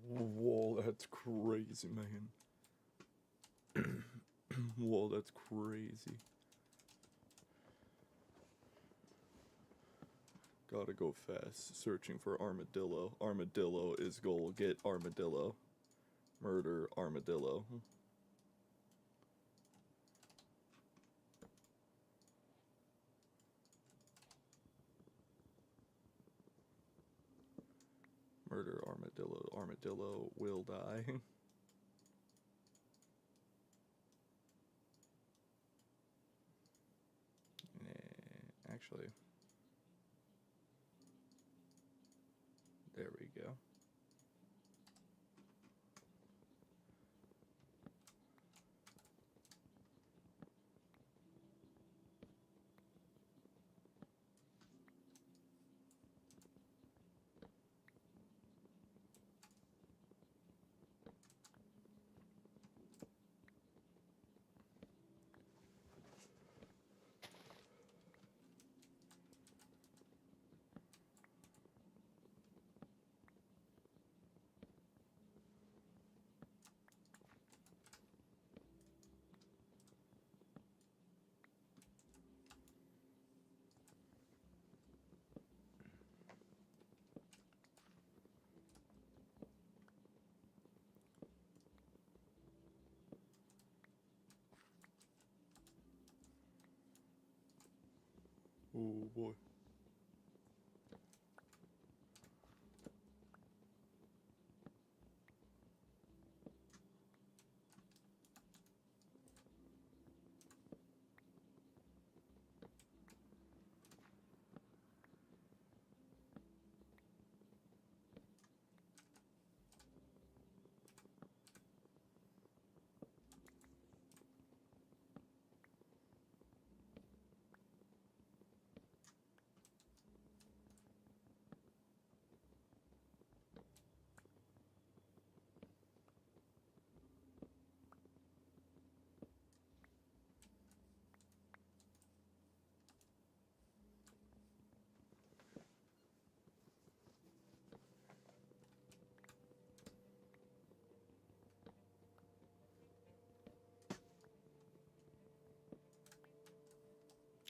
Whoa, that's crazy, man. Whoa, that's crazy. Gotta go fast. Searching for armadillo. Armadillo is goal. Get armadillo. Murder armadillo. Murder armadillo. Armadillo will die. Actually, there we go. Oh boy.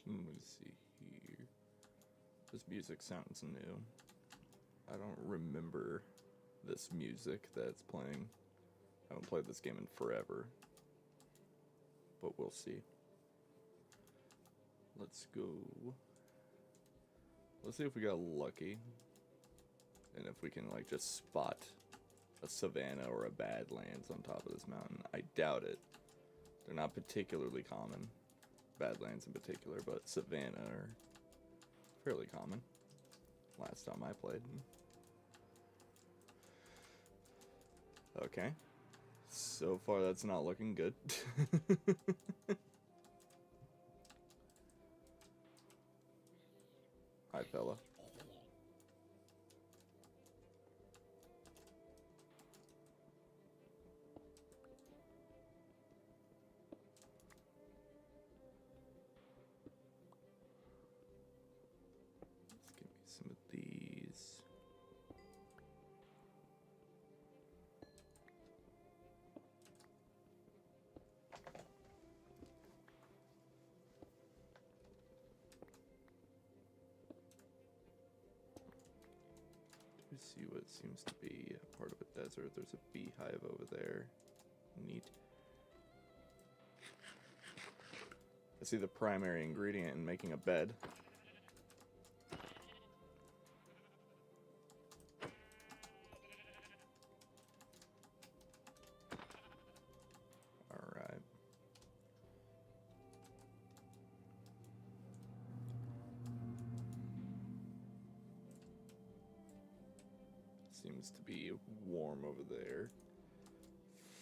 Let me see here. This music sounds new. I don't remember this music that's playing. I haven't played this game in forever. But we'll see. Let's go. Let's see if we got lucky. And if we can like just spot a savanna or a badlands on top of this mountain. I doubt it. They're not particularly common. Badlands in particular, but savanna are fairly common. Last time I played. Okay. So far that's not looking good. Hi, fella. Let's give me some of these. We see what seems to be a part of a desert. There's a beehive over there. Neat. I see the primary ingredient in making a bed. Alright. Seems to be warm over there.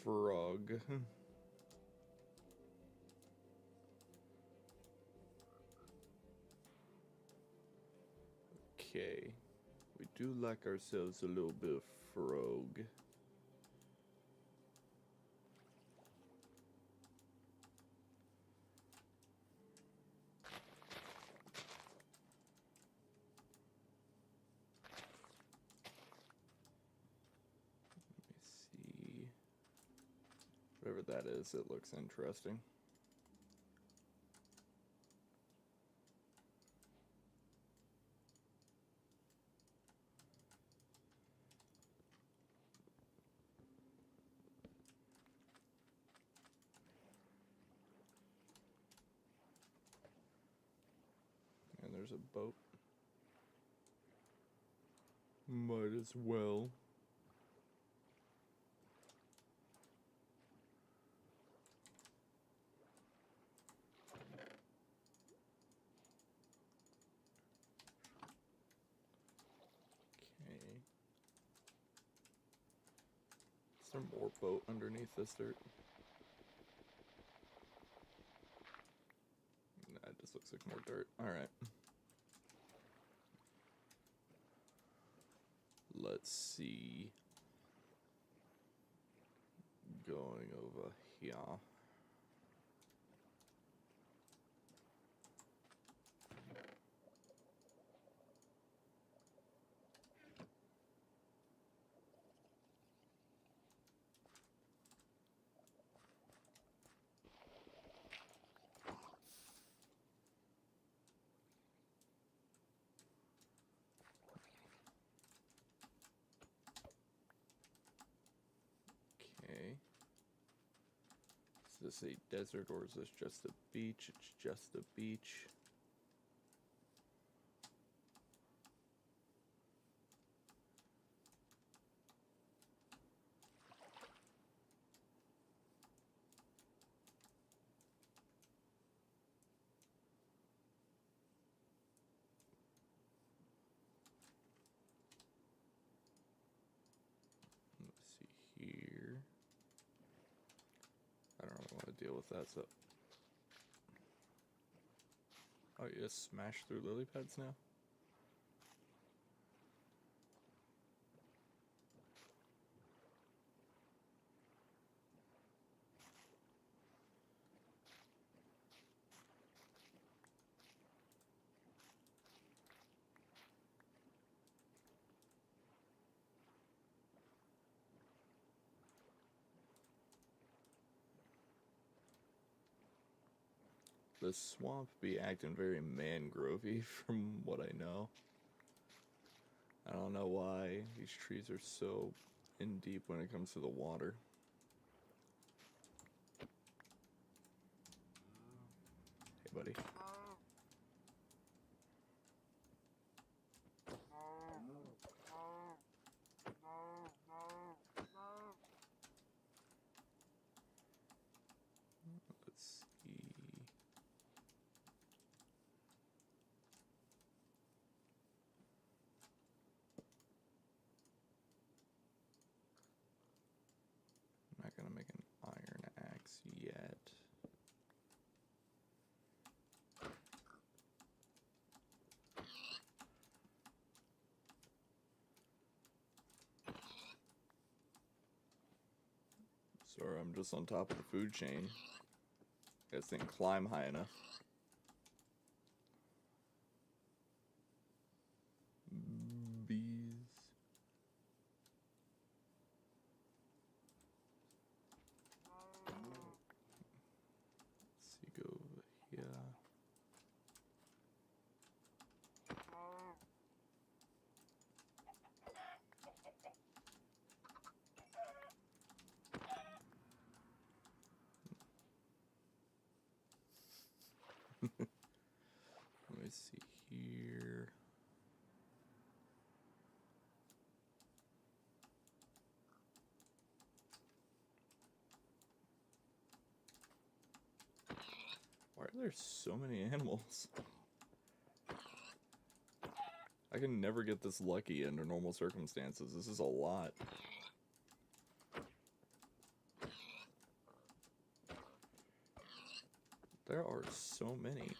Frog. Okay. We do like ourselves a little bit of frog. whatever that is, it looks interesting. And there's a boat. Might as well. Okay. Is there more boat underneath this dirt? Nah, it just looks like more dirt. Alright. Let's see. Going over here. Okay. Is this a desert or is this just a beach? It's just a beach. Let's see here. I don't really want to deal with that, so. Oh, you just smash through lily pads now? The swamp be acting very mangrovey from what I know. I don't know why these trees are so in deep when it comes to the water. Hey, buddy. Let's see. I'm not gonna make an iron axe yet. Sorry, I'm just on top of the food chain. I guess didn't climb high enough. Bees. Let's see, go over here. Let me see here. Why are there so many animals? I can never get this lucky under normal circumstances. This is a lot. There are so many.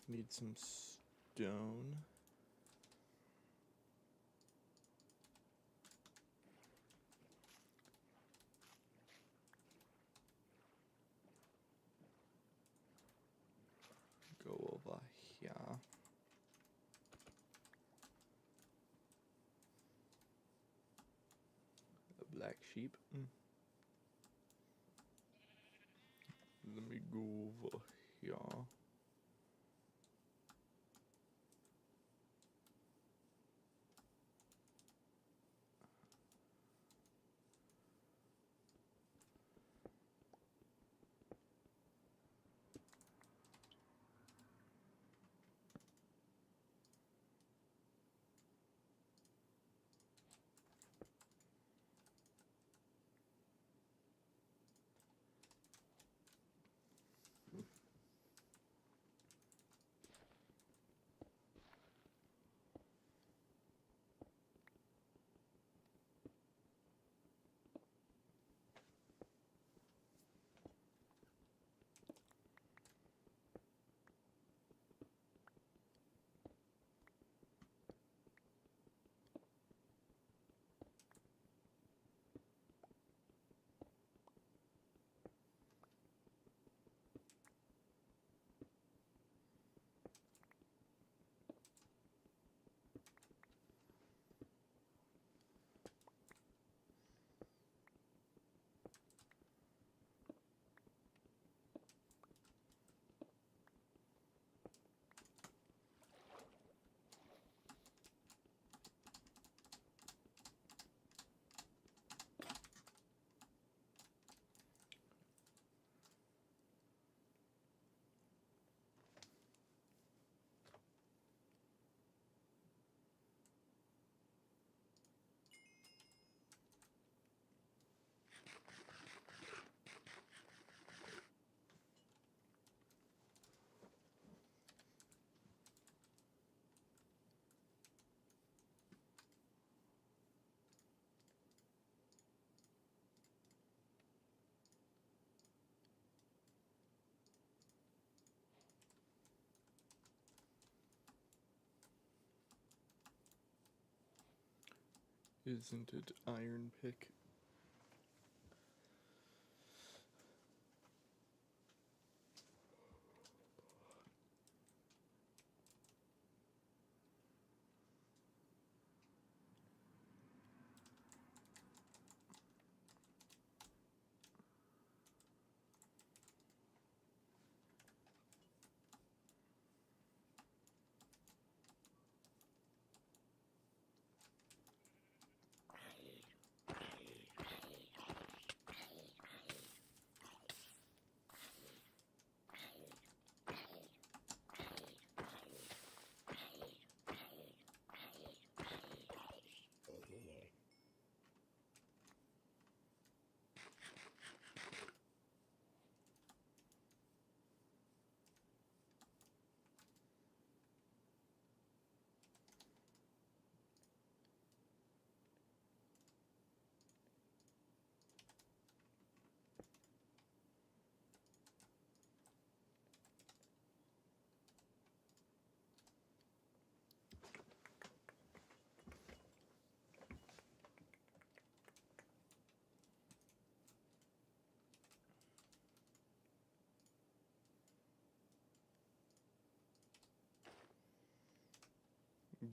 Need some stone. Go over here. A black sheep. Let me go over here. Isn't it iron pick?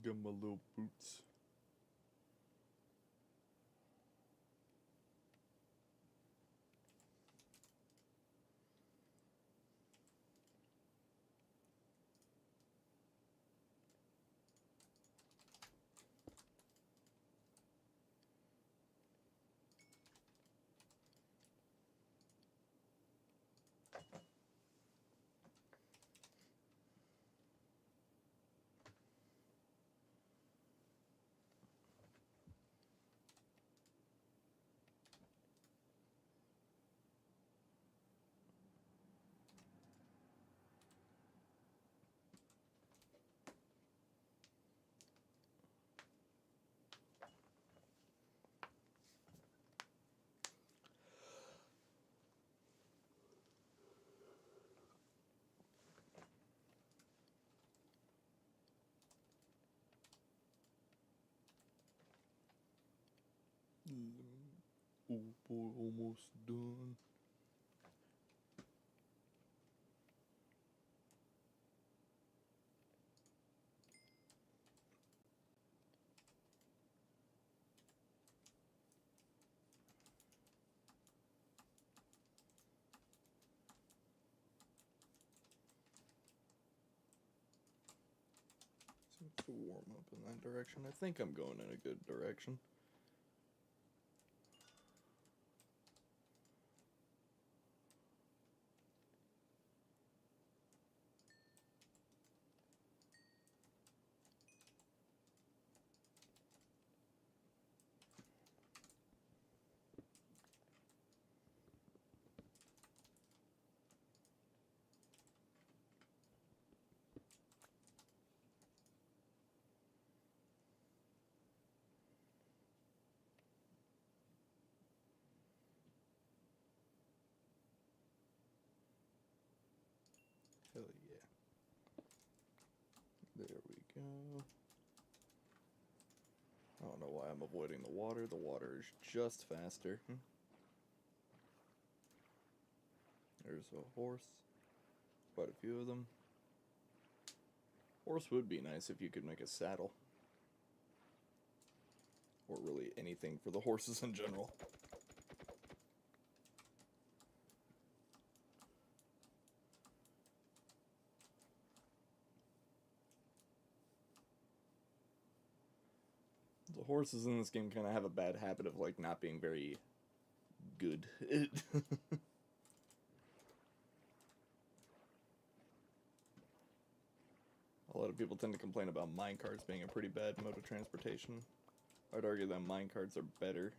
Get my little boots. Oh boy, almost done. Seems to warm up in that direction. I think I'm going in a good direction. Hell yeah. There we go. I don't know why I'm avoiding the water. The water is just faster. There's a horse. Quite a few of them. Horse would be nice if you could make a saddle. Or really anything for the horses in general. The horses in this game kind of have a bad habit of like not being very good. A lot of people tend to complain about minecarts being a pretty bad mode of transportation. I'd argue that minecarts are better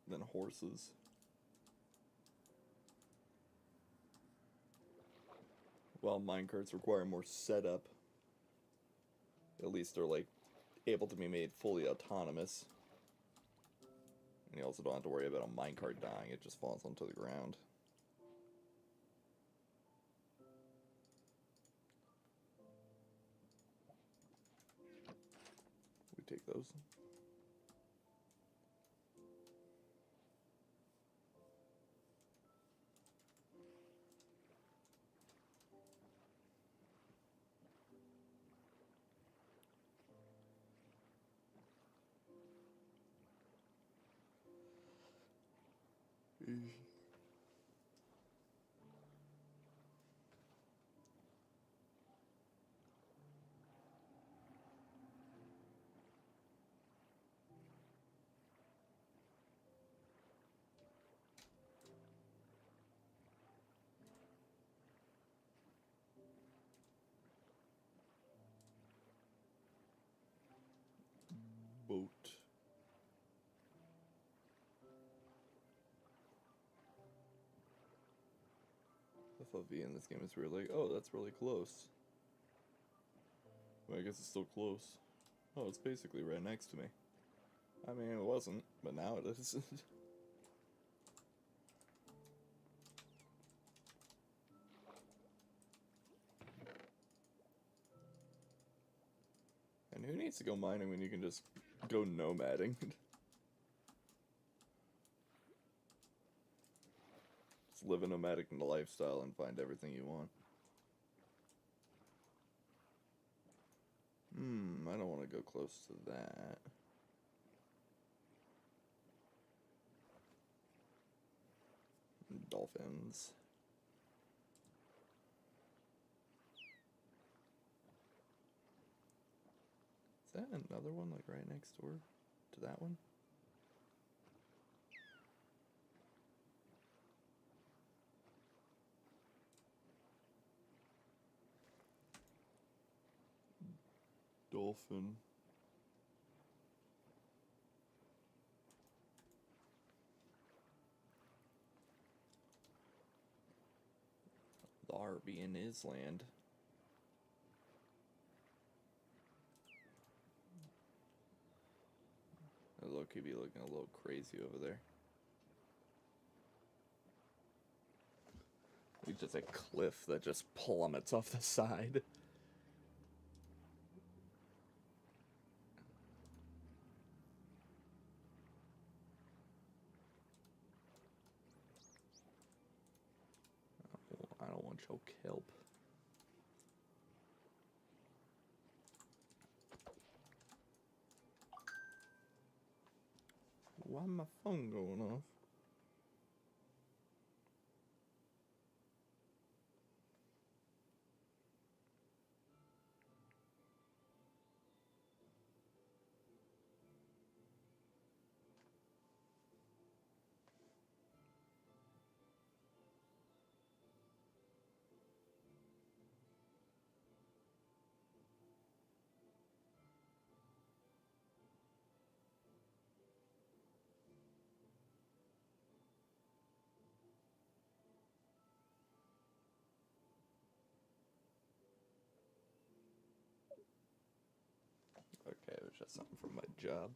than horses. While minecarts require more setup, at least they're like able to be made fully autonomous. And you also don't have to worry about a minecart dying, it just falls onto the ground. We take those. Boat. The FOV in this game is really like, oh, that's really close. Well, I guess it's still close. Oh, it's basically right next to me. I mean, it wasn't, but now it is. And who needs to go mining when you can just go nomading? Just live a nomadic lifestyle and find everything you want. I don't want to go close to that. Dolphins. Is that another one, like, right next door to that one? Dolphin. The RV in Island. Low-key be looking a little crazy over there. It's just a cliff that just plummets off the side. Choke help. Why my phone going off? Okay, it was just something from my job.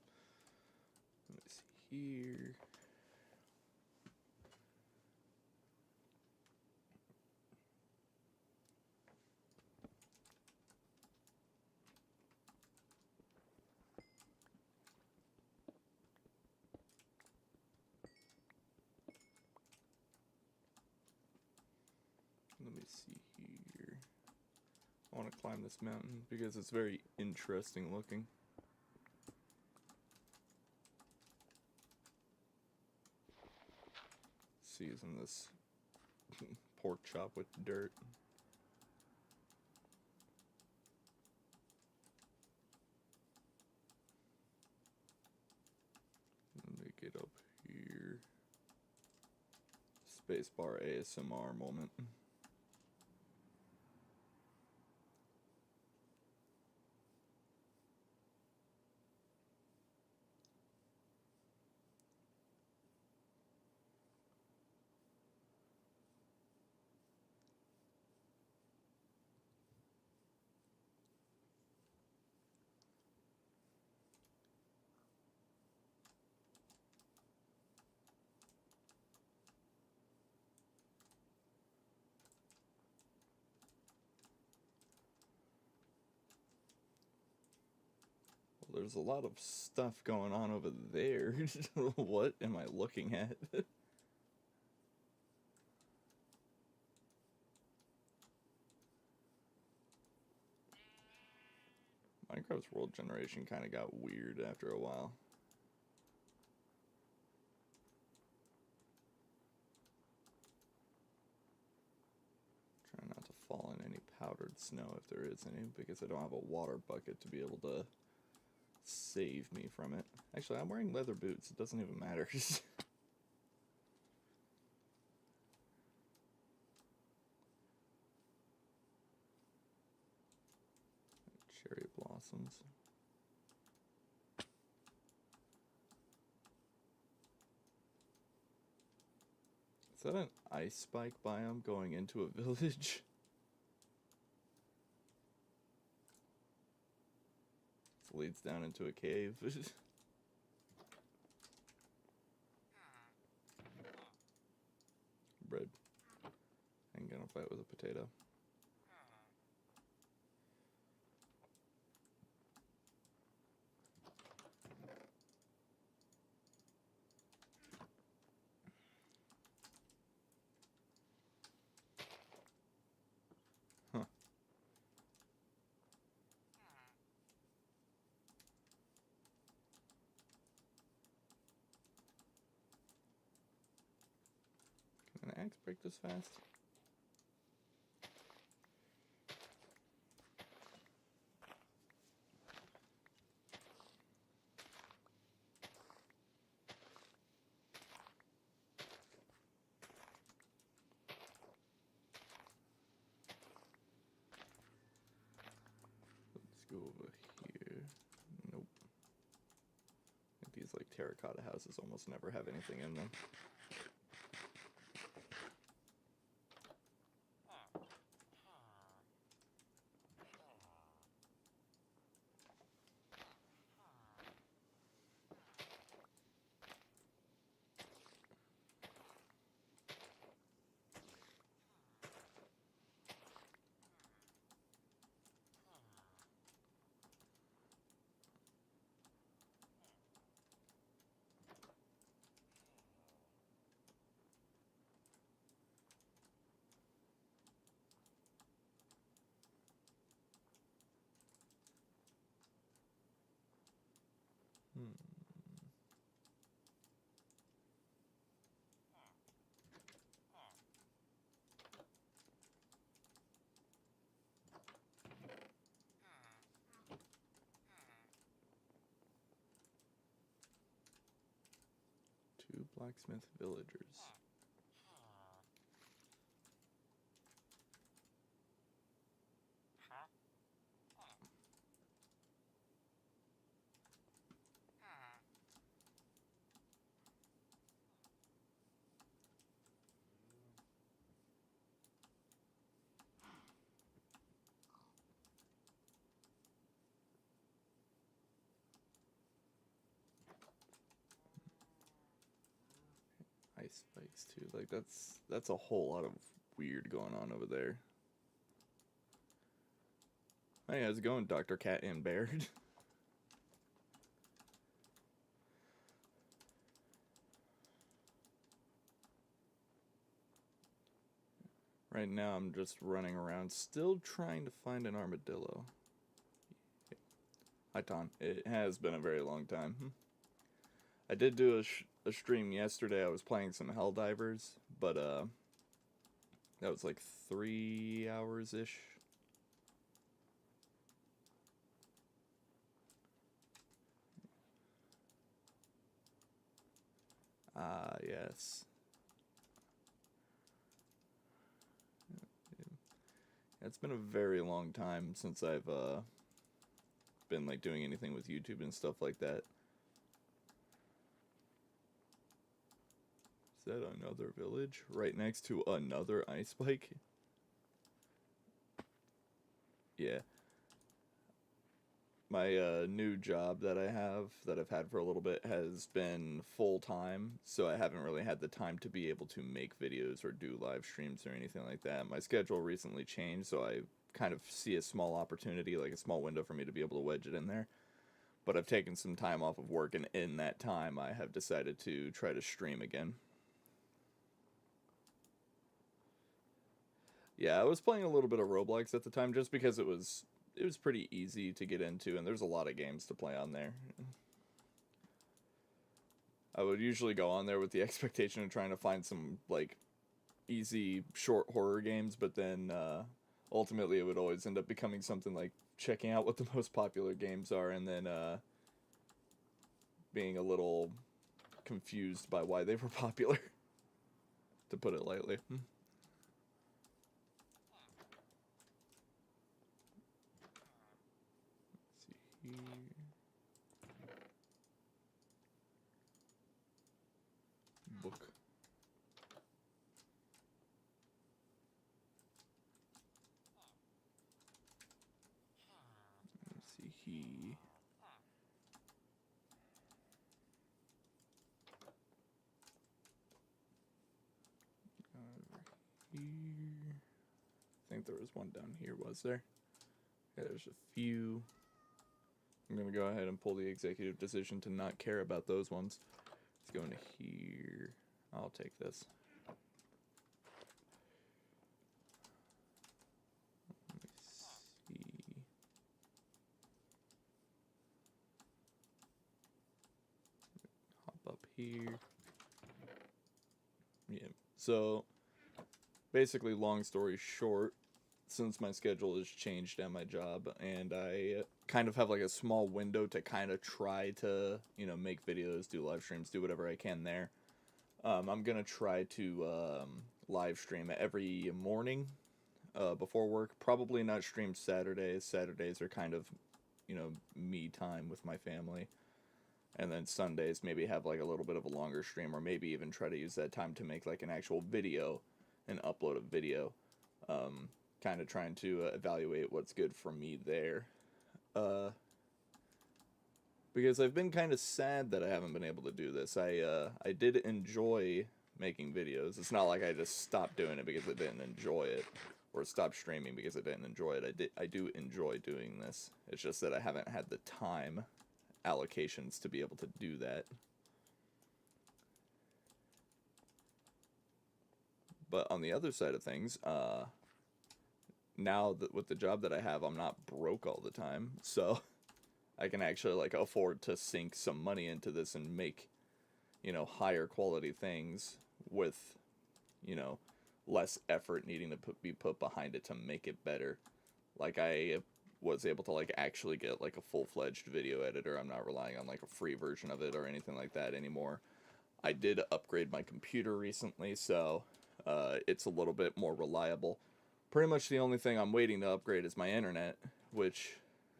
Let me see here. Let me see here. I want to climb this mountain because it's very interesting looking. Season this pork chop with dirt. Let me get up here. Spacebar ASMR moment. There's a lot of stuff going on over there. What am I looking at? Minecraft's world generation kind of got weird after a while. Try not to fall in any powdered snow if there is any, because I don't have a water bucket to be able to save me from it. Actually, I'm wearing leather boots. It doesn't even matter. Cherry blossoms. Is that an ice spike biome going into a village? It leads down into a cave. Bread. Ain't gonna fight with a potato. Huh. Can an axe break this fast? Let's go over here. Nope. I think these like terracotta houses almost never have anything in them. 2 blacksmith villagers. Ice spikes too. Like that's a whole lot of weird going on over there. Hey, how's it going, Dr. Cat and Baird? Right now I'm just running around still trying to find an armadillo. Hi Ton. It has been a very long time. I did do a stream yesterday. I was playing some Helldivers, but that was like 3 hours-ish. Ah, yes. It's been a very long time since I've been like doing anything with YouTube and stuff like that. Is that another village right next to another ice spike? Yeah. My new job that I have, that I've had for a little bit, has been full-time, so I haven't really had the time to be able to make videos or do live streams or anything like that. My schedule recently changed, so I kind of see a small opportunity, like a small window for me to be able to wedge it in there. But I've taken some time off of work, and in that time I have decided to try to stream again. Yeah, I was playing a little bit of Roblox at the time just because it was pretty easy to get into, and there's a lot of games to play on there. I would usually go on there with the expectation of trying to find some, like, easy, short horror games, but then, ultimately it would always end up becoming something like checking out what the most popular games are, and then, being a little confused by why they were popular, to put it lightly. Let's see here. Book. Let's see here. Over here. I think there was one down here, was there? Yeah, there's a few. I'm gonna go ahead and pull the executive decision to not care about those ones. Let's go into here. I'll take this. Let me see. Hop up here. Yeah. So, basically, long story short, since my schedule has changed at my job, and I kind of have like a small window to kind of try to, you know, make videos, do live streams, do whatever I can there. I'm gonna try to live stream every morning before work. Probably not stream Saturdays. Saturdays are kind of, you know, me time with my family. And then Sundays maybe have like a little bit of a longer stream, or maybe even try to use that time to make like an actual video and upload a video. Kind of trying to evaluate what's good for me there. Because I've been kind of sad that I haven't been able to do this. I did enjoy making videos. It's not like I just stopped doing it because I didn't enjoy it, or stopped streaming because I didn't enjoy it. I do enjoy doing this. It's just that I haven't had the time allocations to be able to do that. But on the other side of things, now that with the job that I have, I'm not broke all the time, so I can actually like afford to sink some money into this and make, you know, higher quality things with, you know, less effort needing to be put behind it to make it better. Like I was able to like actually get like a full-fledged video editor. I'm not relying on like a free version of it or anything like that anymore. I did upgrade my computer recently, so it's a little bit more reliable. Pretty much the only thing I'm waiting to upgrade is my internet, which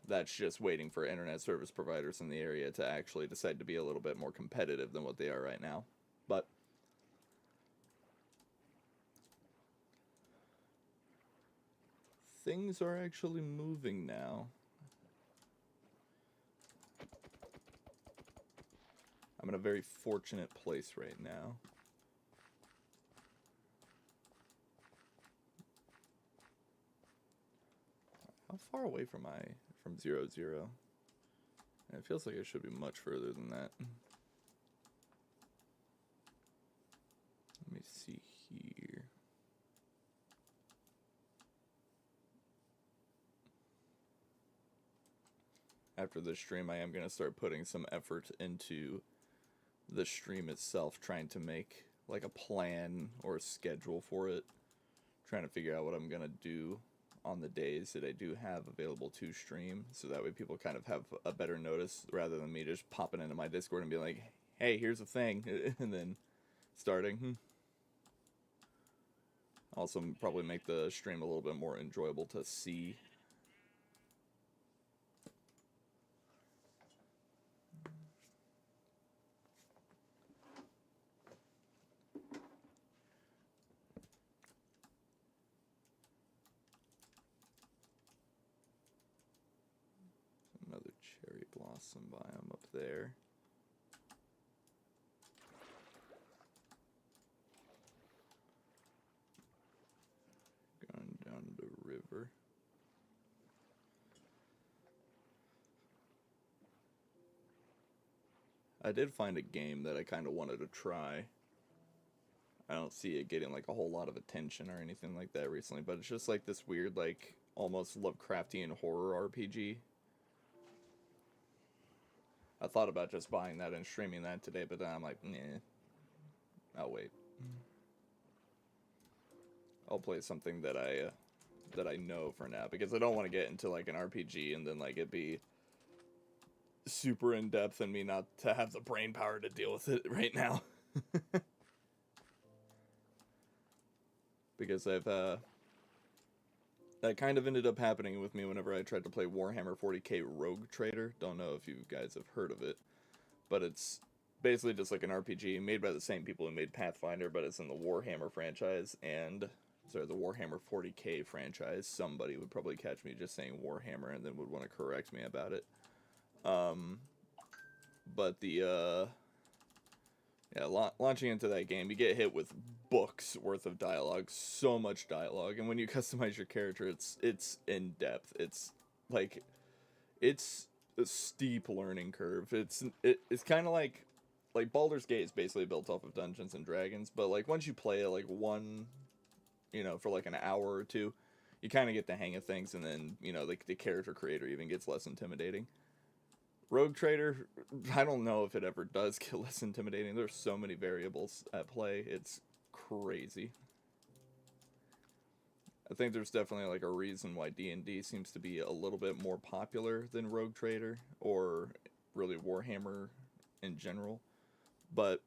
that's just waiting for internet service providers in the area to actually decide to be a little bit more competitive than what they are right now. But things are actually moving now. I'm in a very fortunate place right now. How far away from 0, 0? It feels like it should be much further than that. Let me see here. After this stream, I am going to start putting some effort into the stream itself, trying to make like a plan or a schedule for it, trying to figure out what I'm going to do on the days that I do have available to stream, so that way people kind of have a better notice rather than me just popping into my Discord and being like, hey, here's a thing, and then starting. Also probably make the stream a little bit more enjoyable to see. Another cherry blossom biome up there. Going down the river. I did find a game that I kind of wanted to try. I don't see it getting like a whole lot of attention or anything like that recently, but it's just like this weird, like almost Lovecraftian horror RPG. I thought about just buying that and streaming that today, but then I'm like, nah, I'll wait. I'll play something that I know for now, because I don't want to get into like an RPG and then like it be super in depth and me not to have the brain power to deal with it right now. Because that kind of ended up happening with me whenever I tried to play Warhammer 40k Rogue Trader. Don't know if you guys have heard of it, but it's basically just like an RPG made by the same people who made Pathfinder, but it's in the Warhammer franchise, and sorry, the Warhammer 40k franchise. Somebody would probably catch me just saying Warhammer and then would want to correct me about it. But the launching into that game, you get hit with books worth of dialogue, so much dialogue, and when you customize your character, it's in depth. It's like, it's a steep learning curve. It's kind of like Baldur's Gate is basically built off of Dungeons and Dragons, but like once you play it like for like an hour or two, you kind of get the hang of things, and then like the character creator even gets less intimidating. Rogue Trader, I don't know if it ever does get less intimidating. There's so many variables at play. It's crazy. I think there's definitely like a reason why D&D seems to be a little bit more popular than Rogue Trader, or really Warhammer in general. But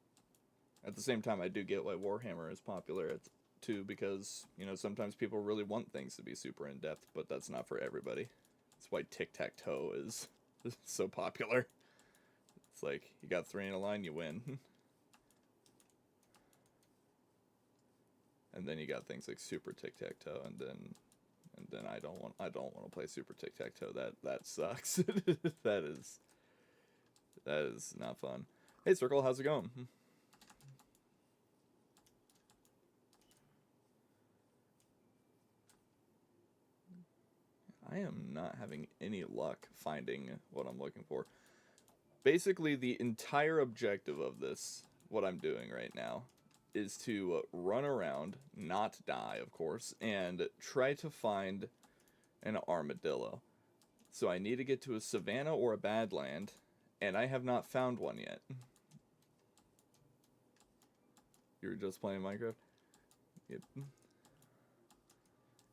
at the same time, I do get why Warhammer is popular too, because sometimes people really want things to be super in depth, but that's not for everybody. That's why tic-tac-toe is so popular. It's like, you got 3 in a line, you win. And then you got things like super tic-tac-toe, and then I don't want to play super tic-tac-toe. That sucks. that is not fun. Hey Circle, how's it going? I am not having any luck finding what I'm looking for. Basically, the entire objective of this, what I'm doing right now, is to run around, not die, of course, and try to find an armadillo. So I need to get to a savanna or a badland, and I have not found one yet. You were just playing Minecraft? Yep.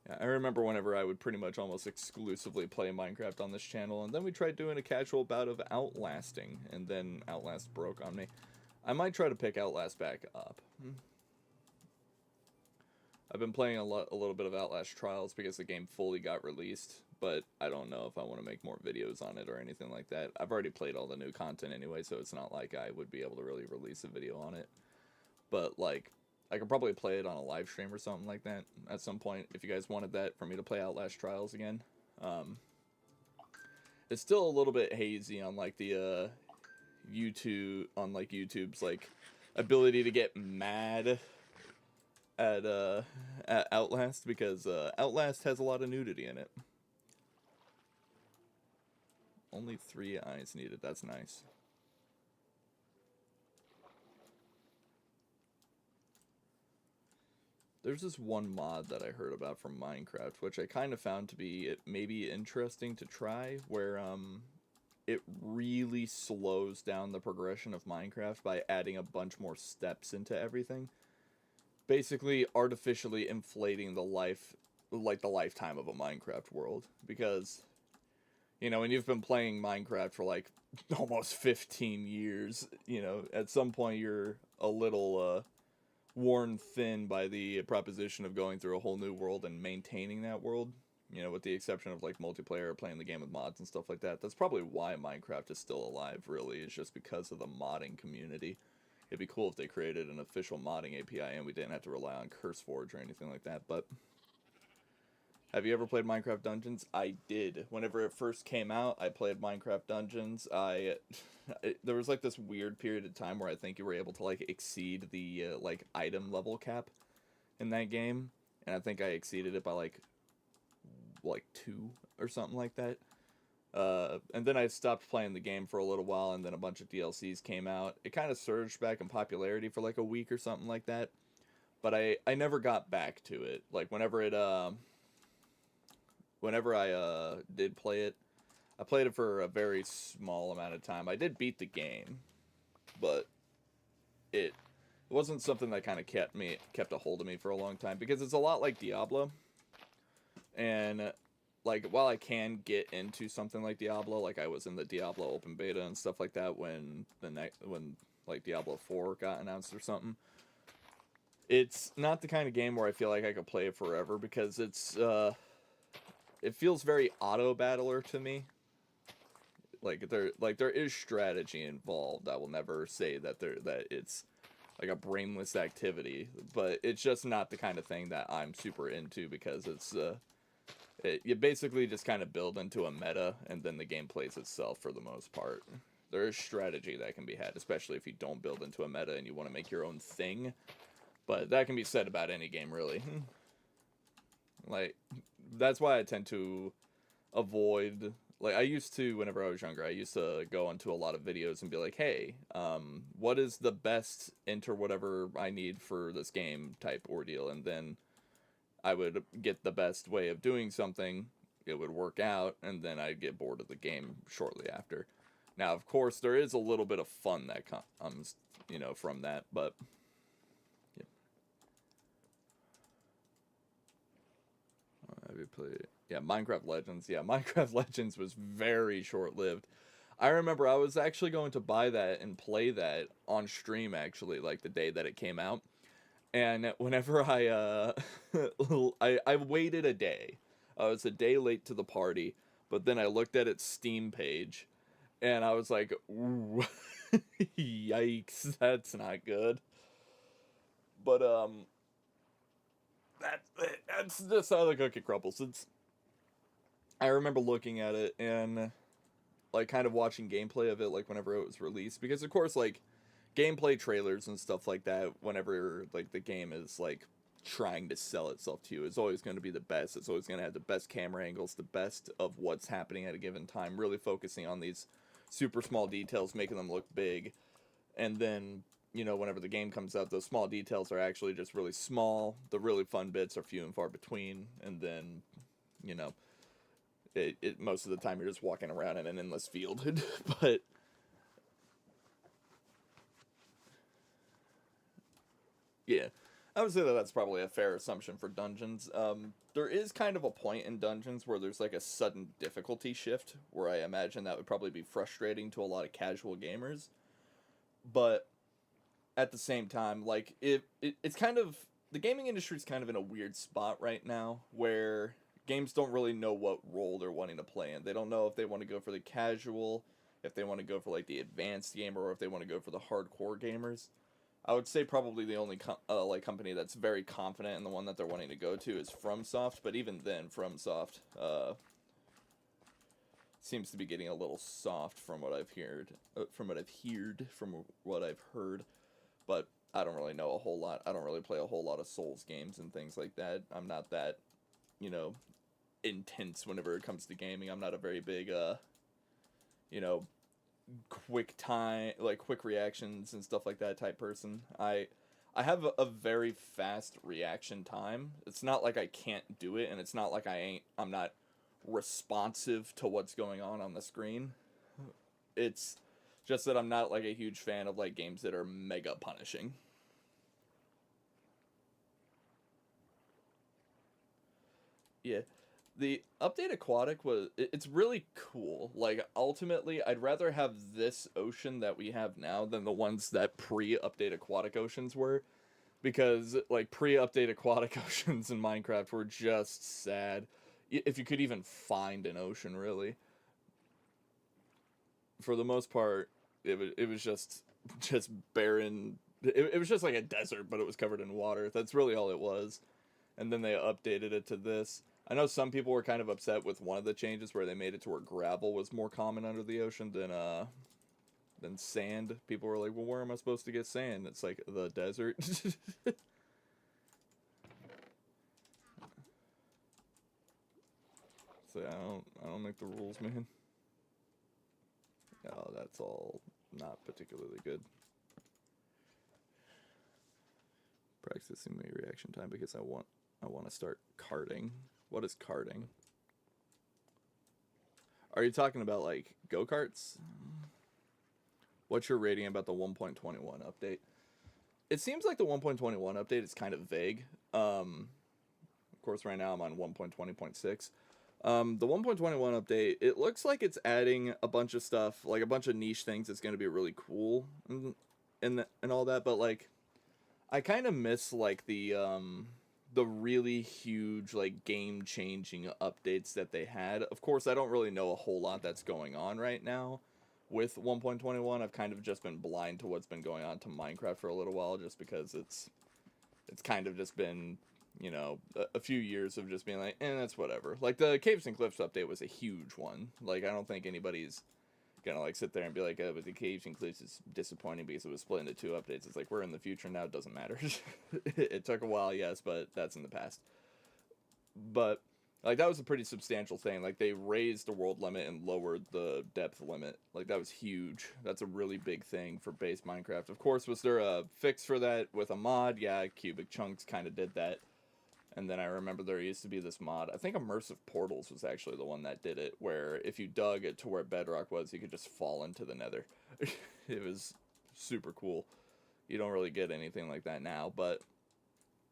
Yeah, I remember whenever I would pretty much almost exclusively play Minecraft on this channel, and then we tried doing a casual bout of Outlasting, and then Outlast broke on me. I might try to pick Outlast back up. I've been playing a little bit of Outlast Trials because the game fully got released, but I don't know if I want to make more videos on it or anything like that. I've already played all the new content anyway, so it's not like I would be able to really release a video on it. But, like, I could probably play it on a live stream or something like that at some point if you guys wanted that for me to play Outlast Trials again. It's still a little bit hazy on, like, the, YouTube's, like, ability to get mad at Outlast, because Outlast has a lot of nudity in it. Only 3 eyes needed. That's nice. There's this one mod that I heard about from Minecraft, which I kind of found to be maybe interesting to try, where it really slows down the progression of Minecraft by adding a bunch more steps into everything. Basically artificially inflating the lifetime of a Minecraft world, because, you know, when you've been playing Minecraft for like almost 15 years, you know, at some point you're a little worn thin by the proposition of going through a whole new world and maintaining that world, you know, with the exception of like multiplayer or playing the game with mods and stuff like that. That's probably why Minecraft is still alive, really, is just because of the modding community. It'd be cool if they created an official modding API and we didn't have to rely on CurseForge or anything like that. But have you ever played Minecraft Dungeons? I did. Whenever it first came out, I played Minecraft Dungeons. There was like this weird period of time where I think you were able to like exceed the like item level cap in that game, and I think I exceeded it by like 2 or something like that. And then I stopped playing the game for a little while, and then a bunch of DLCs came out. It kind of surged back in popularity for like a week or something like that, but I never got back to it. Like whenever I did play it, I played it for a very small amount of time. I did beat the game, but it wasn't something that kind of kept a hold of me for a long time, because it's a lot like Diablo. And like, while I can get into something like Diablo, like I was in the Diablo open beta and stuff like that when like Diablo 4 got announced or something, it's not the kind of game where I feel like I could play it forever, because it feels very auto battler to me. Like there is strategy involved. I will never say that it's like a brainless activity, but it's just not the kind of thing that I'm super into, because you basically just kind of build into a meta, and then the game plays itself for the most part. There is strategy that can be had, especially if you don't build into a meta and you want to make your own thing. But that can be said about any game, really. Like, that's why I tend to avoid... Like, I used to, whenever I was younger, I used to go onto a lot of videos and be like, hey, what is the best enter whatever I need for this game type ordeal? And then I would get the best way of doing something, it would work out, and then I'd get bored of the game shortly after. Now, of course, there is a little bit of fun that comes, you know, from that, but... yeah. Have you played... Yeah, Minecraft Legends. Yeah, Minecraft Legends was very short-lived. I remember I was actually going to buy that and play that on stream, actually, like the day that it came out. And whenever I waited a day. I was a day late to the party, but then I looked at its Steam page, and I was like, ooh, yikes, that's not good. But, that's just how the cookie crumbles. I remember looking at it and, like, kind of watching gameplay of it, like, whenever it was released. Because, of course, like, gameplay trailers and stuff like that, whenever, like, the game is, like, trying to sell itself to you, is always going to be the best. It's always going to have the best camera angles, the best of what's happening at a given time, really focusing on these super small details, making them look big. And then, you know, whenever the game comes out, those small details are actually just really small. The really fun bits are few and far between. And then, you know... most of the time you're just walking around in an endless field. But yeah, I would say that that's probably a fair assumption for Dungeons. There is kind of a point in Dungeons where there's like a sudden difficulty shift, where I imagine that would probably be frustrating to a lot of casual gamers. But at the same time, like, it's kind of, the gaming industry is kind of in a weird spot right now, where games don't really know what role they're wanting to play in. They don't know if they want to go for the casual, if they want to go for, like, the advanced gamer, or if they want to go for the hardcore gamers. I would say probably the only like company that's very confident in the one that they're wanting to go to is FromSoft, but even then, FromSoft seems to be getting a little soft from what I've heard, but I don't really know a whole lot. I don't really play a whole lot of Souls games and things like that. I'm not that, you know, intense whenever it comes to gaming. I'm not a very big, you know, quick reactions and stuff like that type person. I have a very fast reaction time. It's not like I can't do it, and it's not like I'm not responsive to what's going on the screen. It's just that I'm not like a huge fan of like games that are mega punishing. Yeah. The update aquatic it's really cool. Like, ultimately, I'd rather have this ocean that we have now than the ones that pre-update aquatic oceans were, because like pre-update aquatic oceans in Minecraft were just sad. If you could even find an ocean, really. For the most part, it was just barren. It was just like a desert, but it was covered in water. That's really all it was. And then they updated it to this. I know some people were kind of upset with one of the changes where they made it to where gravel was more common under the ocean than sand. People were like, "Well, where am I supposed to get sand?" It's like the desert. So I don't make the rules, man. No, that's all not particularly good. Practicing my reaction time because I want to start karting. What is karting? Are you talking about like go-karts? What's your rating about the 1.21 update? It seems like the 1.21 update is kind of vague. Of course, right now I'm on 1.20.6. The 1.21 update, it looks like it's adding a bunch of stuff, like a bunch of niche things that's going to be really cool and all that, but like I kind of miss like the really huge like game-changing updates that they had. Of course, I don't really know a whole lot that's going on right now with 1.21. I've kind of just been blind to what's been going on to Minecraft for a little while, just because it's kind of just been, you know, a few years of just being like, that's whatever. Like, the Caves and Cliffs update was a huge one. Like, I don't think anybody's gonna, like, sit there and be like, oh, but the Caves and Cliffs is disappointing because it was split into 2 updates. It's like, we're in the future now, it doesn't matter. It took a while, yes, but that's in the past. But, like, that was a pretty substantial thing. Like, they raised the world limit and lowered the depth limit. Like, that was huge. That's a really big thing for base Minecraft. Of course, was there a fix for that with a mod? Yeah, Cubic Chunks kind of did that. And then I remember there used to be this mod. I think Immersive Portals was actually the one that did it, where if you dug it to where bedrock was, you could just fall into the nether. It was super cool. You don't really get anything like that now, but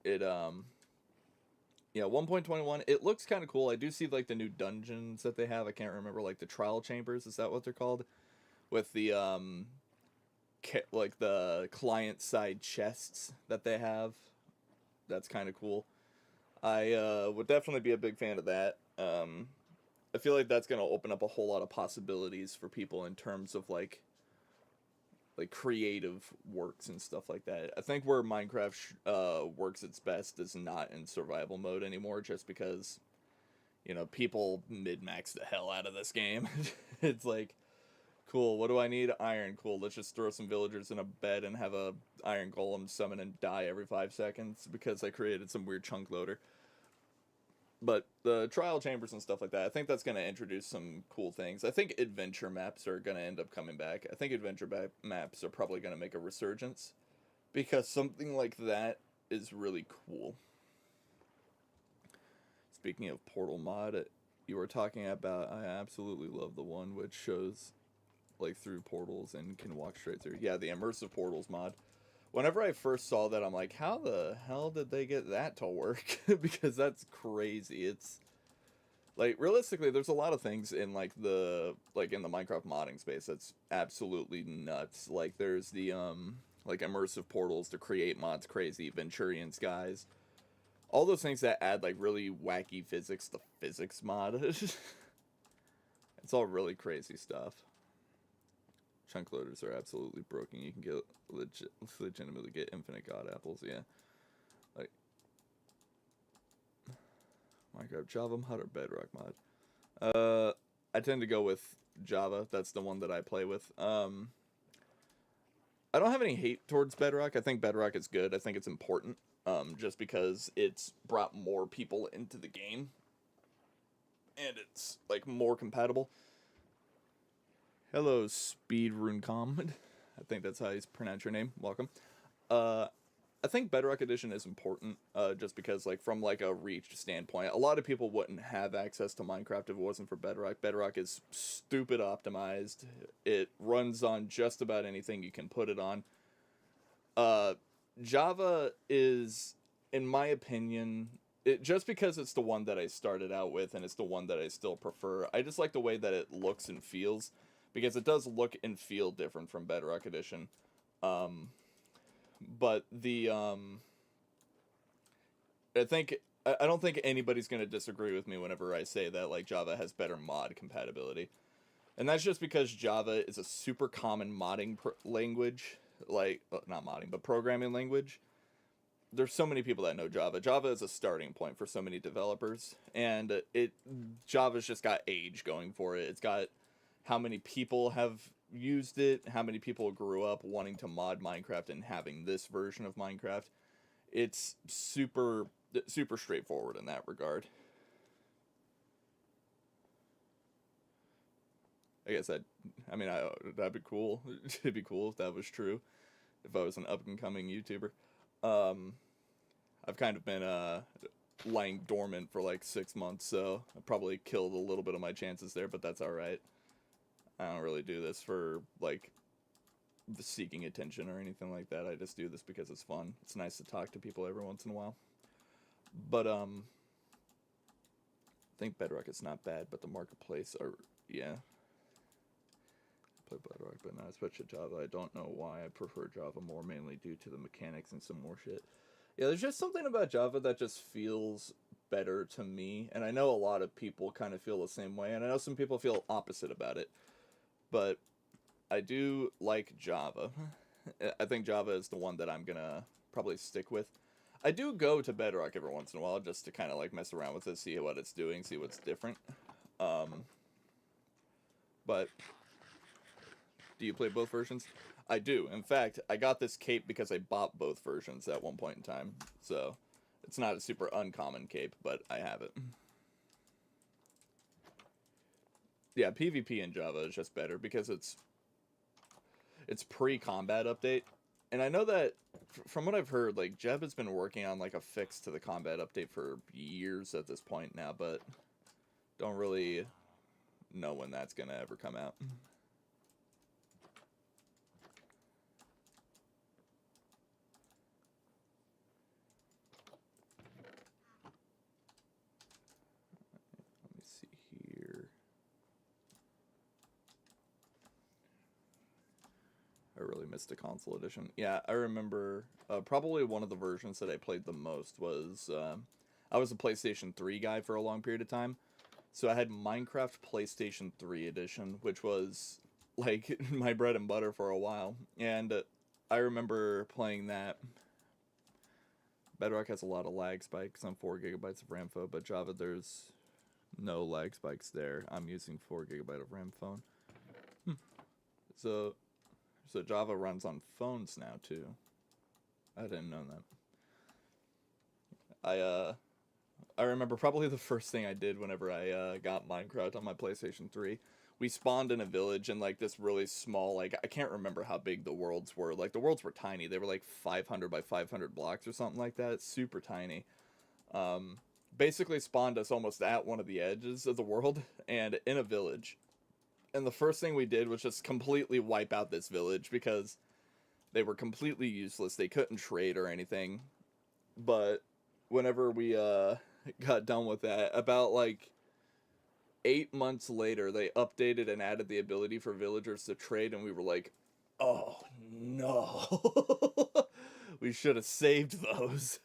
it, yeah, 1.21, it looks kind of cool. I do see, like, the new dungeons that they have. I can't remember, like, the trial chambers, is that what they're called? With the, like, the client-side chests that they have. That's kind of cool. I would definitely be a big fan of that. I feel like that's going to open up a whole lot of possibilities for people in terms of, like creative works and stuff like that. I think where Minecraft works its best is not in survival mode anymore, just because, you know, people min-max the hell out of this game. It's like, cool, what do I need? Iron. Cool, let's just throw some villagers in a bed and have a iron golem summon and die every 5 seconds because I created some weird chunk loader. But the trial chambers and stuff like that, I think that's going to introduce some cool things. I think adventure maps are going to end up coming back. I think adventure maps are probably going to make a resurgence, because something like that is really cool. Speaking of Portal mod, you were talking about, I absolutely love the one which shows, like, through portals and can walk straight through. Yeah, the Immersive Portals mod. Whenever I first saw that, I'm like, how the hell did they get that to work? Because that's crazy. It's, like, realistically, there's a lot of things in, like, in the Minecraft modding space that's absolutely nuts. Like, there's the, like immersive portals to create mods crazy, Venturian skies. All those things that add like really wacky physics to physics mod. It's all really crazy stuff. Chunk loaders are absolutely broken. You can get legitimately get infinite god apples, yeah. Like Minecraft Java mod or Bedrock mod? I tend to go with Java. That's the one that I play with. I don't have any hate towards Bedrock. I think Bedrock is good. I think it's important. Just because it's brought more people into the game. And it's like more compatible. Hello, SpeedRuneCom. I think that's how you pronounce your name. Welcome. I think Bedrock Edition is important, just because, like, from, like, a reach standpoint, a lot of people wouldn't have access to Minecraft if it wasn't for Bedrock. Bedrock is stupid optimized. It runs on just about anything you can put it on. Java is, in my opinion, just because it's the one that I started out with and it's the one that I still prefer, I just like the way that it looks and feels, because it does look and feel different from Bedrock Edition. But the I don't think anybody's going to disagree with me whenever I say that, like, Java has better mod compatibility. And that's just because Java is a super common modding language, like, not modding, but programming language. There's so many people that know Java. Java is a starting point for so many developers, and Java's just got age going for it. It's got how many people have used it, how many people grew up wanting to mod Minecraft and having this version of Minecraft. It's super straightforward in that regard. I guess that'd be cool. It'd be cool if that was true, if I was an up-and-coming YouTuber. I've kind of been lying dormant for like 6 months, so I probably killed a little bit of my chances there, but that's alright. I don't really do this for, like, seeking attention or anything like that. I just do this because it's fun. It's nice to talk to people every once in a while. But, I think Bedrock is not bad, but the marketplace are, yeah. I play Bedrock, but not especially Java. I don't know why I prefer Java more, mainly due to the mechanics and some more shit. Yeah, there's just something about Java that just feels better to me, and I know a lot of people kind of feel the same way, and I know some people feel opposite about it. But I do like Java. I think Java is the one that I'm gonna probably stick with. I do go to Bedrock every once in a while just to kind of like mess around with it, see what it's doing, see what's different. But do you play both versions? I do. In fact, I got this cape because I bought both versions at one point in time. So it's not a super uncommon cape, but I have it. Yeah, PvP in Java is just better because it's pre-combat update. And I know that, from what I've heard, like, Jeb has been working on, like, a fix to the combat update for years at this point now, but don't really know when that's gonna ever come out. Let me see here. I really missed the console edition. Yeah, I remember probably one of the versions that I played the most was, I was a PlayStation 3 guy for a long period of time. So I had Minecraft PlayStation 3 edition, which was, like, my bread and butter for a while. And I remember playing that. Bedrock has a lot of lag spikes on 4 gigabytes of RAM phone, but Java, there's no lag spikes there. I'm using 4 gigabyte of RAM phone. So Java runs on phones now, too. I didn't know that. I remember probably the first thing I did whenever I got Minecraft on my PlayStation 3. We spawned in a village in, like, this really small, like, I can't remember how big the worlds were. Like, the worlds were tiny. They were, like, 500 by 500 blocks or something like that. It's super tiny. Basically spawned us almost at one of the edges of the world and in a village. And the first thing we did was just completely wipe out this village because they were completely useless. They couldn't trade or anything. But whenever we got done with that, about like 8 months later, they updated and added the ability for villagers to trade, and we were like, Oh, no. We should have saved those.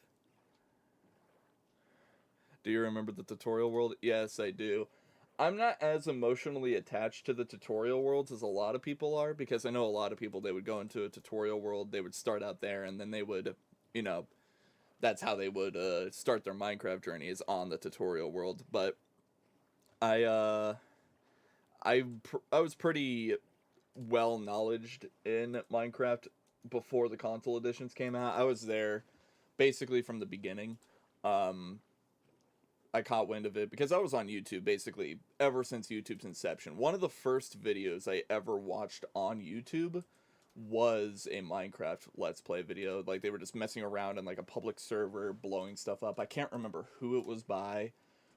Do you remember the tutorial world? Yes, I do. I'm not as emotionally attached to the tutorial worlds as a lot of people are, because I know a lot of people, they would go into a tutorial world, they would start out there, and then they would, you know, that's how they would start their Minecraft journey, is on the tutorial world. But I I was pretty well knowledged in Minecraft before the console editions came out. I was there basically from the beginning. Um, I caught wind of it because I was on YouTube basically ever since YouTube's inception. One of the first videos I ever watched on YouTube was a Minecraft Let's Play video. Like, they were just messing around in like a public server, blowing stuff up. I can't remember who it was by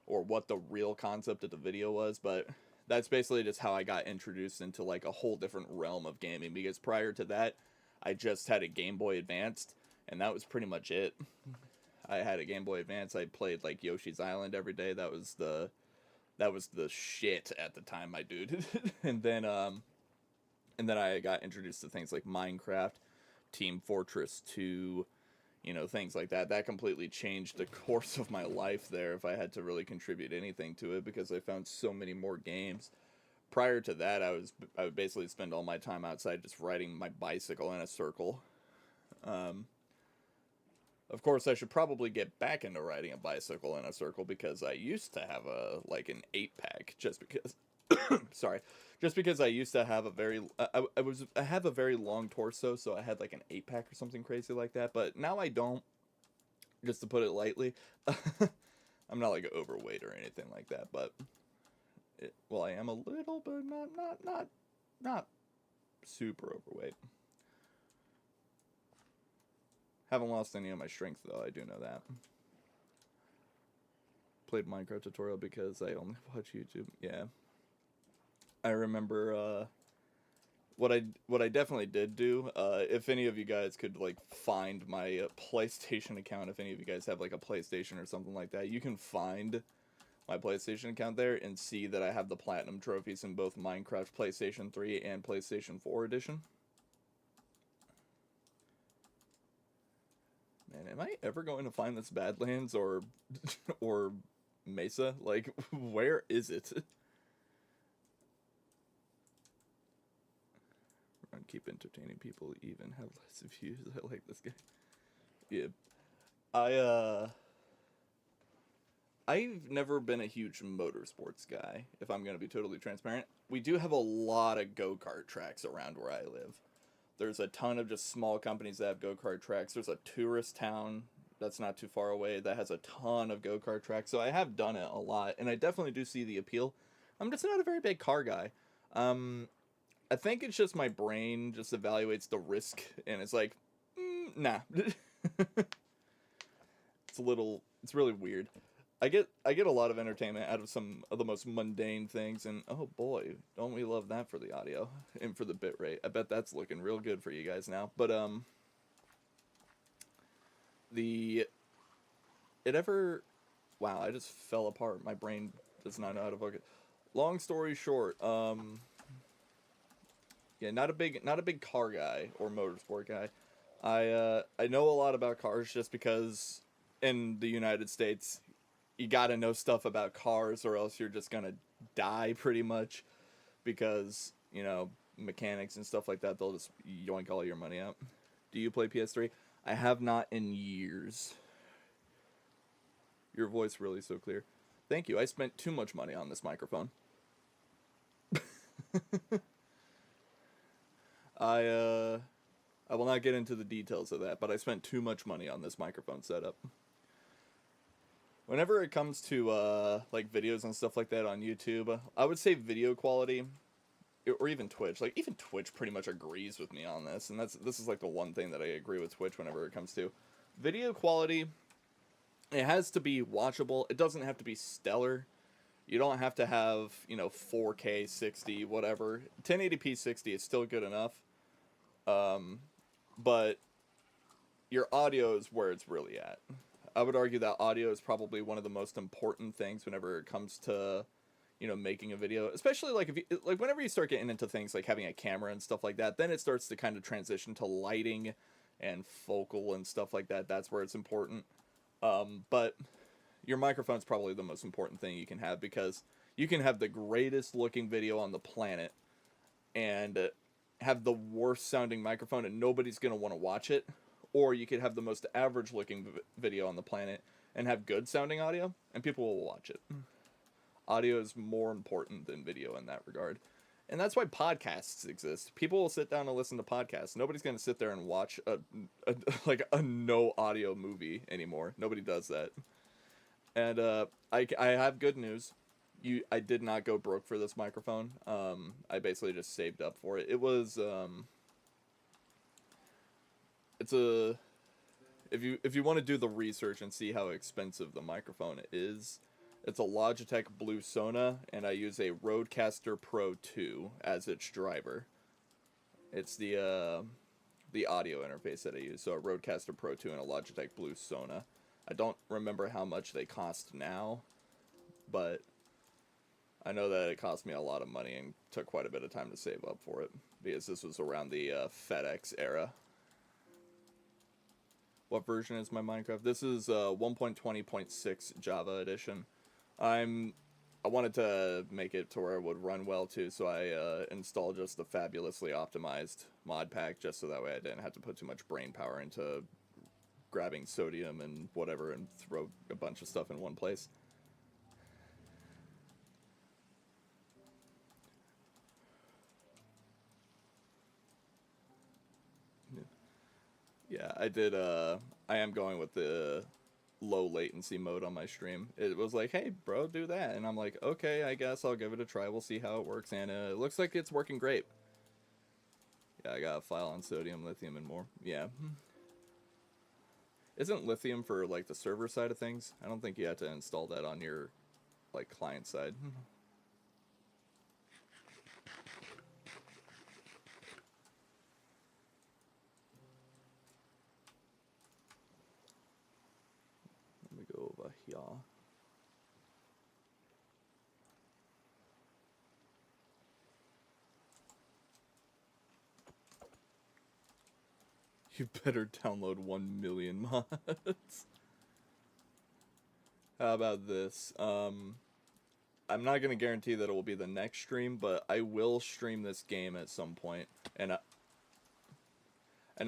or what the real concept of the video was, but that's basically just how I got introduced into like a whole different realm of gaming, because prior to that, I just had a Game Boy Advanced, and that was pretty much it. I had a Game Boy Advance. I played like Yoshi's Island every day. That was the shit at the time, my dude. And then I got introduced to things like Minecraft, Team Fortress 2, you know, things like that. That completely changed the course of my life there, if I had to really contribute anything to it, because I found so many more games. Prior to that, I would basically spend all my time outside just riding my bicycle in a circle. Um, Of course, I should probably get back into riding a bicycle in a circle, because I used to have an 8-pack, just because. Sorry, just because I used to have a very I have a very long torso, so I had like an 8-pack or something crazy like that. But now I don't. Just to put it lightly, I'm not like overweight or anything like that, but well, I am a little, but not super overweight. Haven't lost any of my strength, though, I do know that. Played Minecraft tutorial because I only watch YouTube. Yeah. I remember what I definitely did do. If any of you guys could like find my PlayStation account, if any of you guys have like a PlayStation or something like that, you can find my PlayStation account there and see that I have the platinum trophies in both Minecraft PlayStation 3 and PlayStation 4 edition. Man, am I ever going to find this Badlands or or Mesa? Like, where is it? Run, keep entertaining people, even have less views. I like this guy. Yeah. I've never been a huge motorsports guy, if I'm going to be totally transparent. We do have a lot of go-kart tracks around where I live. There's a ton of just small companies that have go-kart tracks. There's a tourist town that's not too far away that has a ton of go-kart tracks. So I have done it a lot, and I definitely do see the appeal. I'm just not a very big car guy. I think it's just my brain just evaluates the risk, and it's like, nah. It's really weird. I get a lot of entertainment out of some of the most mundane things, and oh boy, don't we love that for the audio and for the bitrate. I bet that's looking real good for you guys now. But wow, I just fell apart. My brain does not know how to focus. Long story short, yeah, not a big car guy or motorsport guy. I know a lot about cars just because in the United States, you gotta know stuff about cars or else you're just gonna die pretty much, because, you know, mechanics and stuff like that, they'll just yoink all your money out. Do you play PS3? I have not in years. Your voice really so clear. Thank you. I spent too much money on this microphone. I will not get into the details of that, but I spent too much money on this microphone setup. Whenever it comes to like videos and stuff like that on YouTube, I would say video quality, or even Twitch. Like, even Twitch pretty much agrees with me on this, and this is like the one thing that I agree with Twitch whenever it comes to video quality. It has to be watchable. It doesn't have to be stellar. You don't have to have, you know, 4K 60, whatever. 1080p 60 is still good enough. But your audio is where it's really at. I would argue that audio is probably one of the most important things whenever it comes to you know, making a video, especially like if you, like whenever you start getting into things like having a camera and stuff like that, then it starts to kind of transition to lighting and focal and stuff like that. That's where it's important. But your microphone's probably the most important thing you can have, because you can have the greatest looking video on the planet and have the worst sounding microphone and nobody's going to want to watch it, or you could have the most average looking video on the planet and have good sounding audio and people will watch it. Audio is more important than video in that regard. And that's why podcasts exist. People will sit down and listen to podcasts. Nobody's going to sit there and watch like a no audio movie anymore. Nobody does that. And I have good news. I did not go broke for this microphone. I basically just saved up for it. It was it's a if you want to do the research and see how expensive the microphone is, it's a Logitech Blue Sona, and I use a Rodecaster Pro 2 as its driver. It's the audio interface that I use, so a Rodecaster Pro 2 and a Logitech Blue Sona. I don't remember how much they cost now, but I know that it cost me a lot of money and took quite a bit of time to save up for it, because this was around the FedEx era. What version is my Minecraft? This is 1.20.6 Java edition. I wanted to make it to where it would run well too, so I installed just the fabulously optimized mod pack, just so that way I didn't have to put too much brain power into grabbing sodium and whatever and throw a bunch of stuff in one place. Yeah, I did, I am going with the low latency mode on my stream. It was like, hey, bro, do that. And I'm like, okay, I guess I'll give it a try. We'll see how it works. And it looks like it's working great. Yeah, I got a file on sodium, lithium, and more. Yeah. Isn't lithium for, like, the server side of things? I don't think you have to install that on your, like, client side. Let me go over here. You better download 1 million mods. How about this? I'm not going to guarantee that it will be the next stream, but I will stream this game at some point. And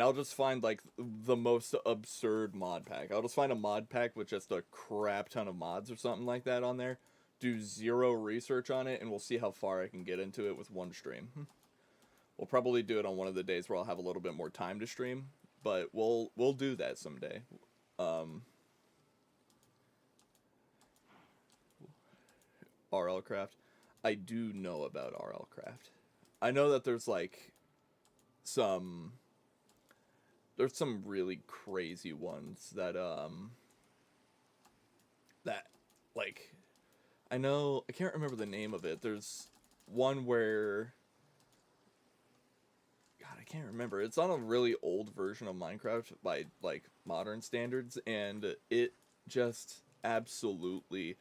I'll just find, like, the most absurd mod pack. I'll just find a mod pack with just a crap ton of mods or something like that on there. Do zero research on it, and we'll see how far I can get into it with one stream. We'll probably do it on one of the days where I'll have a little bit more time to stream. But we'll do that someday. RL Craft. I do know about RL Craft. I know that there's like some really crazy ones that like I can't remember the name of it. There's one where I can't remember. It's on a really old version of Minecraft by, like, modern standards, and it just absolutely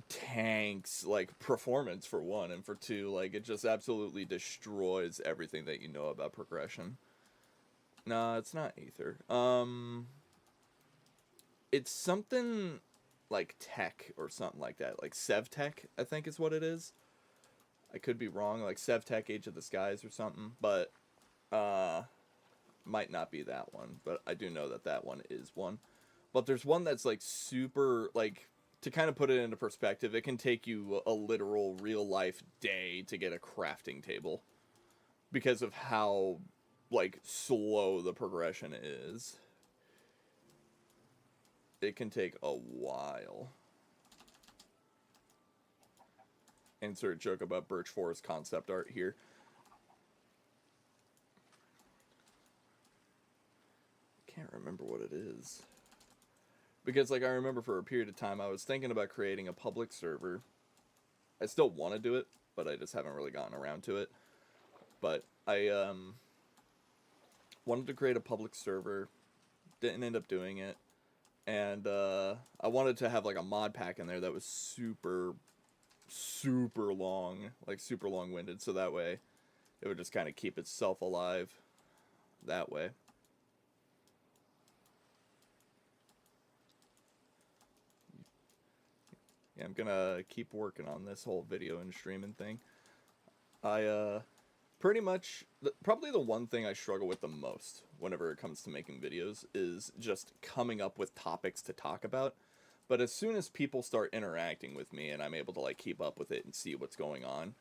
tanks, like, performance for one, and for two, like, it just absolutely destroys everything that you know about progression. No, it's not Aether. It's something like Tech or something like that. Like SevTech, I think is what it is. I could be wrong, like SevTech Age of the Skies or something, but might not be that one, but I do know that that one is one. But there's one that's like super, like, to kind of put it into perspective, it can take you a literal real life day to get a crafting table because of how, like, slow the progression is. It can take a while. Insert joke about Birch Forest concept art here. Can't remember what it is. Because, like, I remember for a period of time I was thinking about creating a public server. I still want to do it, but I just haven't really gotten around to it. But I wanted to create a public server, didn't end up doing it, and I wanted to have like a mod pack in there that was super super long, like super long-winded, so that way it would just kind of keep itself alive that way. Yeah, I'm gonna keep working on this whole video and streaming thing. I pretty much probably the one thing I struggle with the most whenever it comes to making videos is just coming up with topics to talk about. But as soon as people start interacting with me and I'm able to like keep up with it and see what's going on,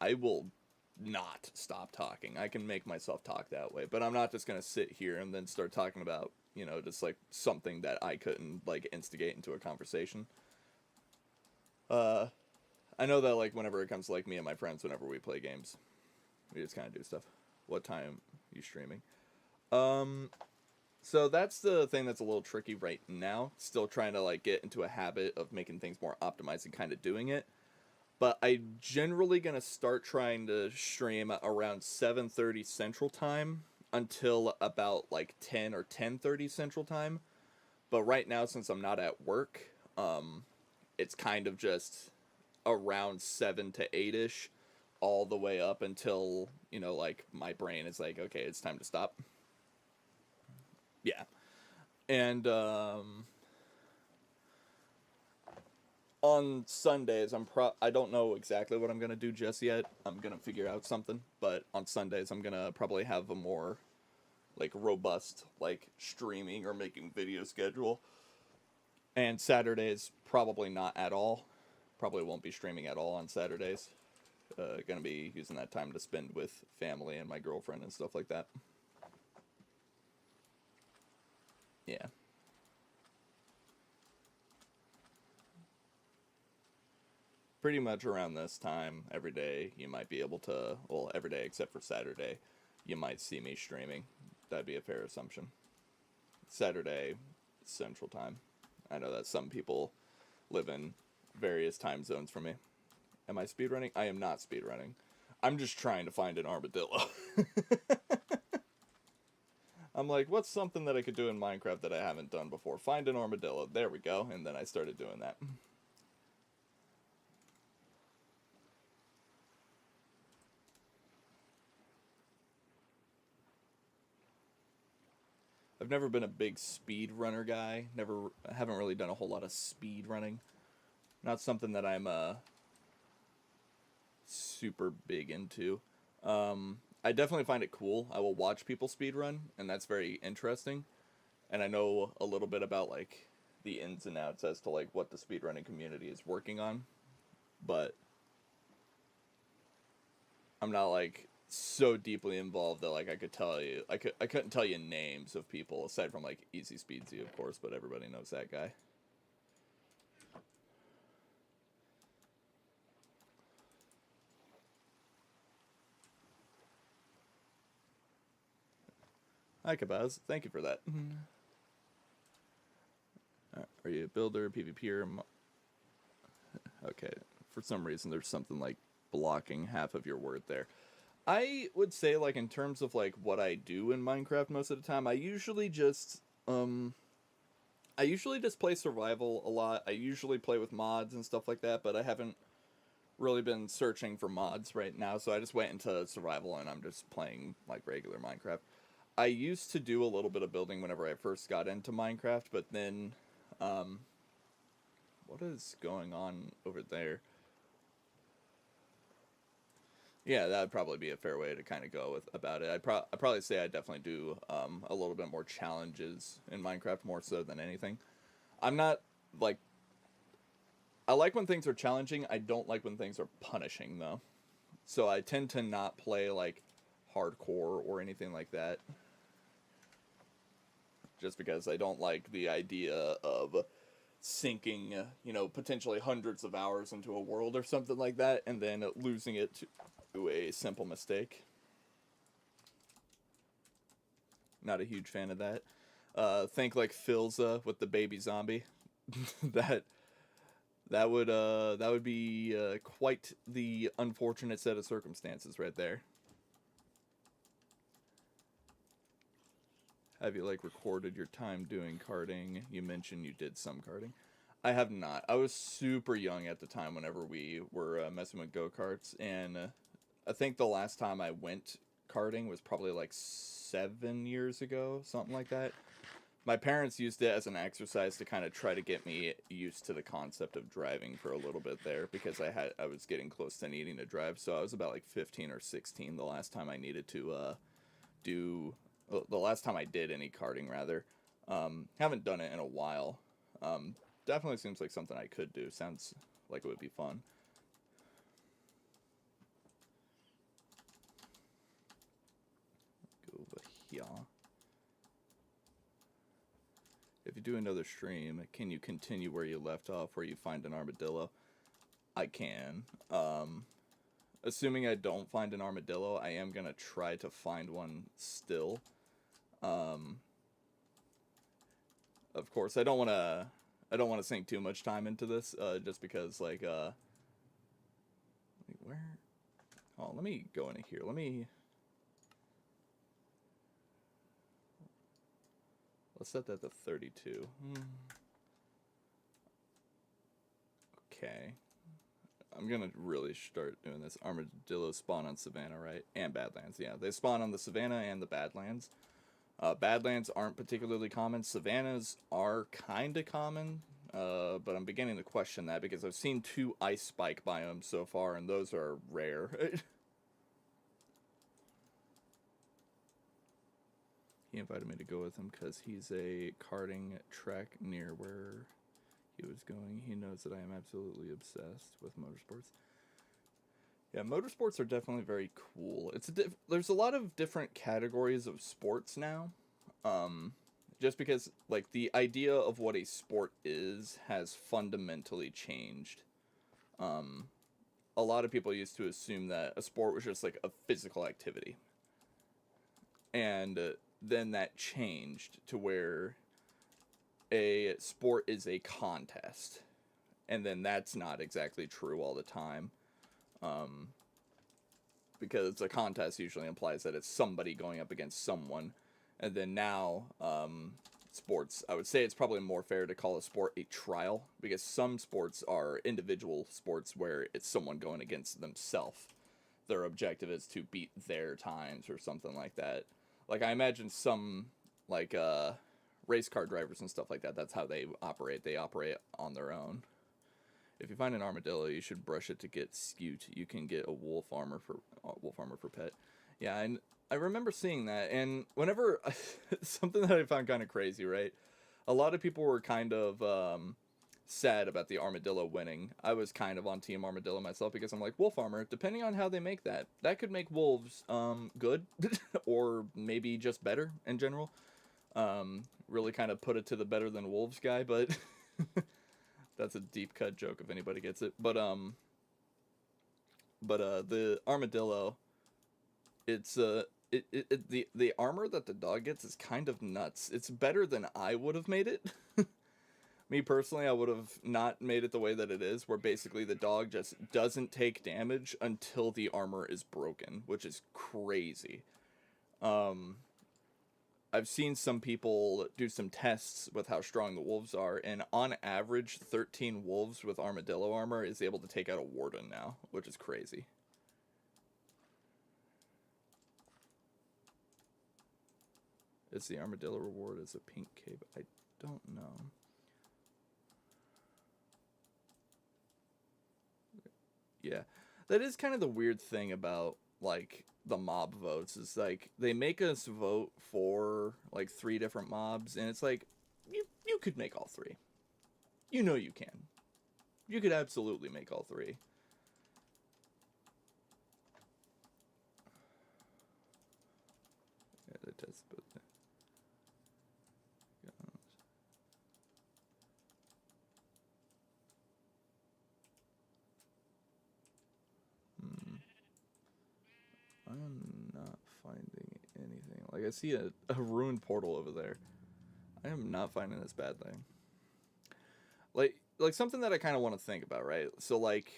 I will not stop talking. I can make myself talk that way, but I'm not just going to sit here and then start talking about, you know, just like something that I couldn't like instigate into a conversation. Uh I know that like whenever it comes to like me and my friends whenever we play games, we just kind of do stuff. What time are you streaming? Um So that's the thing that's a little tricky right now. Still trying to like get into a habit of making things more optimized and kind of doing it. But I'm generally gonna start trying to stream around 7:30 Central Time until about like 10 or 10:30 Central Time. But right now, since I'm not at work, it's kind of just around 7 to 8 ish, all the way up until, you know, like my brain is like, okay, it's time to stop. Yeah. And on Sundays, I don't know exactly what I'm gonna do just yet. I'm gonna figure out something, but on Sundays I'm gonna probably have a more like robust like streaming or making video schedule. And Saturdays probably not at all. Probably won't be streaming at all on Saturdays. Gonna be using that time to spend with family and my girlfriend and stuff like that. Yeah. Pretty much around this time every day you might be able to, well, every day except for Saturday you might see me streaming. That'd be a fair assumption. Saturday Central Time. I know that some people live in various time zones from me. Am I speedrunning? I am not speedrunning. I'm just trying to find an armadillo. I'm like, what's something that I could do in Minecraft that I haven't done before? Find an armadillo. There we go. And then I started doing that. I've never been a big speed runner guy. I haven't really done a whole lot of speed running. Not something that I'm super big into. I definitely find it cool. I will watch people speed run, and that's very interesting. And I know a little bit about like the ins and outs as to like what the speedrunning community is working on, but I'm not like so deeply involved that like I could tell you I couldn't tell you names of people aside from like Easy Speedsy of course, but everybody knows that guy. Hi Kabaz, thank you for that. Are you a builder, PvPer? Okay, for some reason there's something like blocking half of your word there. I would say like in terms of like what I do in Minecraft most of the time, I usually just play survival a lot. I usually play with mods and stuff like that, but I haven't really been searching for mods right now, so I just went into survival and I'm just playing like regular Minecraft. I used to do a little bit of building whenever I first got into Minecraft, but then what is going on over there? Yeah, that'd probably be a fair way to kind of go with about it. I'd probably say I definitely do a little bit more challenges in Minecraft more so than anything. I'm not like I like when things are challenging. I don't like when things are punishing though. So I tend to not play like hardcore or anything like that. Just because I don't like the idea of sinking, you know, potentially hundreds of hours into a world or something like that and then losing it to a simple mistake. Not a huge fan of that. Think like Philza with the baby zombie. that that would be quite the unfortunate set of circumstances right there. Have you like recorded your time doing karting? You mentioned you did some karting. I have not. I was super young at the time whenever we were messing with go-karts, and I think the last time I went karting was probably like 7 years ago, something like that. My parents used it as an exercise to kind of try to get me used to the concept of driving for a little bit there, because I was getting close to needing to drive. So I was about like 15 or 16 the last time I needed to do the last time I did any karting rather. Haven't done it in a while. Definitely seems like something I could do. Sounds like it would be fun. Go over here. If you do another stream, can you continue where you left off, where you find an armadillo? I can. Assuming I don't find an armadillo, I am gonna try to find one still. Of course, I don't want to sink too much time into this, just because, like, where? Oh, let me go into here. Let's set that to 32. Okay. I'm gonna really start doing this. Armadillos spawn on Savannah, right? And Badlands, yeah. They spawn on the Savannah and the Badlands. Badlands aren't particularly common. Savannas are kind of common, but I'm beginning to question that because I've seen 2 ice spike biomes so far, and those are rare. He invited me to go with him because he's a karting track near where he was going. He knows that I am absolutely obsessed with motorsports. Yeah, motorsports are definitely very cool. There's a lot of different categories of sports now. Just because, like, the idea of what a sport is has fundamentally changed. A lot of people used to assume that a sport was just like a physical activity. And then that changed to where a sport is a contest. And then that's not exactly true all the time. Because a contest usually implies that it's somebody going up against someone. And then now, sports, I would say it's probably more fair to call a sport a trial, because some sports are individual sports where it's someone going against themselves. Their objective is to beat their times or something like that. Like, I imagine some, like, race car drivers and stuff like that, that's how they operate. They operate on their own. If you find an armadillo, you should brush it to get skewed. You can get a wolf armor for pet. Yeah, and I remember seeing that, and whenever something that I found kind of crazy, right? A lot of people were kind of sad about the armadillo winning. I was kind of on team armadillo myself because I'm like, wolf armor, depending on how they make that could make wolves good or maybe just better in general. Really kind of put it to the better than wolves guy, but that's a deep cut joke if anybody gets it. But the armadillo, it's the armor that the dog gets is kind of nuts. It's better than I would have made it. Me personally, I would have not made it the way that it is, where basically the dog just doesn't take damage until the armor is broken, which is crazy. I've seen some people do some tests with how strong the wolves are, and on average, 13 wolves with armadillo armor is able to take out a warden now, which is crazy. Is the armadillo reward as a pink cape? I don't know. Yeah, that is kind of the weird thing about, like, the mob votes, is like they make us vote for like 3 different mobs, and it's like you could make all 3. You know you can. You could absolutely make all 3. Yeah, that does, but I'm not finding anything. Like, I see a ruined portal over there. I am not finding this bad thing. Like something that I kind of want to think about, right? So, like,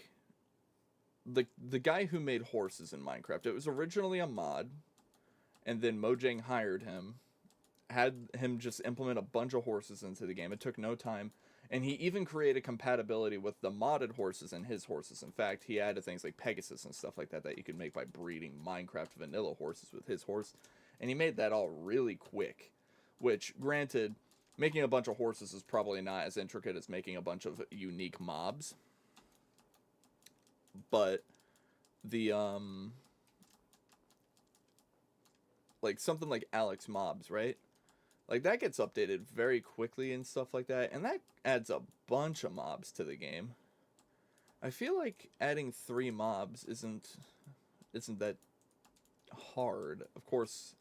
the guy who made horses in Minecraft, it was originally a mod, and then Mojang hired him, had him just implement a bunch of horses into the game. It took no time. And he even created compatibility with the modded horses and his horses. In fact, he added things like Pegasus and stuff like that that you could make by breeding Minecraft vanilla horses with his horse. And he made that all really quick. Which, granted, making a bunch of horses is probably not as intricate as making a bunch of unique mobs. But the, like something like Alex Mobs, right? Like, that gets updated very quickly and stuff like that, and that adds a bunch of mobs to the game. I feel like adding 3 mobs isn't that hard. Of course,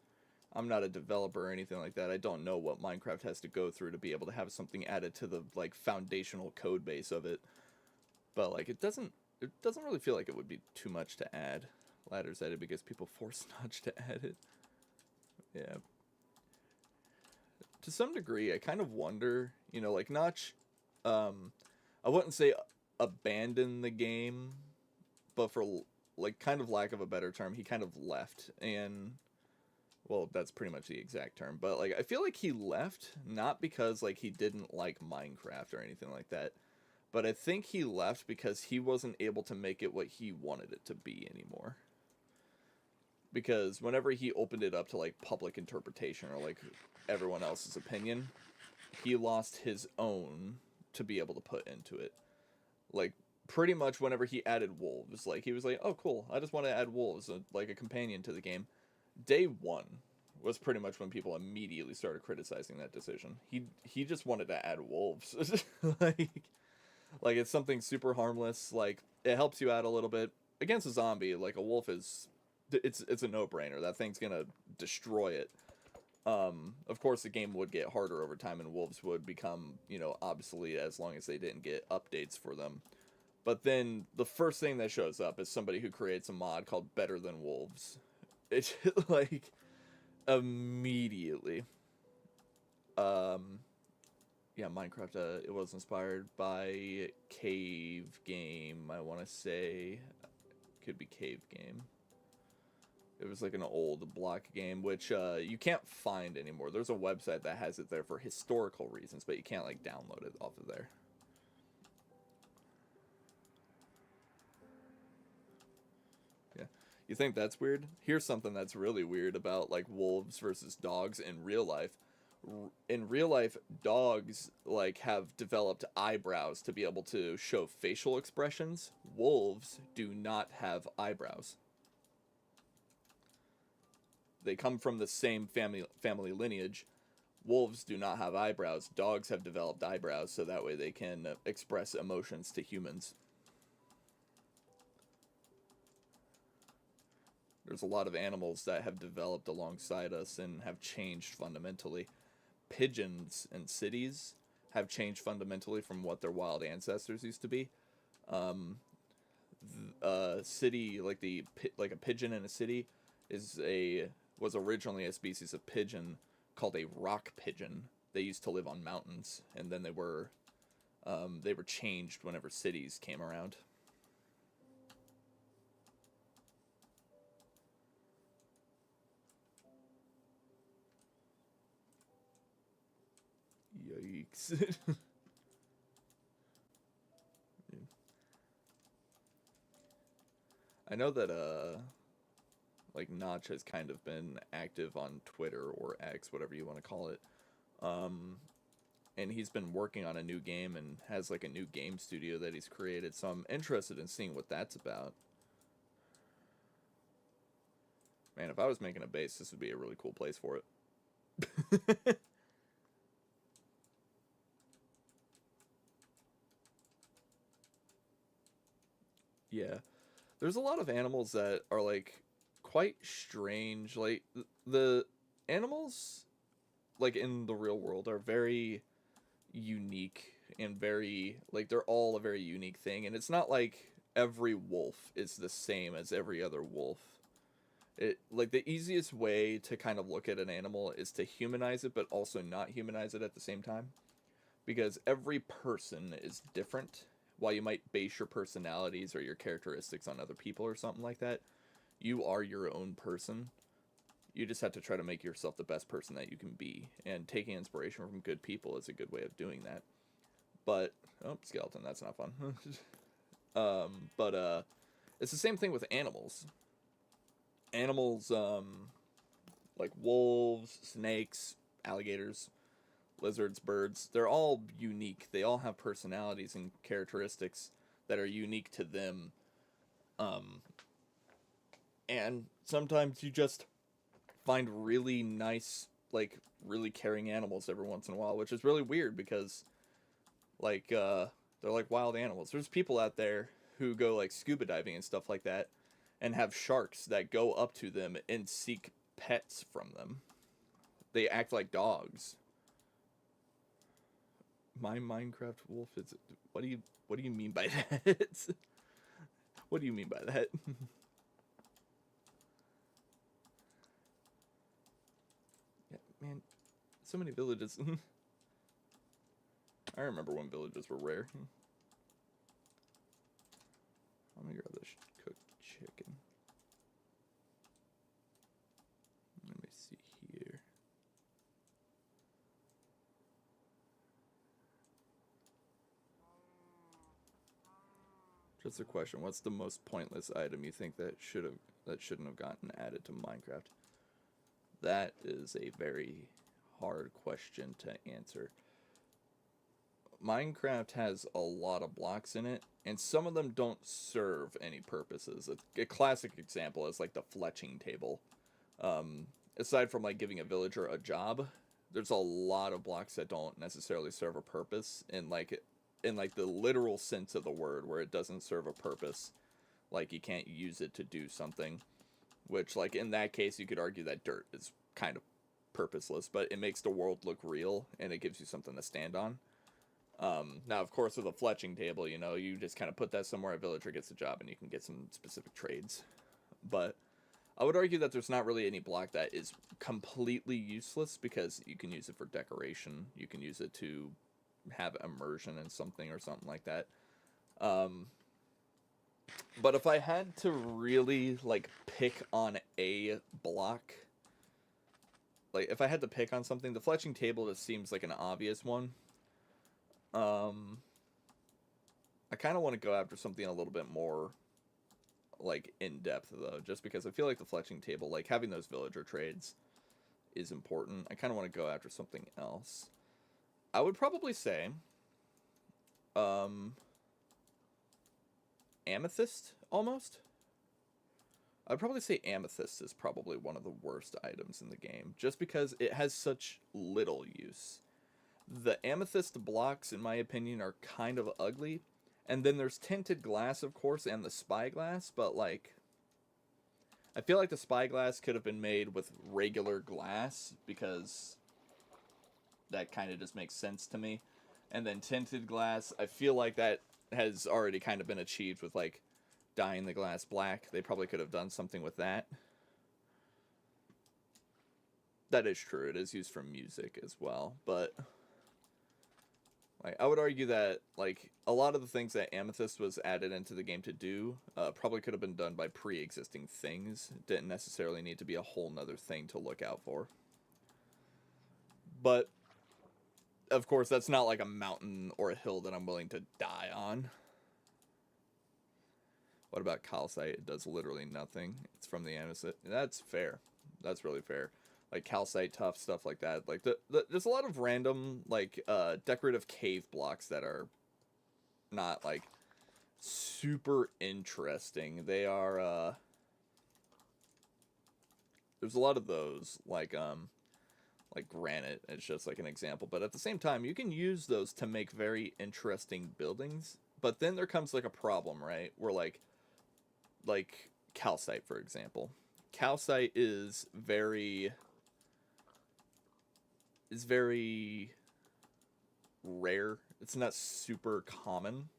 I'm not a developer or anything like that. I don't know what Minecraft has to go through to be able to have something added to the, like, foundational code base of it. But, like, it doesn't really feel like it would be too much to add. Ladders added because people force Notch to add it. Yeah. To some degree, I kind of wonder, you know, like Notch, I wouldn't say abandon the game, but for, like, kind of lack of a better term, he kind of left, and, well, that's pretty much the exact term, but, like, I feel like he left, not because, like, he didn't like Minecraft or anything like that, but I think he left because he wasn't able to make it what he wanted it to be anymore. Because whenever he opened it up to, like, public interpretation or, like, everyone else's opinion, he lost his own to be able to put into it. Like, pretty much whenever he added wolves, like, he was like, oh, cool, I just want to add wolves, like a companion to the game. Day 1 was pretty much when people immediately started criticizing that decision. He just wanted to add wolves. like, it's something super harmless, like, it helps you out a little bit. Against a zombie, like, a wolf is... It's a no-brainer. That thing's gonna destroy it. Of course, the game would get harder over time, and wolves would become, you know, obsolete as long as they didn't get updates for them. But then, the first thing that shows up is somebody who creates a mod called Better Than Wolves. It's, like, immediately. Yeah, Minecraft, it was inspired by Cave Game, I want to say. Could be Cave Game. It was like an old block game, which you can't find anymore. There's a website that has it there for historical reasons, but you can't, like, download it off of there. Yeah. You think that's weird? Here's something that's really weird about, like, wolves versus dogs in real life. In real life, dogs, like, have developed eyebrows to be able to show facial expressions. Wolves do not have eyebrows. They come from the same family lineage. Wolves do not have eyebrows. Dogs have developed eyebrows, so that way they can express emotions to humans. There's a lot of animals that have developed alongside us and have changed fundamentally. Pigeons in cities have changed fundamentally from what their wild ancestors used to be. City, like a pigeon in a city was originally a species of pigeon called a rock pigeon. They used to live on mountains, and then they were changed whenever cities came around. Yikes. I know that like Notch has kind of been active on Twitter or X, whatever you want to call it. And he's been working on a new game and has, like, a new game studio that he's created, so I'm interested in seeing what that's about. Man, if I was making a base, this would be a really cool place for it. Yeah. There's a lot of animals that are, like, quite strange. Like, the animals, like, in the real world are very unique and very, like, they're all a very unique thing. And it's not like every wolf is the same as every other wolf. It, like, the easiest way to kind of look at an animal is to humanize it, but also not humanize it at the same time. Because every person is different. While you might base your personalities or your characteristics on other people or something like that, you are your own person. You just have to try to make yourself the best person that you can be, and taking inspiration from good people is a good way of doing that. But oh, skeleton, that's not fun. But it's the same thing with animals. Animals, like wolves, snakes, alligators, lizards, birds, they're all unique. They all have personalities and characteristics that are unique to them. And sometimes you just find really nice, like, really caring animals every once in a while, which is really weird because, like, they're like wild animals. There's people out there who go, like, scuba diving and stuff like that and have sharks that go up to them and seek pets from them. They act like dogs. My Minecraft wolf is... What do you mean by that? What do you mean by that? Yeah, man, so many villages. I remember when villages were rare. Let me grab this cooked chicken. Let me see here. Just a question. What's the most pointless item you think that shouldn't have gotten added to Minecraft? That is a very hard question to answer. Minecraft has a lot of blocks in it, and some of them don't serve any purposes. A classic example is like the fletching table. Aside from like giving a villager a job, there's a lot of blocks that don't necessarily serve a purpose in like the literal sense of the word, where it doesn't serve a purpose. Like, you can't use it to do something, which, like, in that case, you could argue that dirt is kind of purposeless, but it makes the world look real, and it gives you something to stand on. Now, of course, with a fletching table, you know, you just kind of put that somewhere, a villager gets a job, and you can get some specific trades. But I would argue that there's not really any block that is completely useless, because you can use it for decoration, you can use it to have immersion in something or something like that. But if I had to really, like, pick on a block, like, if I had to pick on something, the fletching table just seems like an obvious one. I kind of want to go after something a little bit more, like, in-depth, though, just because I feel like the fletching table, like, having those villager trades is important. I kind of want to go after something else. I would probably say, amethyst, almost? I'd probably say amethyst is probably one of the worst items in the game, just because it has such little use. The amethyst blocks, in my opinion, are kind of ugly, and then there's tinted glass, of course, and the spyglass, but, like, I feel like the spyglass could have been made with regular glass, because that kind of just makes sense to me. And then tinted glass, I feel like that has already kind of been achieved with, like, dyeing the glass black. They probably could have done something with that. That is true. It is used for music as well. But, like, I would argue that, like, a lot of the things that Amethyst was added into the game to do probably could have been done by pre-existing things. It didn't necessarily need to be a whole nother thing to look out for. But of course, that's not like a mountain or a hill that I'm willing to die on. What about calcite? It does literally nothing. It's from the amethyst. That's fair. That's really fair. Like calcite, tough stuff like that. Like there's a lot of random like decorative cave blocks that are not like super interesting. They are there's a lot of those like granite. It's just like an example, but at the same time you can use those to make very interesting buildings. But then there comes like a problem, right? Where like calcite, for example. Calcite is very rare. It's not super common.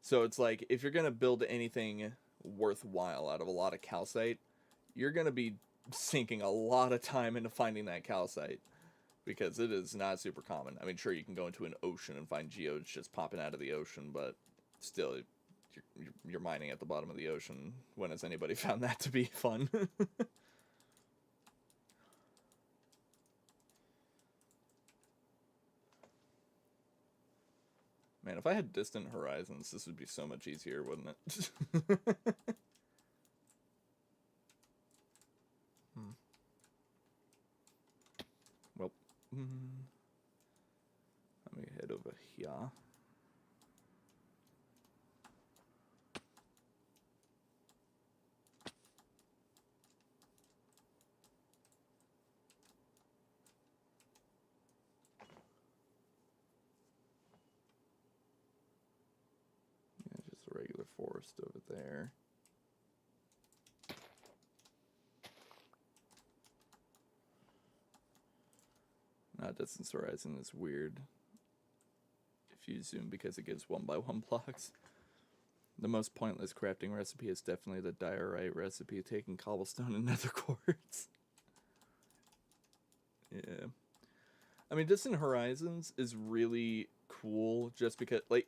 So it's like if you're going to build anything worthwhile out of a lot of calcite, you're going to be sinking a lot of time into finding that calcite because it is not super common. I mean, sure, you can go into an ocean and find geodes just popping out of the ocean, but still, you're mining at the bottom of the ocean. When has anybody found that to be fun? Man, if I had distant horizons, this would be so much easier, wouldn't it? Well, let me head over here. Yeah, just a regular forest over there. Not distance horizon is weird if you zoom because it gives 1x1 blocks. The most pointless crafting recipe is definitely the diorite recipe, taking cobblestone and nether quartz. Yeah. I mean, Distant Horizons is really cool just because, like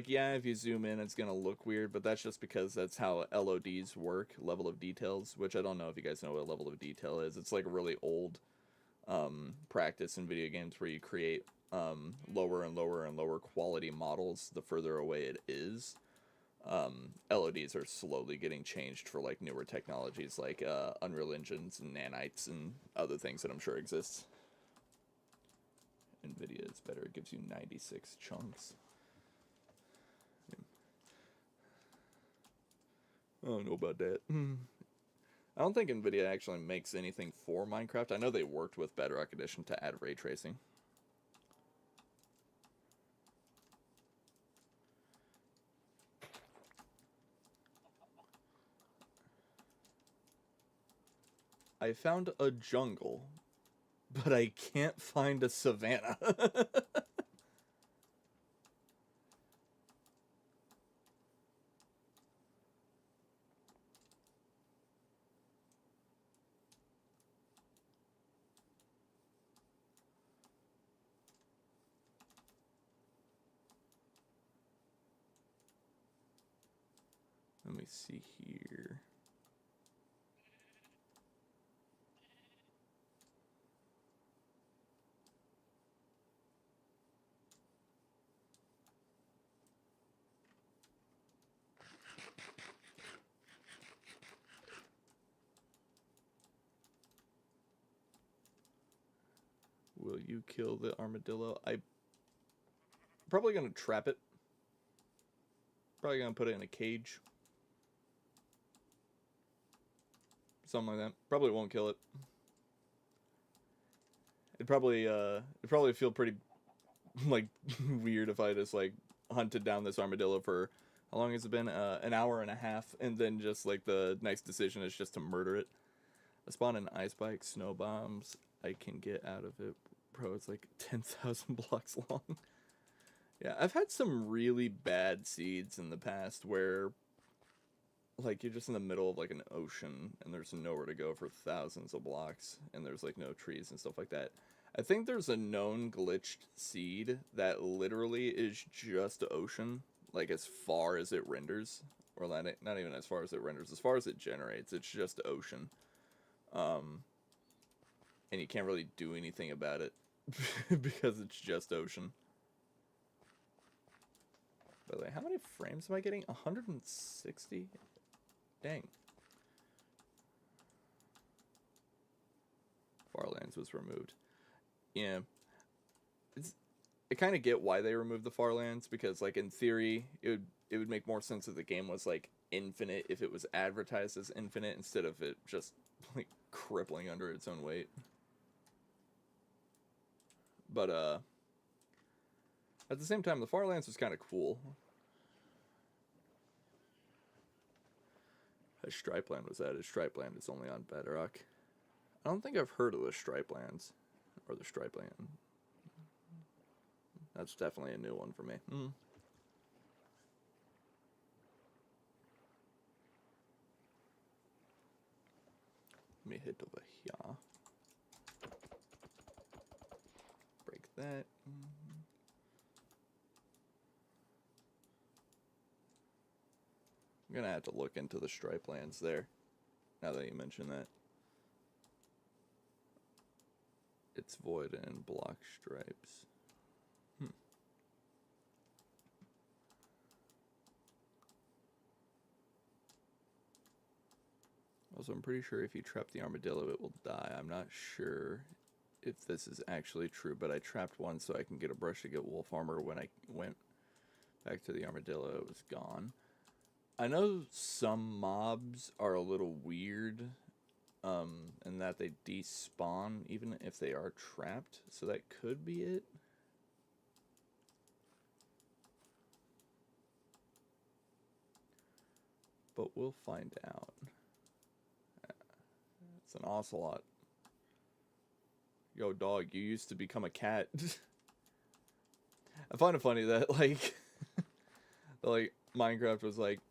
yeah, if you zoom in, it's gonna look weird, but that's just because that's how LODs work, level of details, which I don't know if you guys know what a level of detail is. It's like a really old practice in video games where you create lower and lower and lower quality models the further away it is. LODs are slowly getting changed for like newer technologies like Unreal Engines and nanites and other things that I'm sure exist. NVIDIA is better, it gives you 96 chunks. I don't know about that. I don't think NVIDIA actually makes anything for Minecraft. I know they worked with Bedrock Edition to add ray tracing. I found a jungle, but I can't find a savanna. Let me see here. Will you kill the armadillo? I'm probably gonna trap it. Probably gonna put it in a cage. Something like that. Probably won't kill it. It'd probably feel pretty like weird if I just like hunted down this armadillo for how long has it been? An hour and a half, and then just like the next decision is just to murder it. I spawn an ice bike, snow bombs. I can get out of it, bro. It's like 10,000 blocks long. Yeah, I've had some really bad seeds in the past where like you're just in the middle of like an ocean and there's nowhere to go for thousands of blocks and there's like no trees and stuff like that. I think there's a known glitched seed that literally is just ocean, like as far as it renders, or not even as far as it renders, as far as it generates, it's just ocean. And you can't really do anything about it because it's just ocean. By the way, how many frames am I getting? 160? Dang. Farlands was removed. Yeah. I kind of get why they removed the Farlands, because like in theory it would make more sense if the game was like infinite, if it was advertised as infinite instead of it just like crippling under its own weight. But at the same time, the Farlands was kind of cool. A Stripe Land was added. Stripe Land is only on Bedrock. I don't think I've heard of the Stripe Lands or the Stripe Land. That's definitely a new one for me. Let me hit over here. Break that. I'm gonna have to look into the Stripe Lands there, now that you mention that. It's void and block stripes. Also, I'm pretty sure if you trap the armadillo, it will die. I'm not sure if this is actually true, but I trapped one so I can get a brush to get wolf armor. When I went back to the armadillo, it was gone. I know some mobs are a little weird, in that they despawn even if they are trapped, so that could be it. But we'll find out. It's an ocelot. Yo, dog, you used to become a cat. I find it funny that, like, like, Minecraft was like,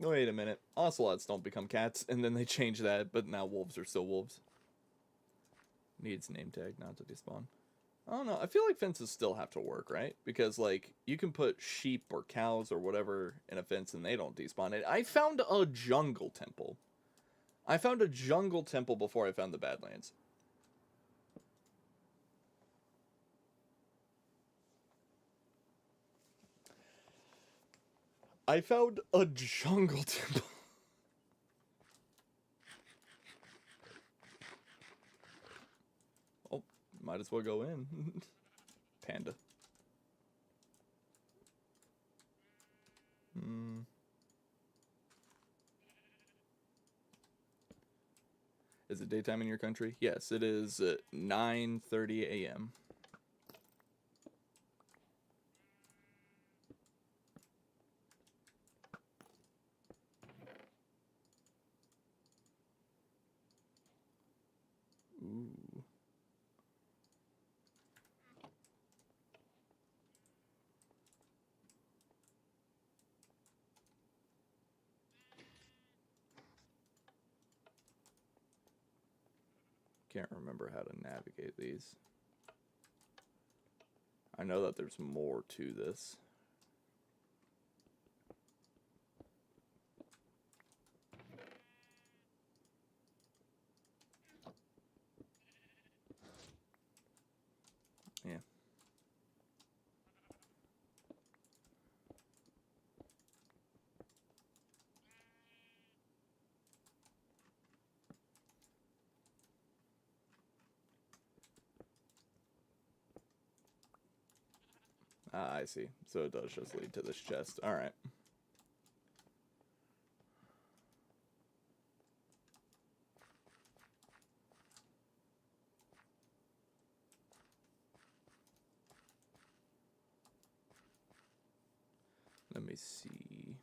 wait a minute, ocelots don't become cats, and then they changed that, but now wolves are still wolves. Needs name tag, not to despawn. I don't know, I feel like fences still have to work, right? Because, like, you can put sheep or cows or whatever in a fence and they don't despawn it. I found a jungle temple. I found a jungle temple before I found the Badlands. I found a jungle temple. Oh, might as well go in. Panda. Is it daytime in your country? Yes, it is 9:30 a.m. Ooh. Can't remember how to navigate these. I know that there's more to this. Yeah. Ah, I see. So it does just lead to this chest. Alright. Let me see.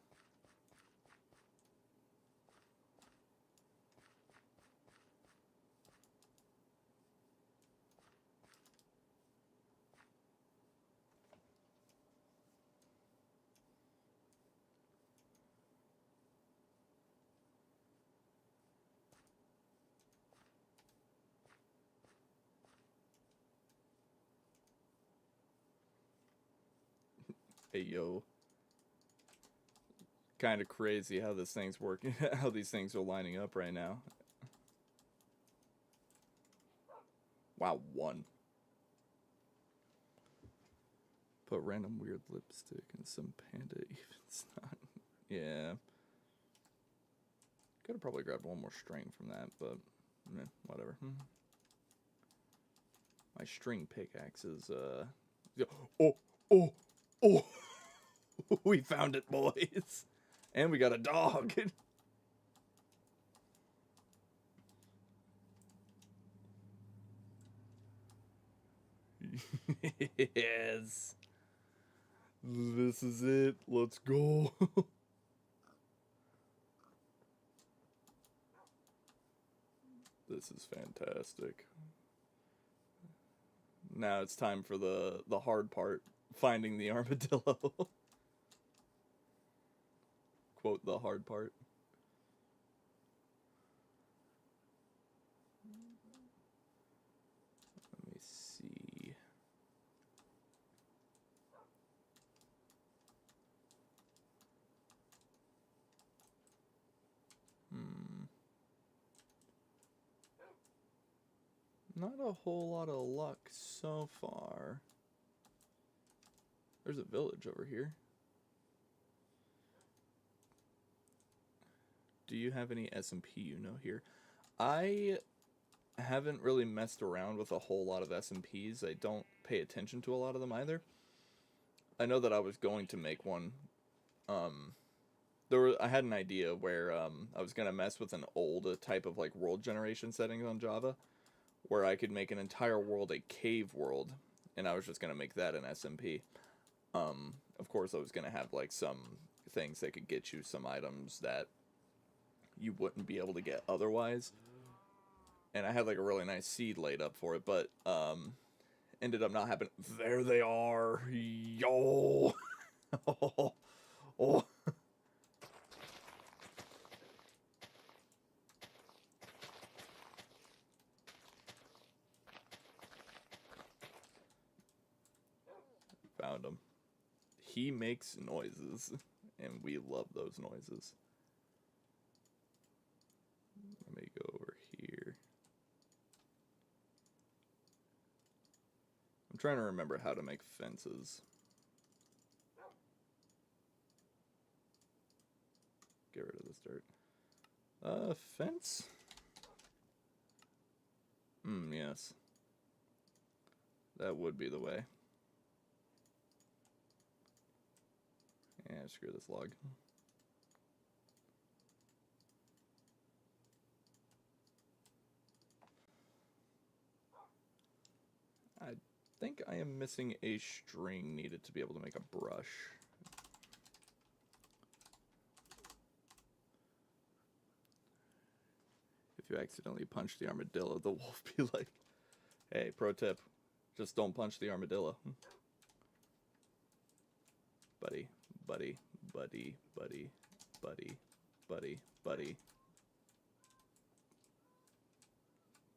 Hey, yo. Kind of crazy how this thing's working, how these things are lining up right now. Wow, one. Put random weird lipstick and some panda even snot. Yeah. Could have probably grabbed one more string from that, but whatever. My string pickaxe is, oh, oh, oh! We found it, boys! And we got a dog! Yes! This is it. Let's go. This is fantastic. Now it's time for the hard part, finding the armadillo. Quote, the hard part. Let me see. Not a whole lot of luck so far. There's a village over here. do you have any SMP you know here? I haven't really messed around with a whole lot of SMPs. I don't pay attention to a lot of them either. I know that I was going to make one. I had an idea where I was gonna mess with an old type of like world generation settings on Java, where I could make an entire world a cave world, and I was just gonna make that an SMP. Of course, I was gonna have like some things that could get you some items that you wouldn't be able to get otherwise. And I had like a really nice seed laid up for it, but ended up not happening. There they are, yo. Oh, oh. Found him. He makes noises, and we love those noises. Let me go over here. I'm trying to remember how to make fences. Get rid of this dirt. Fence? Yes. That would be the way. Yeah, screw this log. I think I am missing a string needed to be able to make a brush. If you accidentally punch the armadillo, the wolf be like, hey, pro tip, just don't punch the armadillo. Buddy, buddy, buddy, buddy, buddy, buddy, buddy.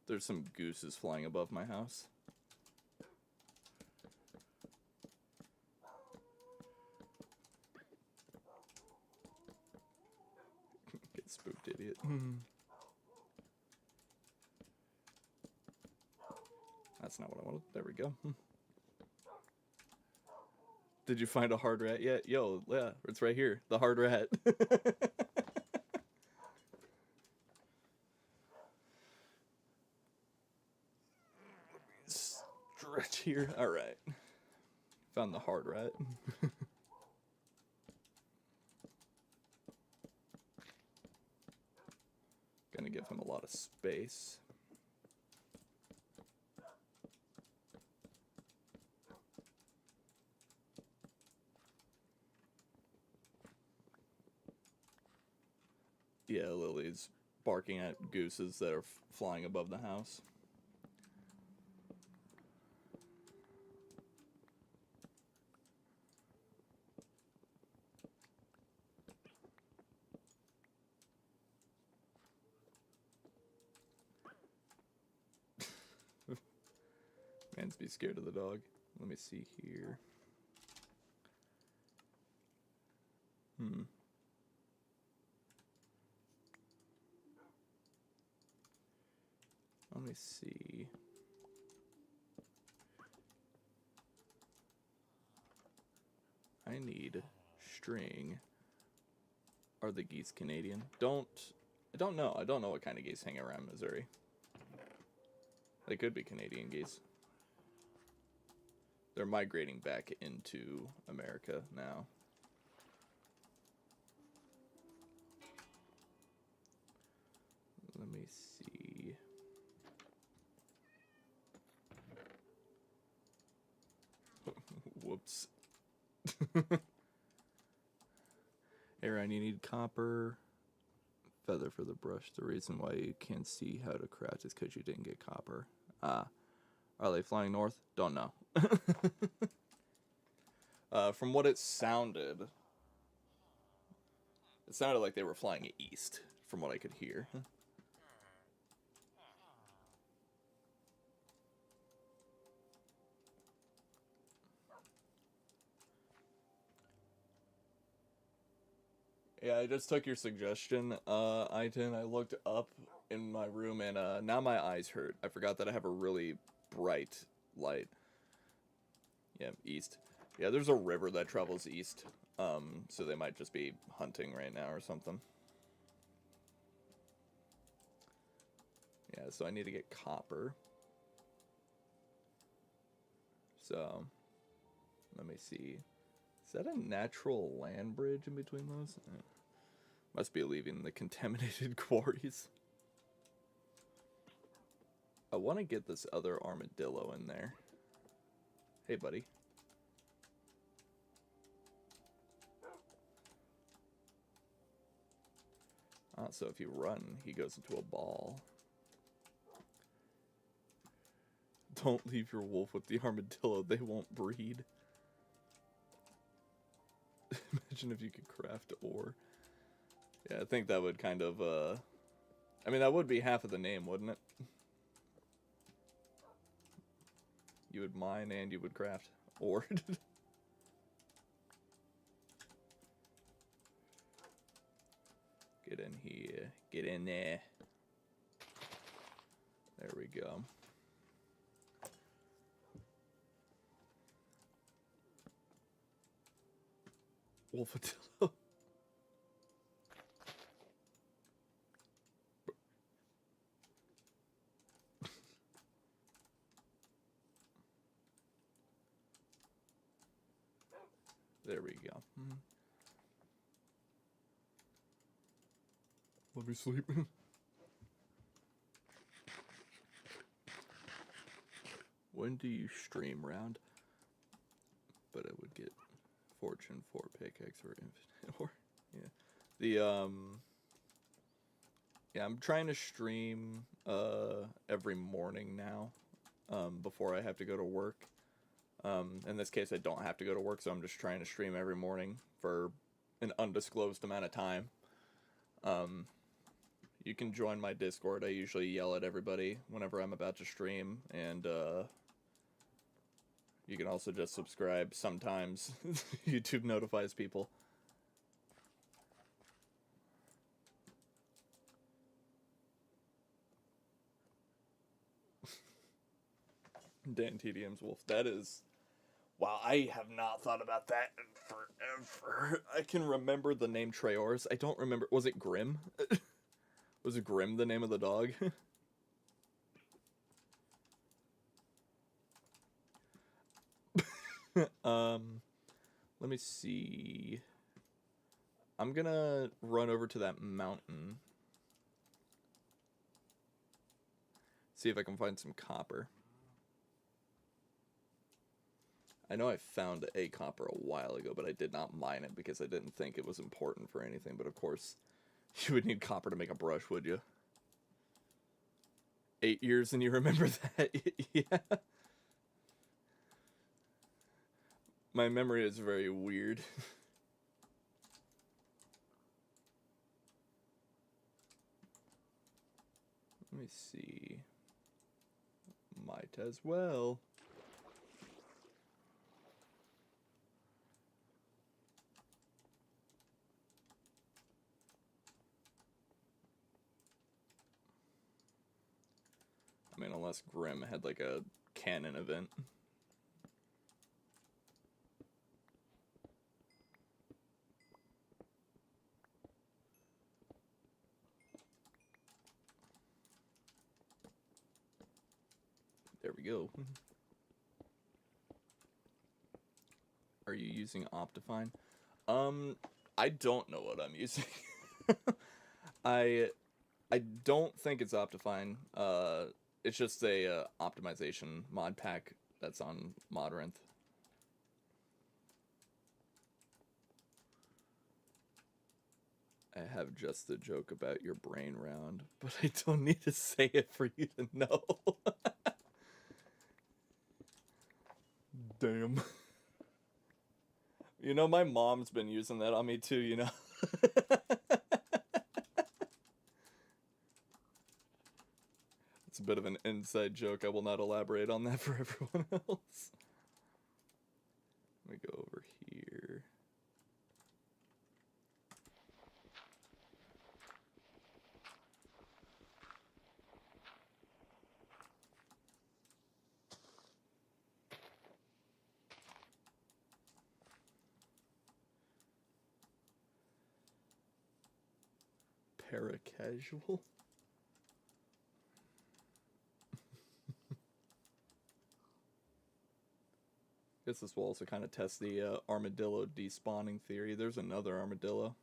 There's some gooses flying above my house. Get spooked, idiot. That's not what I wanted. There we go. Did you find a hard rat yet? Yo, yeah, it's right here. The hard rat. Stretch here. Alright. Found the hard rat. Gonna give him a lot of space. Yeah, Lily's barking at gooses that are flying above the house. Man's be scared of the dog. Let me see here. Let me see. I need string. Are the geese Canadian? I don't know. I don't know what kind of geese hang around Missouri. They could be Canadian geese. They're migrating back into America now. Let me see. Whoops. Hey Ryan, you need copper feather for the brush. The reason why you can't see how to craft is because you didn't get copper. Ah. Are they flying north? Don't know. From what it sounded like they were flying east, from what I could hear. Yeah, I just took your suggestion, Aiton. I looked up in my room and now my eyes hurt. I forgot that I have a really bright light. Yeah, east. Yeah, there's a river that travels east, so they might just be hunting right now or something. Yeah, so I need to get copper. So, let me see. Is that a natural land bridge in between those? Must be leaving the contaminated quarries. I want to get this other armadillo in there. Hey, buddy. So if you run, he goes into a ball. Don't leave your wolf with the armadillo. They won't breed. Imagine if you could craft ore. Yeah, I think that would kind of, I mean, that would be half of the name, wouldn't it? You would mine and you would craft ore. Get in here. Get in there. There we go. Wolfadillo. There we go. Let me sleep. When do you stream round? But I would get fortune 4 pickaxe or infinite ore. Yeah. Yeah, I'm trying to stream every morning now, before I have to go to work. In this case, I don't have to go to work, so I'm just trying to stream every morning for an undisclosed amount of time. You can join my Discord. I usually yell at everybody whenever I'm about to stream, and you can also just subscribe. Sometimes YouTube notifies people. Dan TDM's wolf. That is... Wow, I have not thought about that in forever. I can remember the name Treors. I don't remember... Was it Grim? Was Grim the name of the dog? Let me see. I'm gonna run over to that mountain. See if I can find some copper. I know I found a copper a while ago, but I did not mine it because I didn't think it was important for anything. But of course, you would need copper to make a brush, would you? 8 years and you remember that? Yeah. My memory is very weird. Let me see. Might as well. I mean, unless Grim had like a canon event. There we go. Are you using Optifine? I don't know what I'm using. I don't think it's Optifine. It's just a optimization mod pack that's on Modrinth. I have just a joke about your brain round, but I don't need to say it for you to know. Damn. You know, my mom's been using that on me too, you know? It's a bit of an inside joke. I will not elaborate on that for everyone else. Let me go over here. Paracasual? guess this will also kind of test the armadillo despawning theory. There's another armadillo.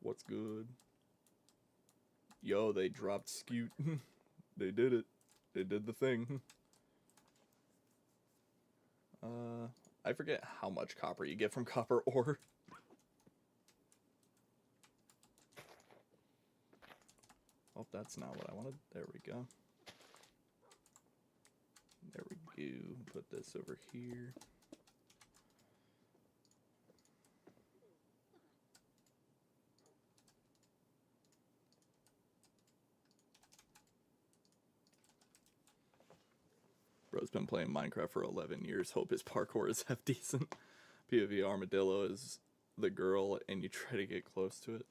What's good? Yo, they dropped Scoot. They did it. They did the thing. I forget how much copper you get from copper ore. Oh, that's not what I wanted. There we go. There we go. Put this over here. Bro's been playing Minecraft for 11 years. Hope his parkour is half decent. POV armadillo is the girl and you try to get close to it.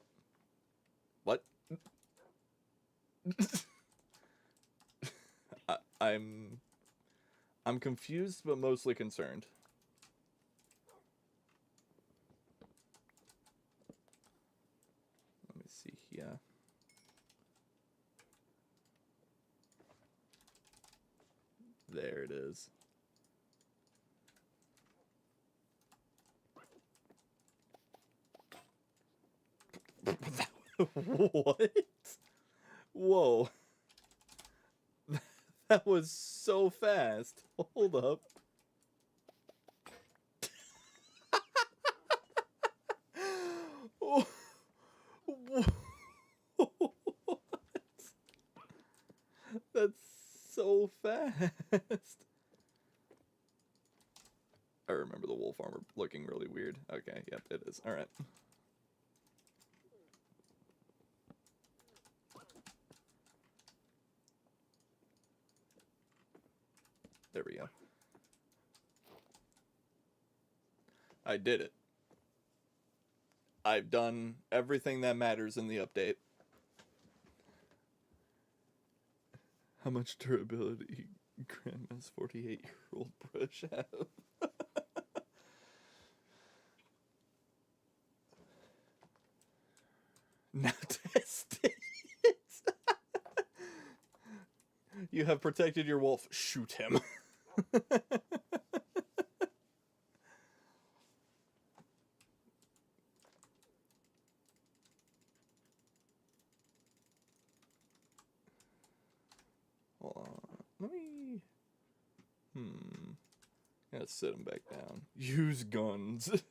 What? I'm confused but mostly concerned. Let me see here. There it is. What? Whoa. That was so fast. Hold up. What? That's so fast. I remember the wolf armor looking really weird. Okay, yep, it is. Alright. There we go. I did it. I've done everything that matters in the update. How much durability Grandma's 48-year-old brush have? Now test it. You have protected your wolf. Shoot him. Hold on. Let me... Gotta sit him back down. Use guns.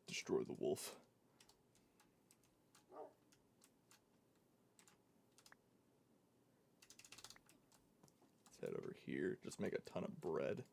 Destroy the wolf. Let's head over here. Just make a ton of bread.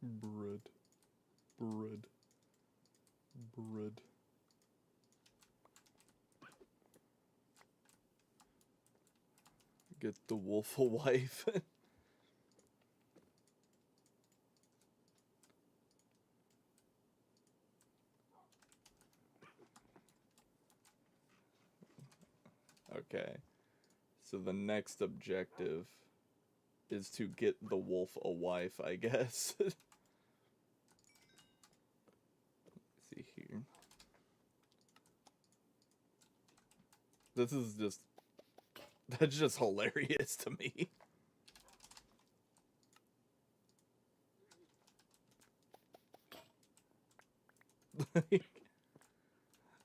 Bread. Bread. Bread. Get the wolf a wife. Okay. So the next objective is to get the wolf a wife, I guess. Let's see here. This is just... That's just hilarious to me.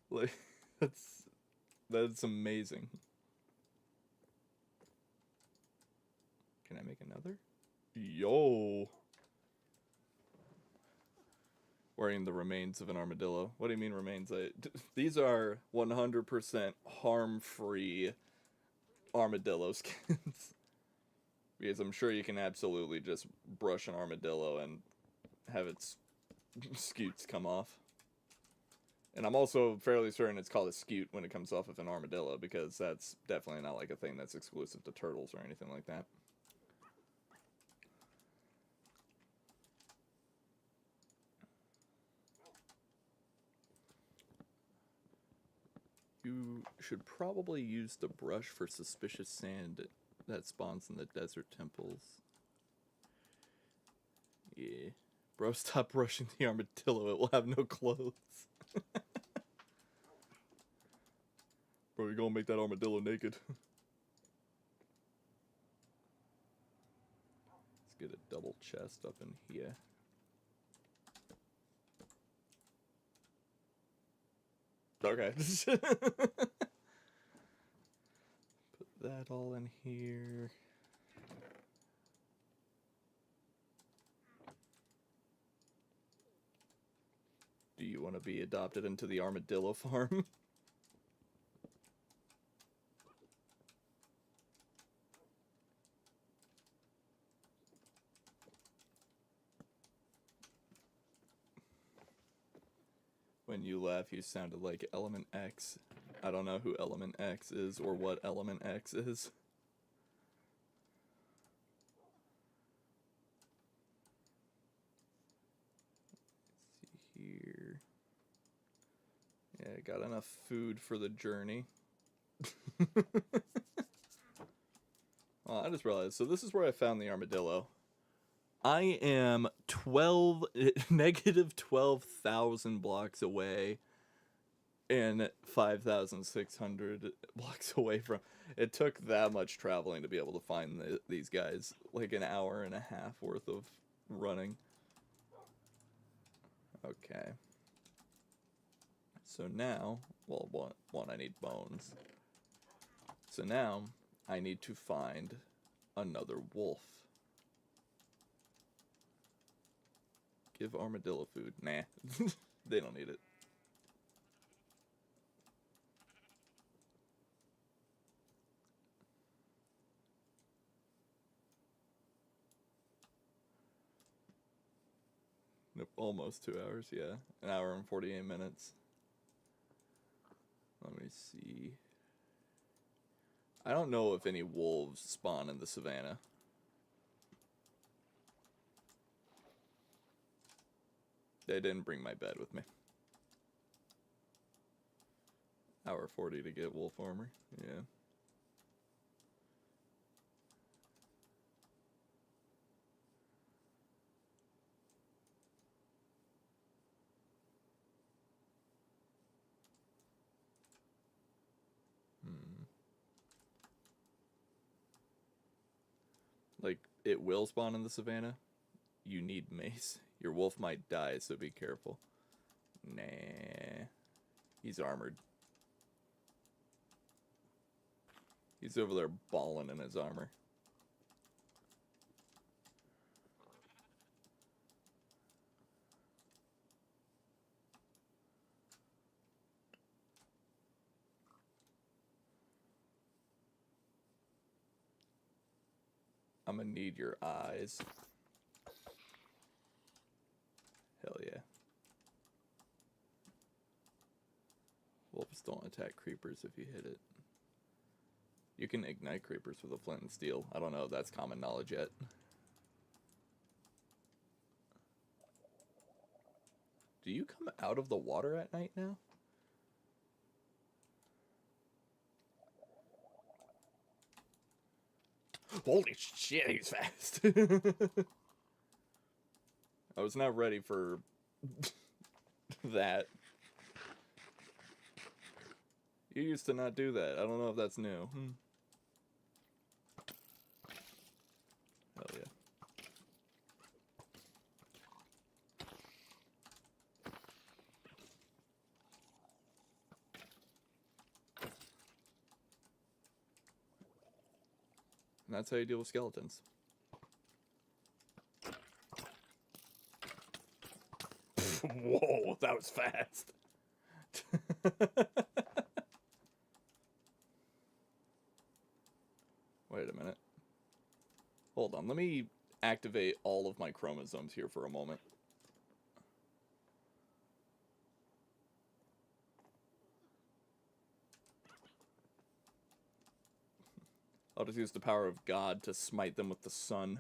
like that's amazing. Can I make another? Yo. Wearing the remains of an armadillo. What do you mean remains? These are 100% harm-free armadillo skins. Because I'm sure you can absolutely just brush an armadillo and have its scutes come off. And I'm also fairly certain it's called a scute when it comes off of an armadillo, because that's definitely not like a thing that's exclusive to turtles or anything like that. You should probably use the brush for suspicious sand that spawns in the desert temples. Yeah. Bro, stop brushing the armadillo. It will have no clothes. Bro, you're gonna make that armadillo naked. Let's get a double chest up in here. Okay. Put that all in here. Do you want to be adopted into the armadillo farm? When you laugh, you sounded like Element X. I don't know who Element X is or what Element X is. Let's see here. Yeah, got enough food for the journey. Well, I just realized, so this is where I found the armadillo. I am negative 12,000 blocks away and 5,600 blocks away from. It took that much traveling to be able to find these guys, like an hour and a half worth of running. Okay. So now, well, one, I need bones. So now, I need to find another wolf. Give armadillo food. Nah. They don't need it. Nope, almost 2 hours, yeah. An hour and 48 minutes. Let me see. I don't know if any wolves spawn in the savannah. They didn't bring my bed with me. Hour 40 to get wolf armor, yeah. Like, it will spawn in the savannah. You need mace. Your wolf might die, so be careful. Nah. He's armored. He's over there balling in his armor. I'm gonna need your eyes. Hell yeah. Wolves don't attack creepers if you hit it. You can ignite creepers with a flint and steel. I don't know if that's common knowledge yet. Do you come out of the water at night now? Holy shit, he's fast. I was not ready for that. You used to not do that. I don't know if that's new. Hell yeah. And that's how you deal with skeletons. Whoa, that was fast. Wait a minute. Hold on, let me activate all of my chromosomes here for a moment. I'll just use the power of God to smite them with the sun.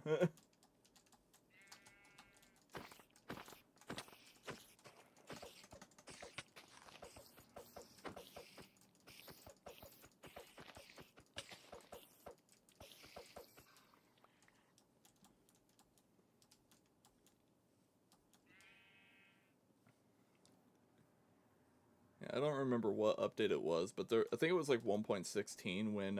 I don't remember what update it was, but I think it was like 1.16 when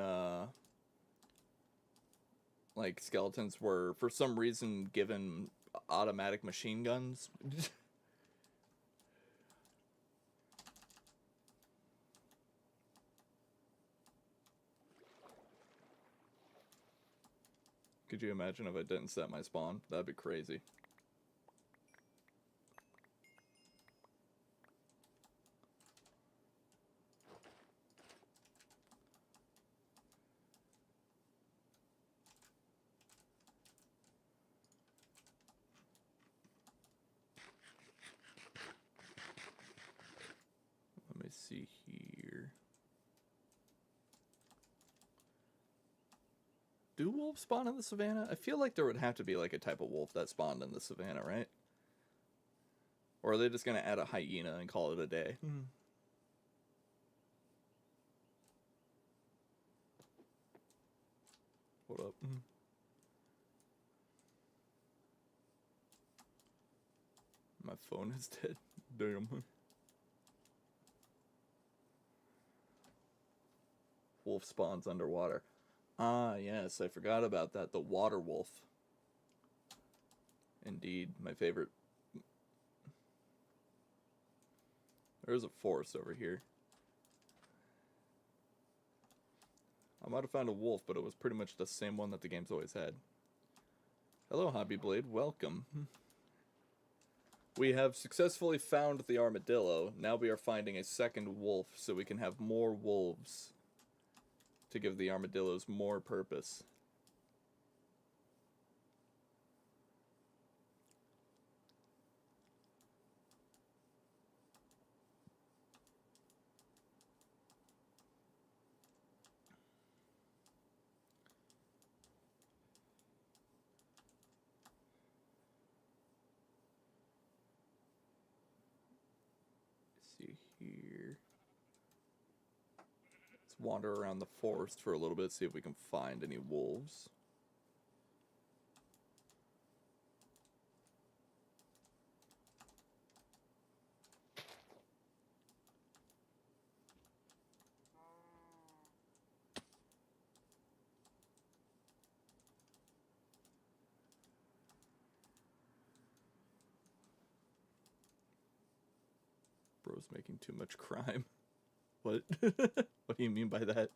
like skeletons were for some reason given automatic machine guns. Could you imagine if I didn't set my spawn? That'd be crazy. Let me see here. Do wolves spawn in the savannah? I feel like there would have to be like a type of wolf that spawned in the savannah, right? Or are they just gonna add a hyena and call it a day? What up? My phone is dead. Damn. Wolf spawns underwater. Ah, yes, I forgot about that. The water wolf. Indeed, my favorite. There's a forest over here. I might have found a wolf, but it was pretty much the same one that the game's always had. Hello, Hobbyblade. Welcome. We have successfully found the armadillo. Now we are finding a second wolf so we can have more wolves to give the armadillos more purpose. Let's see here. Let's wander around the forest for a little bit, see if we can find any wolves. Bro's making too much crime. What? What do you mean by that?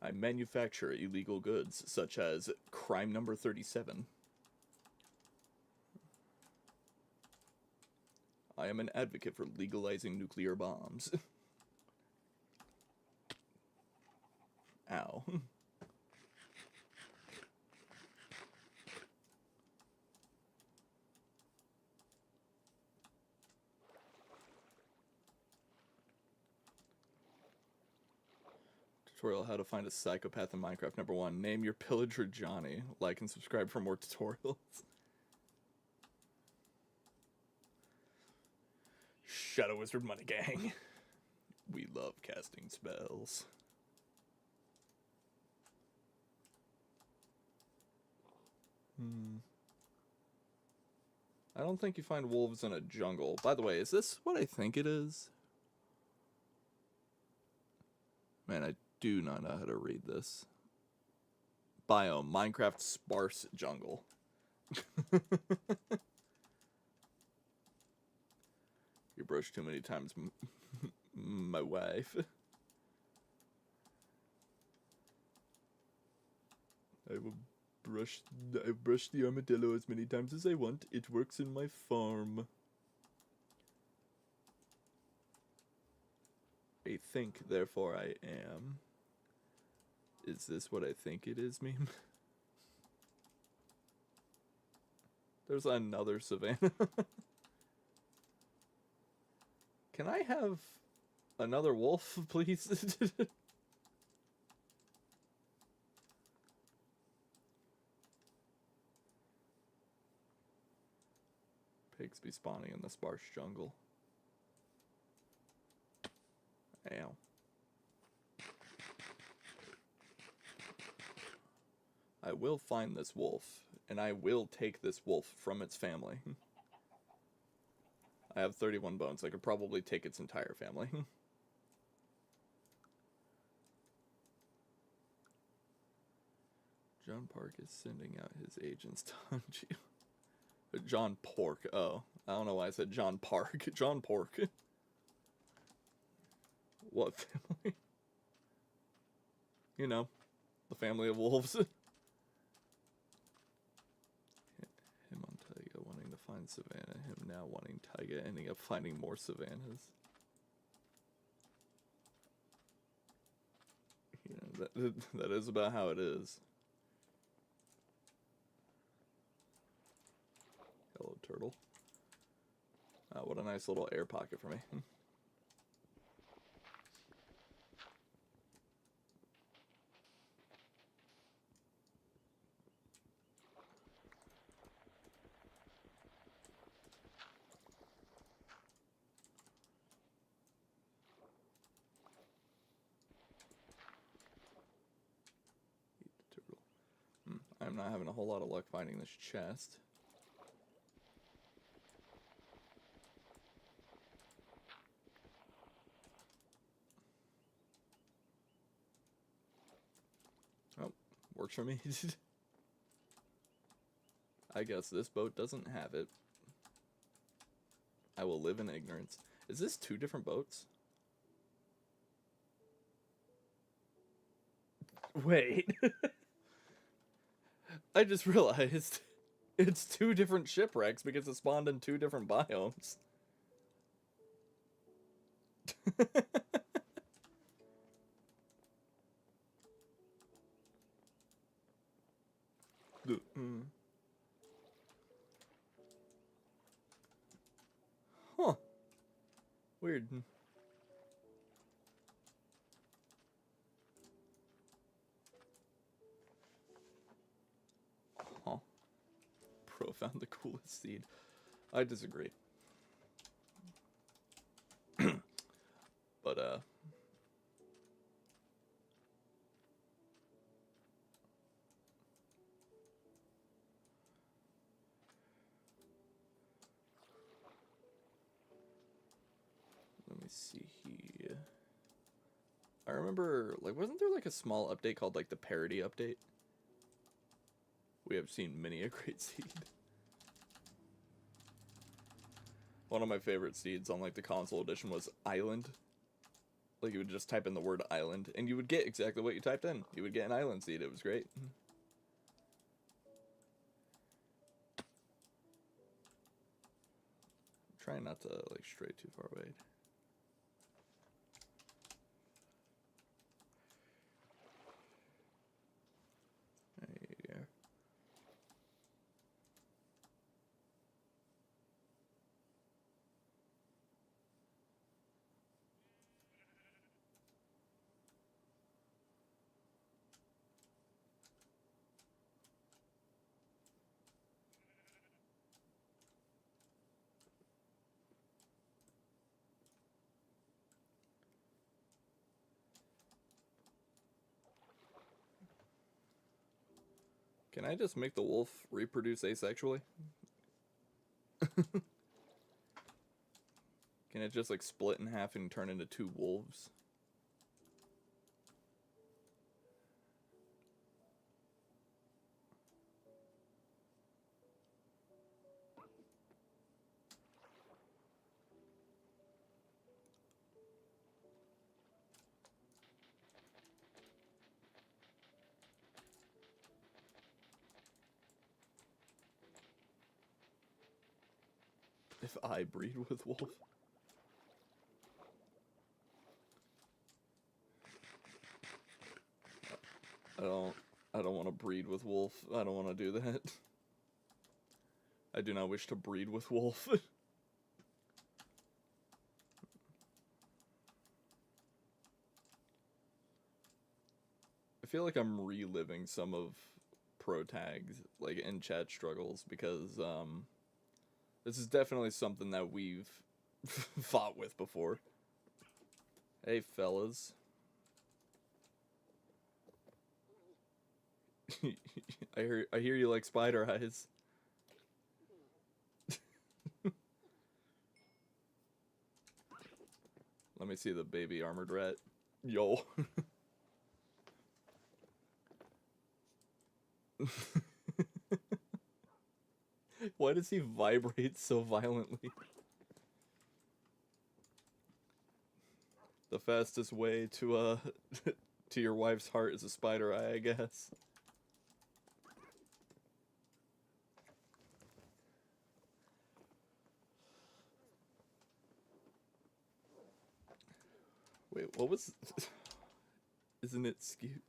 I manufacture illegal goods, such as crime number 37. I am an advocate for legalizing nuclear bombs. Ow. Tutorial how to find a psychopath in Minecraft. Number 1, name your pillager Johnny. Like and subscribe for more tutorials. Shadow Wizard Money Gang. We love casting spells. I don't think you find wolves in a jungle. By the way, is this what I think it is? Man, I do not know how to read this. Biome, Minecraft sparse jungle. You brushed too many times, my wife. I've brushed the armadillo as many times as I want. It works in my farm. I think, therefore I am. Is this what I think it is, meme? There's another savannah. Can I have another wolf, please? Pigs be spawning in the sparse jungle. Ow. I will find this wolf, and I will take this wolf from its family. I have 31 bones. I could probably take its entire family. John Park is sending out his agents to hunt you. John Pork. Oh, I don't know why I said John Park. John Pork. What family? You know, the family of wolves. Him on Taiga wanting to find Savannah. Him now wanting Taiga, ending up finding more Savannahs. Yeah, that is about how it is. Hello, turtle. What a nice little air pocket for me. Eat the turtle. I'm not having a whole lot of luck finding this chest. Oh, works for me. I guess this boat doesn't have it. I will live in ignorance. Is this 2 different boats? Wait. I just realized it's 2 different shipwrecks because it spawned in 2 different biomes. Huh. Weird. Huh. Pro found the coolest seed. I disagree. But, let me see here. I remember, like, wasn't there, like, a small update called, like, the parody update? We have seen many a great seed. One of my favorite seeds on, like, the console edition was Island. Like, you would just type in the word island, and you would get exactly what you typed in. You would get an island seed. It was great. I'm trying not to, like, stray too far away. There you go. Can I just make the wolf reproduce asexually? Can it just, like, split in half and turn into 2 wolves? If I breed with wolf? I don't want to breed with wolf. I don't want to do that. I do not wish to breed with wolf. I feel like I'm reliving some of pro tags, like, in chat struggles, because this is definitely something that we've fought with before. Hey, fellas. I hear you like spider eyes. Let me see the baby armored rat. Yo. Why does he vibrate so violently? The fastest way to to your wife's heart is a spider eye, I guess. Wait, what was... Isn't it skewed?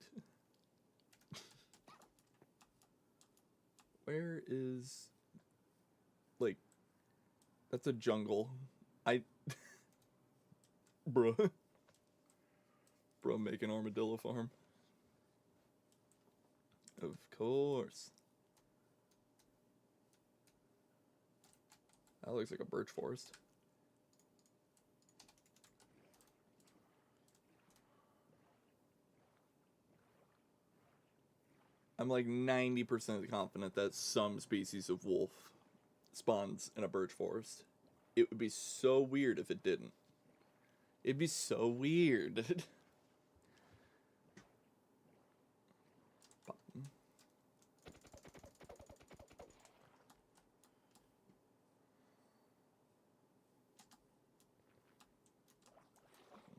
Where is... Like... That's a jungle. Bruh. Bro, make an armadillo farm. Of course. That looks like a birch forest. I'm like 90% confident that some species of wolf spawns in a birch forest. It would be so weird if it didn't. It'd be so weird.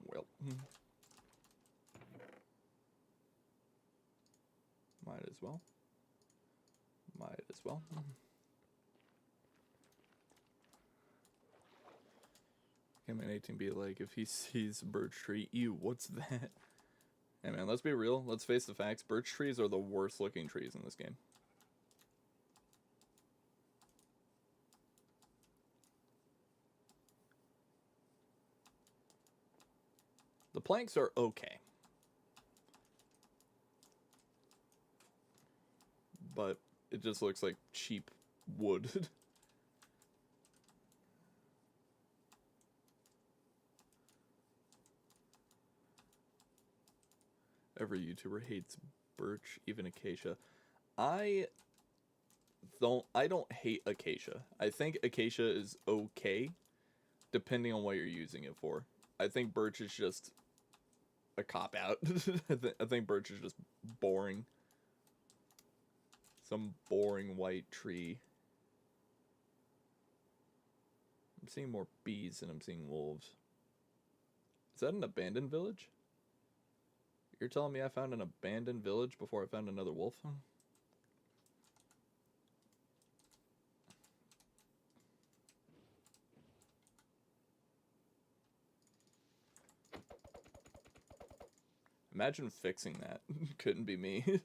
Well. Might as well. Might as well. Can an 18 be like, if he sees a birch tree, ew, what's that? Hey man, let's be real. Let's face the facts. Birch trees are the worst looking trees in this game. The planks are okay. But it just looks like cheap wood. Every YouTuber hates birch, even acacia. I don't hate acacia. I think acacia is okay, depending on what you're using it for. I think birch is just a cop-out. I think birch is just boring. Some boring white tree. I'm seeing more bees than I'm seeing wolves. Is that an abandoned village? You're telling me I found an abandoned village before I found another wolf? Imagine fixing that. Couldn't be me.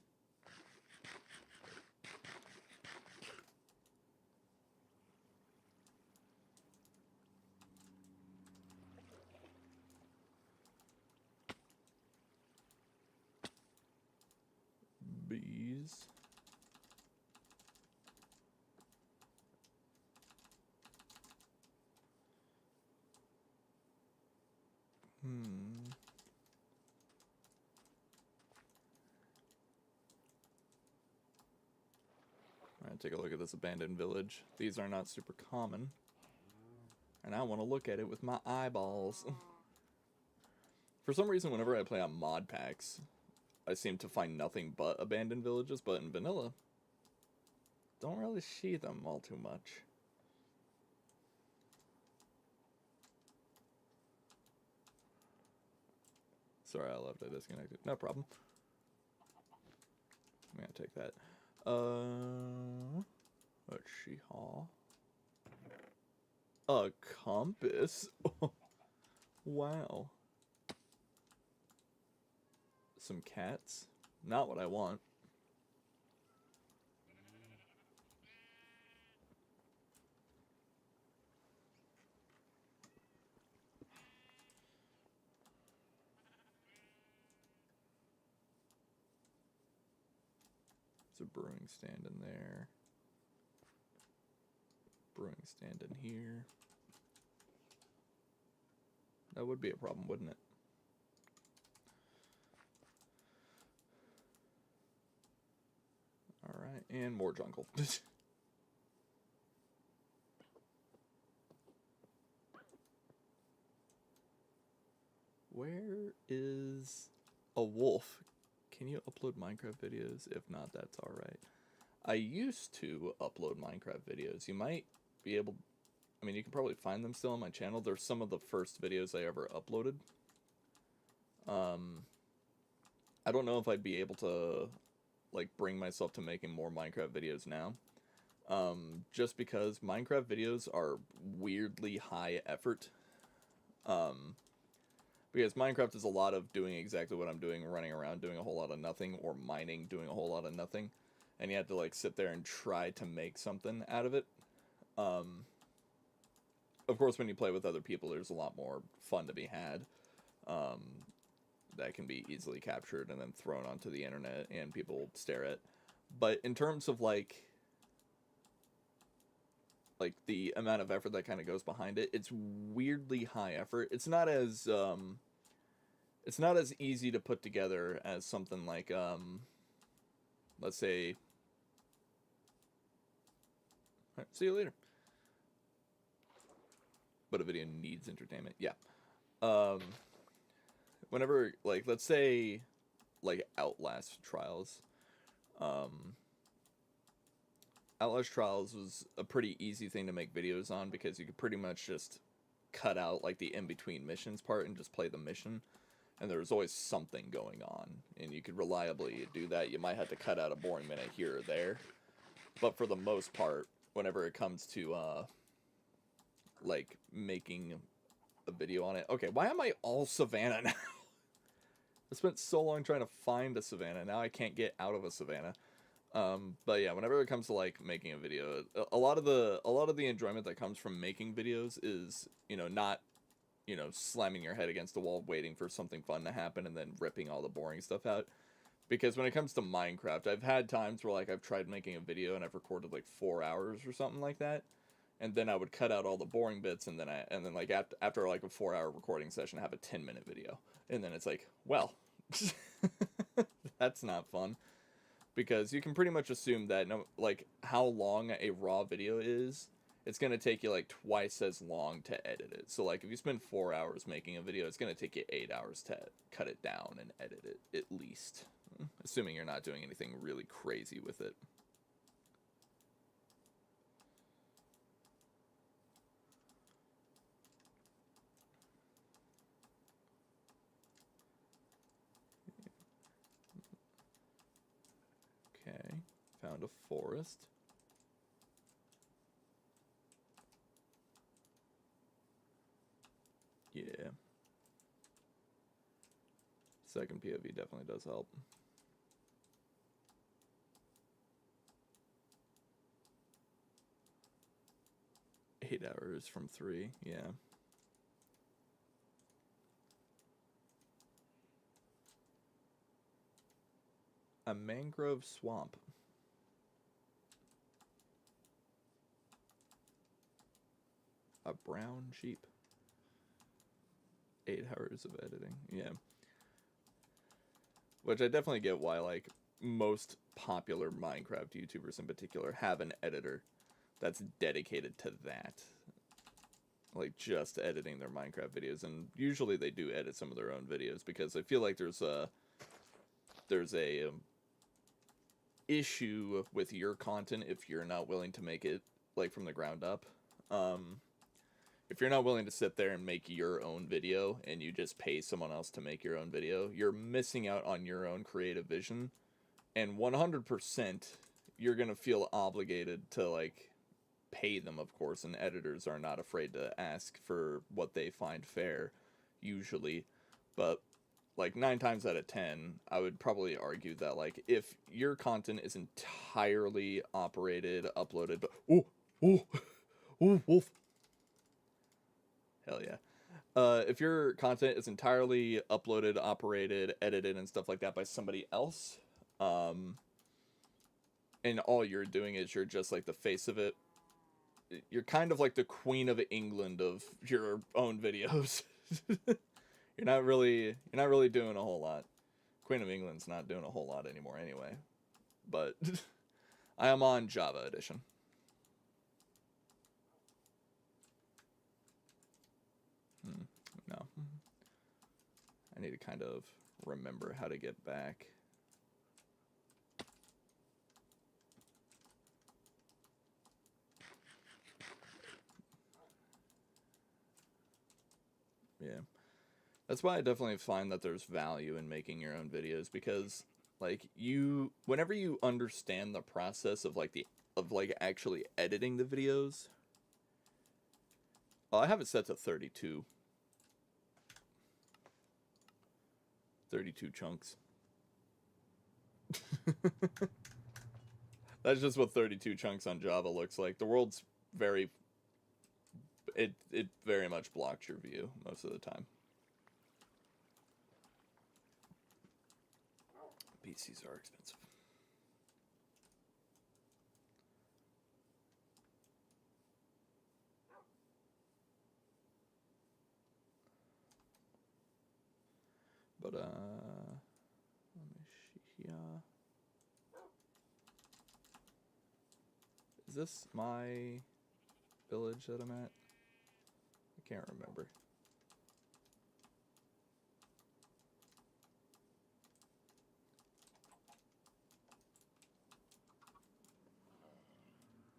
Bees. Alright, take a look at this abandoned village. These are not super common. And I want to look at it with my eyeballs. For some reason, whenever I play on mod packs, I seem to find nothing but abandoned villages, but in vanilla, don't really see them all too much. Sorry, I left. I disconnected. No problem. I'm gonna take that. Let's see, huh? A compass? Wow. Some cats? Not what I want. There's a brewing stand in there. Brewing stand in here. That would be a problem, wouldn't it? Alright, and more jungle. Where is a wolf? Can you upload Minecraft videos? If not, that's alright. I used to upload Minecraft videos. You might be able... I mean, you can probably find them still on my channel. They're some of the first videos I ever uploaded. I don't know if I'd be able to, like, bring myself to making more Minecraft videos now. Just because Minecraft videos are weirdly high effort. Because Minecraft is a lot of doing exactly what I'm doing, running around doing a whole lot of nothing, or mining doing a whole lot of nothing. And you have to, like, sit there and try to make something out of it. Of course, when you play with other people, there's a lot more fun to be had. That can be easily captured and then thrown onto the internet and people stare at. But in terms of, like the amount of effort that kind of goes behind it, it's weirdly high effort. It's not as easy to put together as something like let's say, all right, see you later. But a video needs entertainment. Yeah. Whenever, like, let's say, like, Outlast Trials. Outlast Trials was a pretty easy thing to make videos on because you could pretty much just cut out, like, the in-between missions part and just play the mission. And there was always something going on. And you could reliably do that. You might have to cut out a boring minute here or there. But for the most part, whenever it comes to, like, making a video on it... Okay, why am I all savannah now? I spent so long trying to find a savannah. Now I can't get out of a savannah. But yeah, whenever it comes to, like, making a video, a lot of the enjoyment that comes from making videos is, you know, not, you know, slamming your head against the wall waiting for something fun to happen and then ripping all the boring stuff out. Because when it comes to Minecraft, I've had times where, like, I've tried making a video and I've recorded, like, 4 hours or something like that. And then I would cut out all the boring bits, and then like, after like a 4-hour recording session, have a 10-minute video. And then it's like, well, that's not fun. Because you can pretty much assume that, no, like, how long a raw video is, it's going to take you, like, twice as long to edit it. So, like, if you spend 4 hours making a video, it's going to take you 8 hours to cut it down and edit it, at least. Assuming you're not doing anything really crazy with it. Okay, found a forest. Yeah. Second POV definitely does help. Eight hours from 3, yeah. A mangrove swamp. A brown sheep. 8 hours of editing, yeah. Which I definitely get why, like, most popular Minecraft YouTubers in particular have an editor that's dedicated to that. Like, just editing their Minecraft videos. And usually they do edit some of their own videos because I feel like there's a issue with your content if you're not willing to make it, like, from the ground up. If you're not willing to sit there and make your own video and you just pay someone else to make your own video, you're missing out on your own creative vision. And 100% you're going to feel obligated to, like, pay them, of course, and editors are not afraid to ask for what they find fair, usually. But, like, 9 times out of 10, I would probably argue that, like, if your content is entirely operated, uploaded, but... Ooh, wolf! Hell yeah. If your content is entirely uploaded, operated, edited, and stuff like that by somebody else, and all you're doing is you're just, like, the face of it, you're kind of like the Queen of England of your own videos. You're not really doing a whole lot. Queen of England's not doing a whole lot anymore anyway. But I am on Java Edition. No. need to kind of remember how to get back. Yeah. That's why I definitely find that there's value in making your own videos, because like whenever you understand the process of like actually editing the videos. Oh, I have it set to 32 chunks. That's just what 32 chunks on Java looks like. The world's very it very much blocks your view most of the time. PCs are expensive. But let me see here. Is this my village that I'm at? I can't remember.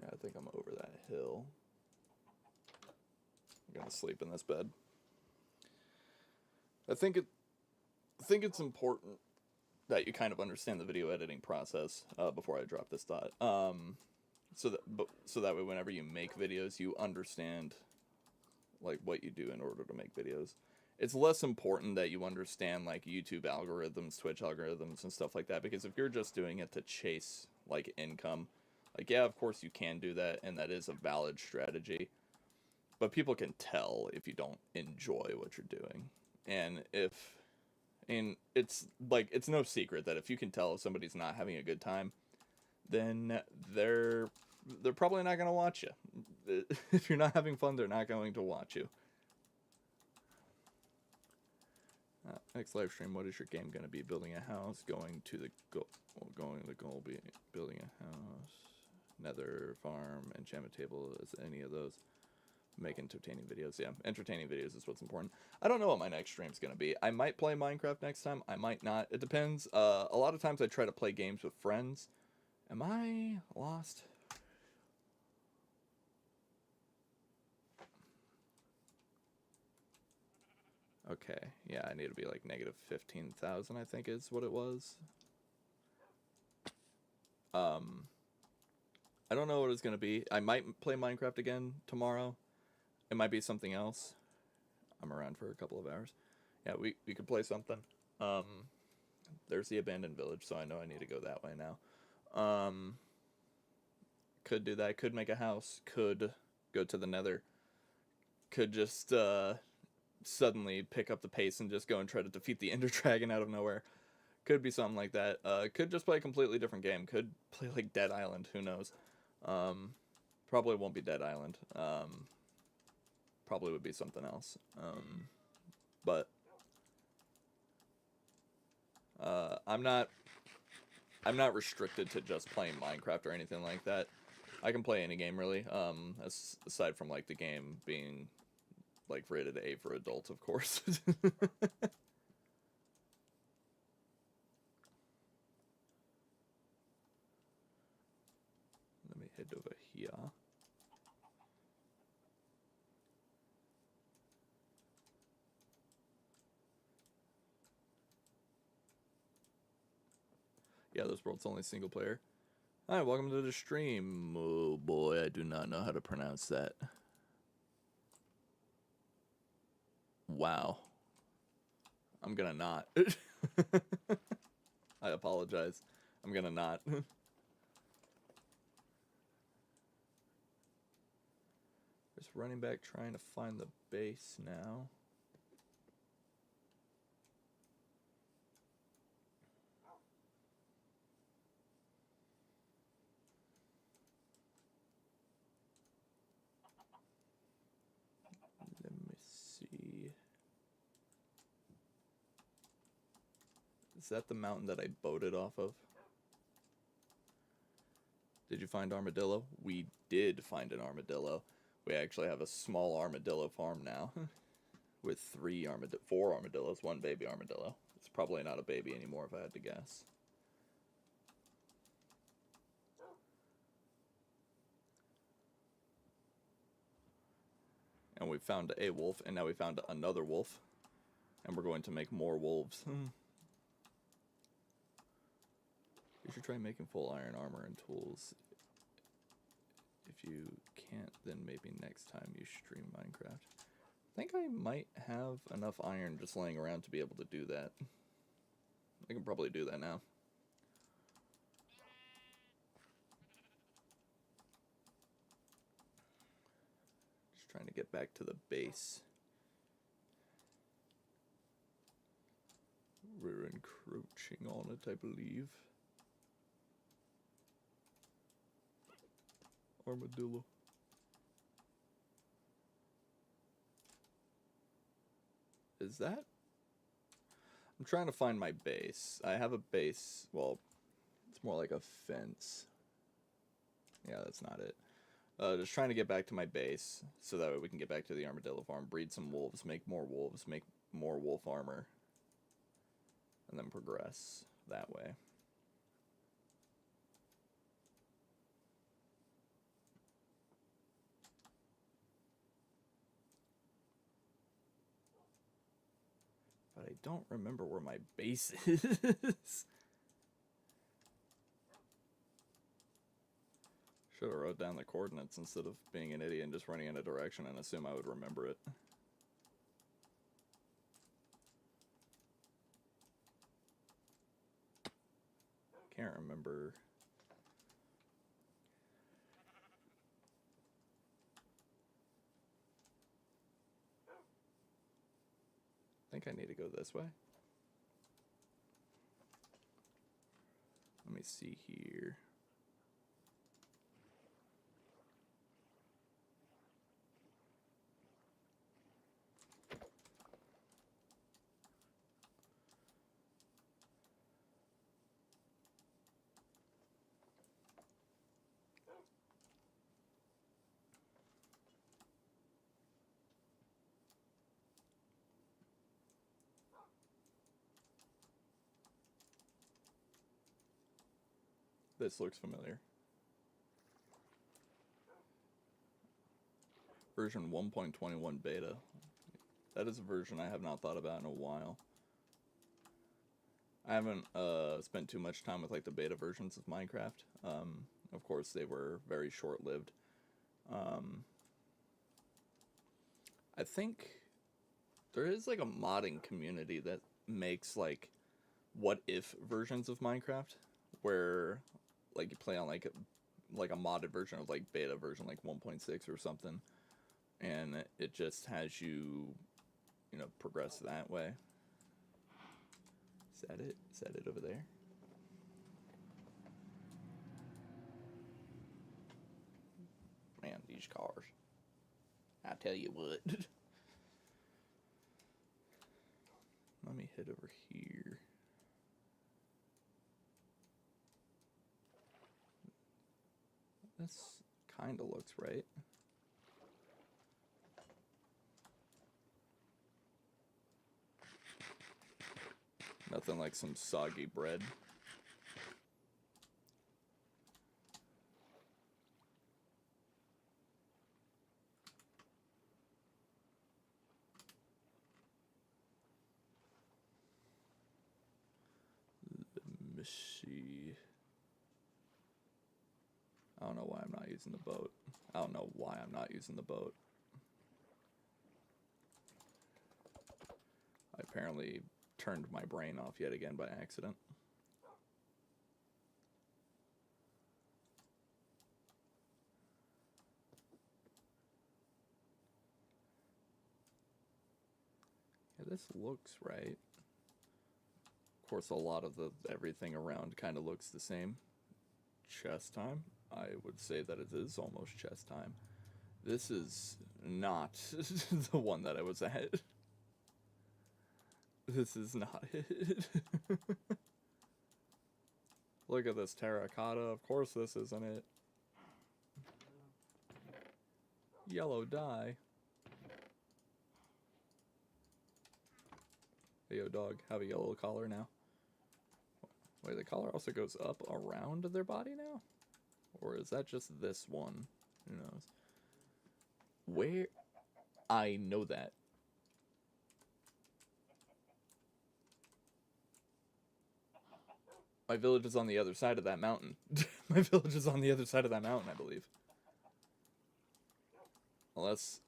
Yeah, I think I'm over that hill. I'm gonna sleep in this bed. I think it's important that you kind of understand the video editing process before I drop this thought. So that way, whenever you make videos, you understand like what you do in order to make videos. It's less important that you understand like YouTube algorithms, Twitch algorithms, and stuff like that, because if you're just doing it to chase like income, like yeah, of course you can do that, and that is a valid strategy. But people can tell if you don't enjoy what you're doing, and it's like it's no secret that if you can tell if somebody's not having a good time, then they're probably not going to watch you. If you're not having fun, they're not going to watch you. Next live stream, what is your game going to be? Building a house, going to the goal, be building a house, nether farm, enchantment table. Is any of those? Make entertaining videos. Yeah, entertaining videos is what's important. I don't know what my next stream's going to be. I might play Minecraft next time. I might not. It depends. A lot of times I try to play games with friends. Am I lost? Okay, yeah, I need to be like negative 15,000, I think is what it was. I don't know what it's going to be. I might play Minecraft again tomorrow. It might be something else. I'm around for a couple of hours. Yeah, we could play something. There's the abandoned village, so I know I need to go that way now. Could do that. Could make a house. Could go to the nether. Could just suddenly pick up the pace and just go and try to defeat the Ender Dragon out of nowhere. Could be something like that. Could just play a completely different game. Could play like Dead Island. Who knows? Probably won't be Dead Island. Probably would be something else. But I'm not restricted to just playing Minecraft or anything like that. I can play any game really. Aside from like the game being like rated A for adults, of course. Let me head over here. Yeah, this world's only single player. Hi, welcome to the stream. Oh boy, I do not know how to pronounce that. Wow. I'm gonna not. I apologize. I'm gonna not. Just running back trying to find the base now. Let me see. Is that the mountain that I boated off of? Did you find armadillo? We did find an armadillo. We actually have a small armadillo farm now. with four armadillos, one baby armadillo. It's probably not a baby anymore if I had to guess. And we found a wolf, and now we found another wolf. And we're going to make more wolves. You should try making full iron armor and tools. If you can't, then maybe next time you stream Minecraft. I think I might have enough iron just laying around to be able to do that. I can probably do that now. Just trying to get back to the base. We're encroaching on it, I believe. Armadillo. Is that? I'm trying to find my base. I have a base. Well, it's more like a fence. Yeah, that's not it. Just trying to get back to my base so that way we can get back to the armadillo farm, breed some wolves, make more wolf armor, and then progress that way. But I don't remember where my base is. Should have wrote down the coordinates instead of being an idiot and just running in a direction and assume I would remember it. Can't remember. I think I need to go this way. Let me see here. This looks familiar. Version 1.21 beta. That is a version I have not thought about in a while. I haven't spent too much time with like the beta versions of Minecraft. Of course, they were very short-lived. I think there is like a modding community that makes like what if versions of Minecraft, where like you play on like a modded version of like beta version like 1.6 or something, and it just has you know, progress that way. Is that it? Is that it over there? Man, these cars. I tell you what. Let me head over here. This kind of looks right. Nothing like some soggy bread. Let me see. I don't know why I'm not using the boat. I don't know why I'm not using the boat. I apparently turned my brain off yet again by accident. Yeah, this looks right. Of course, a lot of everything around kind of looks the same. Chest time? I would say that it is almost chest time. This is not the one that I was at. This is not it. Look at this terracotta. Of course this isn't it. Yellow dye. Hey, yo, dog, have a yellow collar now. Wait, the collar also goes up around their body now? Or is that just this one? Who knows? Where? I know that. My village is on the other side of that mountain. My village is on the other side of that mountain, I believe. Unless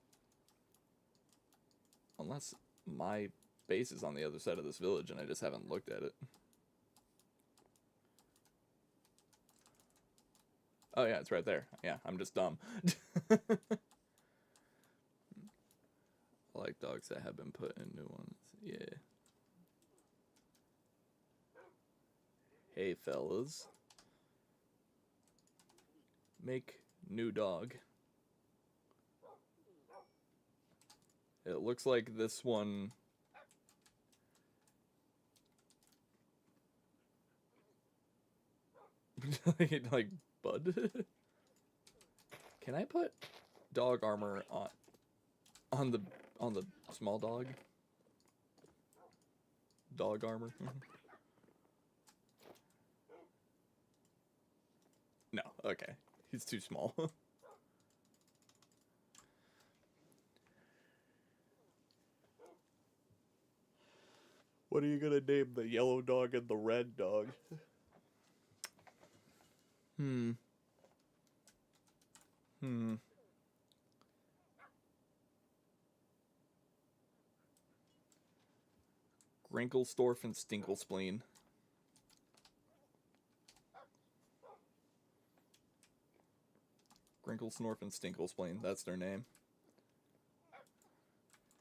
my base is on the other side of this village and I just haven't looked at it. Oh yeah, it's right there. Yeah, I'm just dumb. I like dogs that have been put in new ones. Yeah. Hey fellas. Make new dog. It looks like this one... like Bud? Can I put dog armor on the small dog? Dog armor? No, okay. He's too small. What are you gonna name the yellow dog and the red dog? Grinklestorf and Stinklespleen. Grinklesnorf and Stinklespleen, that's their name.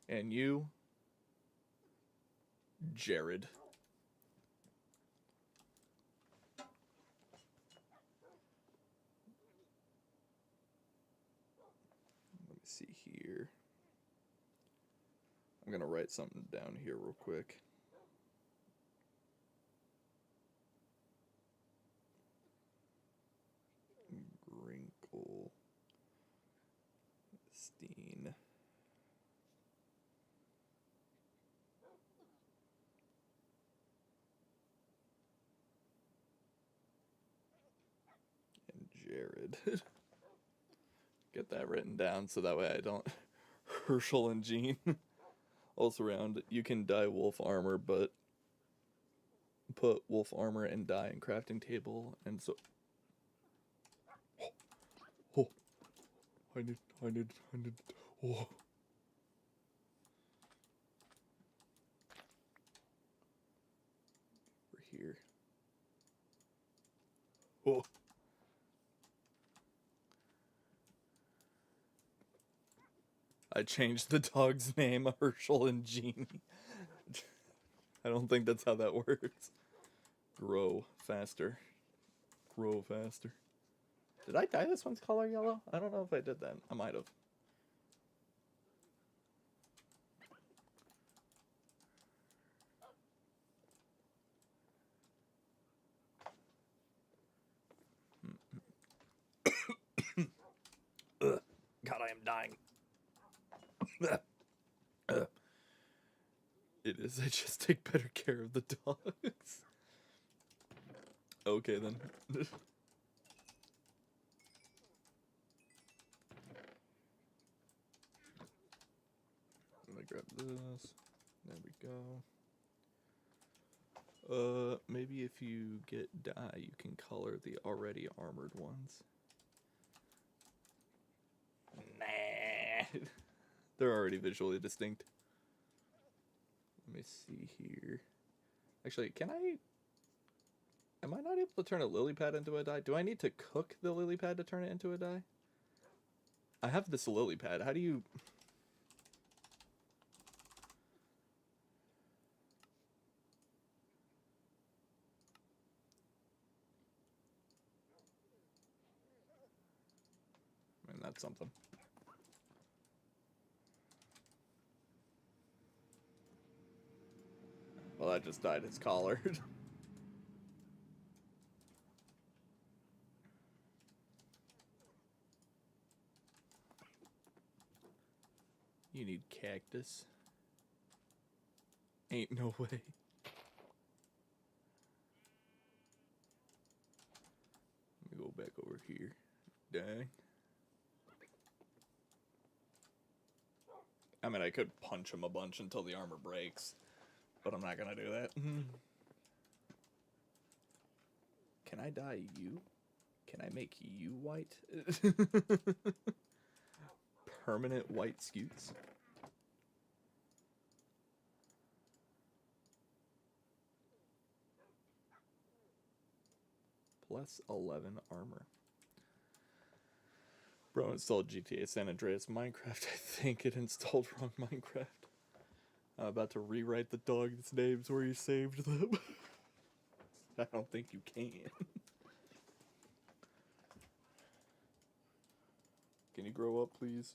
And you, Jared. Let me see here. I'm gonna write something down here real quick. Grinkle Steen. And Jared. Get that written down so that way I don't... Herschel and Jean. Also around, you can dye wolf armor, but put wolf armor and dye in crafting table, and so... Oh, I need, oh. Over here. Oh. I changed the dog's name, Herschel and Jean. I don't think that's how that works. Grow faster. Grow faster. Did I dye this one's color yellow? I don't know if I did that. I might have. God, I am dying. It is. I just take better care of the dogs. Okay, then. Let me grab this. There we go. Maybe if you get dye, you can color the already armored ones. Nah. They're already visually distinct. Let me see here. Actually, am I not able to turn a lily pad into a dye? Do I need to cook the lily pad to turn it into a dye? I have this lily pad. How do you... I mean, that's something. Well, that just dyed his collar. You need cactus. Ain't no way. Let me go back over here. Dang. I mean, I could punch him a bunch until the armor breaks, but I'm not gonna do that. Can I dye you? Can I make you white? Permanent white scutes? Plus 11 armor. Bro installed GTA San Andreas Minecraft. I think it installed wrong Minecraft. I'm about to rewrite the dog's names where you saved them. I don't think you can. Can you grow up, please?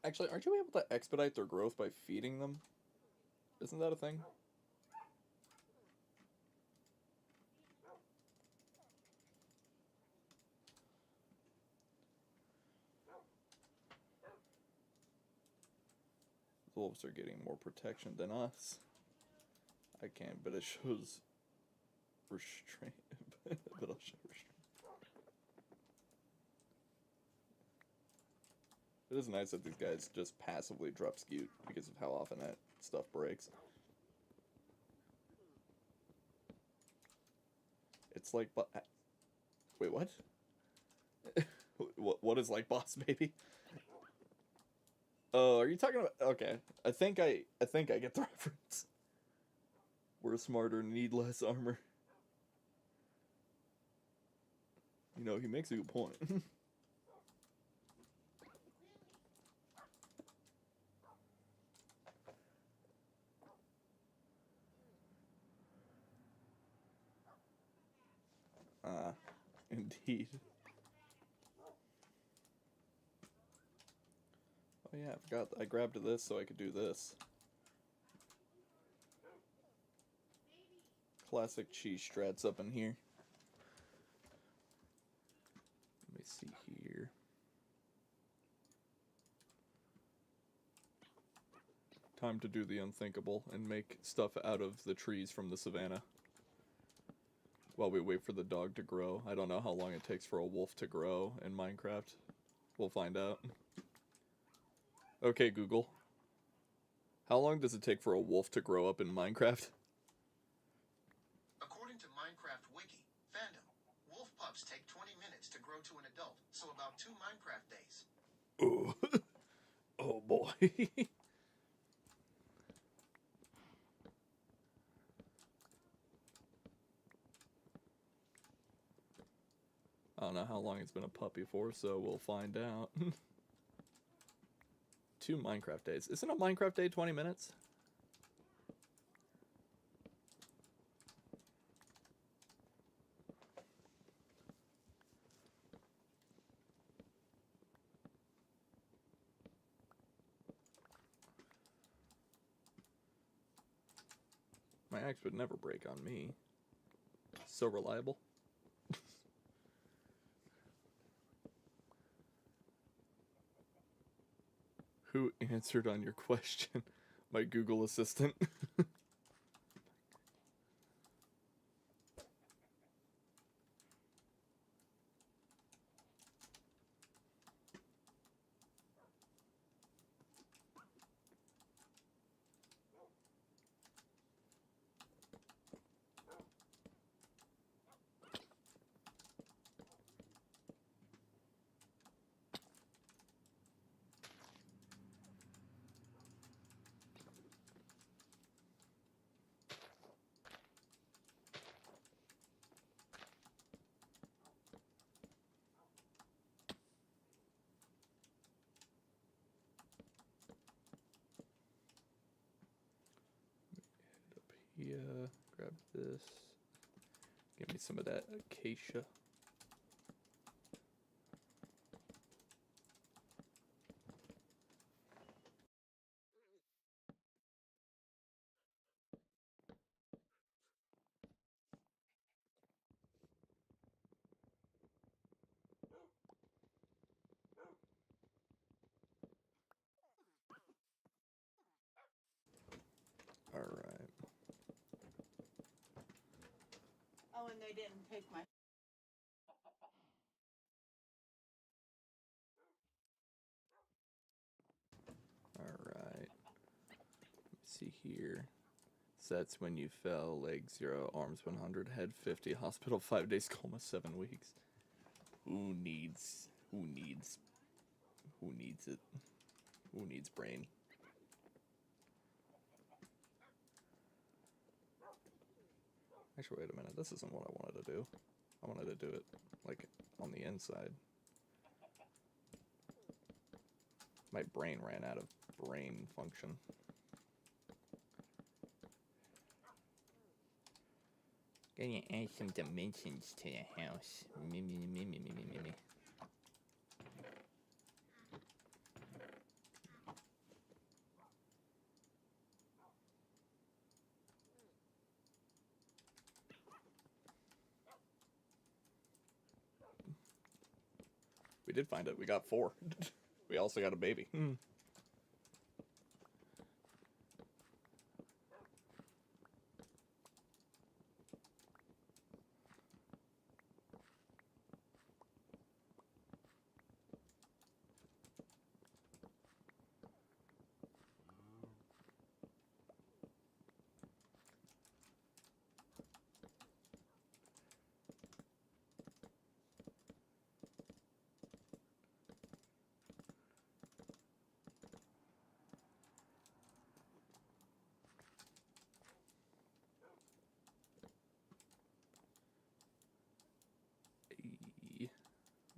Actually, aren't you able to expedite their growth by feeding them? Isn't that a thing? The wolves are getting more protection than us. I can't, but it shows restraint. But I'll show restraint. It is nice that these guys just passively drop scute because of how often that stuff breaks. It's like, wait, what? What is like boss baby? Oh, are you talking about? Okay, I think I get the reference. We're smarter, need less armor. You know, he makes a good point. Indeed. Oh yeah, I forgot. I grabbed this so I could do this. Classic cheese strats up in here. Let me see here. Time to do the unthinkable and make stuff out of the trees from the savannah. While we wait for the dog to grow. I don't know how long it takes for a wolf to grow in Minecraft. We'll find out. Okay, Google. How long does it take for a wolf to grow up in Minecraft? According to Minecraft Wiki, fandom, wolf pups take 20 minutes to grow to an adult, so about 2 Minecraft days. Ooh. Oh boy. I don't know how long it's been a puppy for, so we'll find out. 2 Minecraft days. Isn't a Minecraft day 20 minutes? My axe would never break on me. So reliable. Who answered on your question? My Google Assistant. Yeah, grab this. Give me some of that acacia. didn't take my. Alright. Let's see here. Sets when you fell, leg 0, arms 100, head 50, hospital 5 days, coma 7 weeks. Who needs it? Who needs brain? Actually, wait a minute. This isn't what I wanted to do. I wanted to do it, like, on the inside. My brain ran out of brain function. Gonna add some dimensions to the house. Me. We did find it. We got 4. We also got a baby.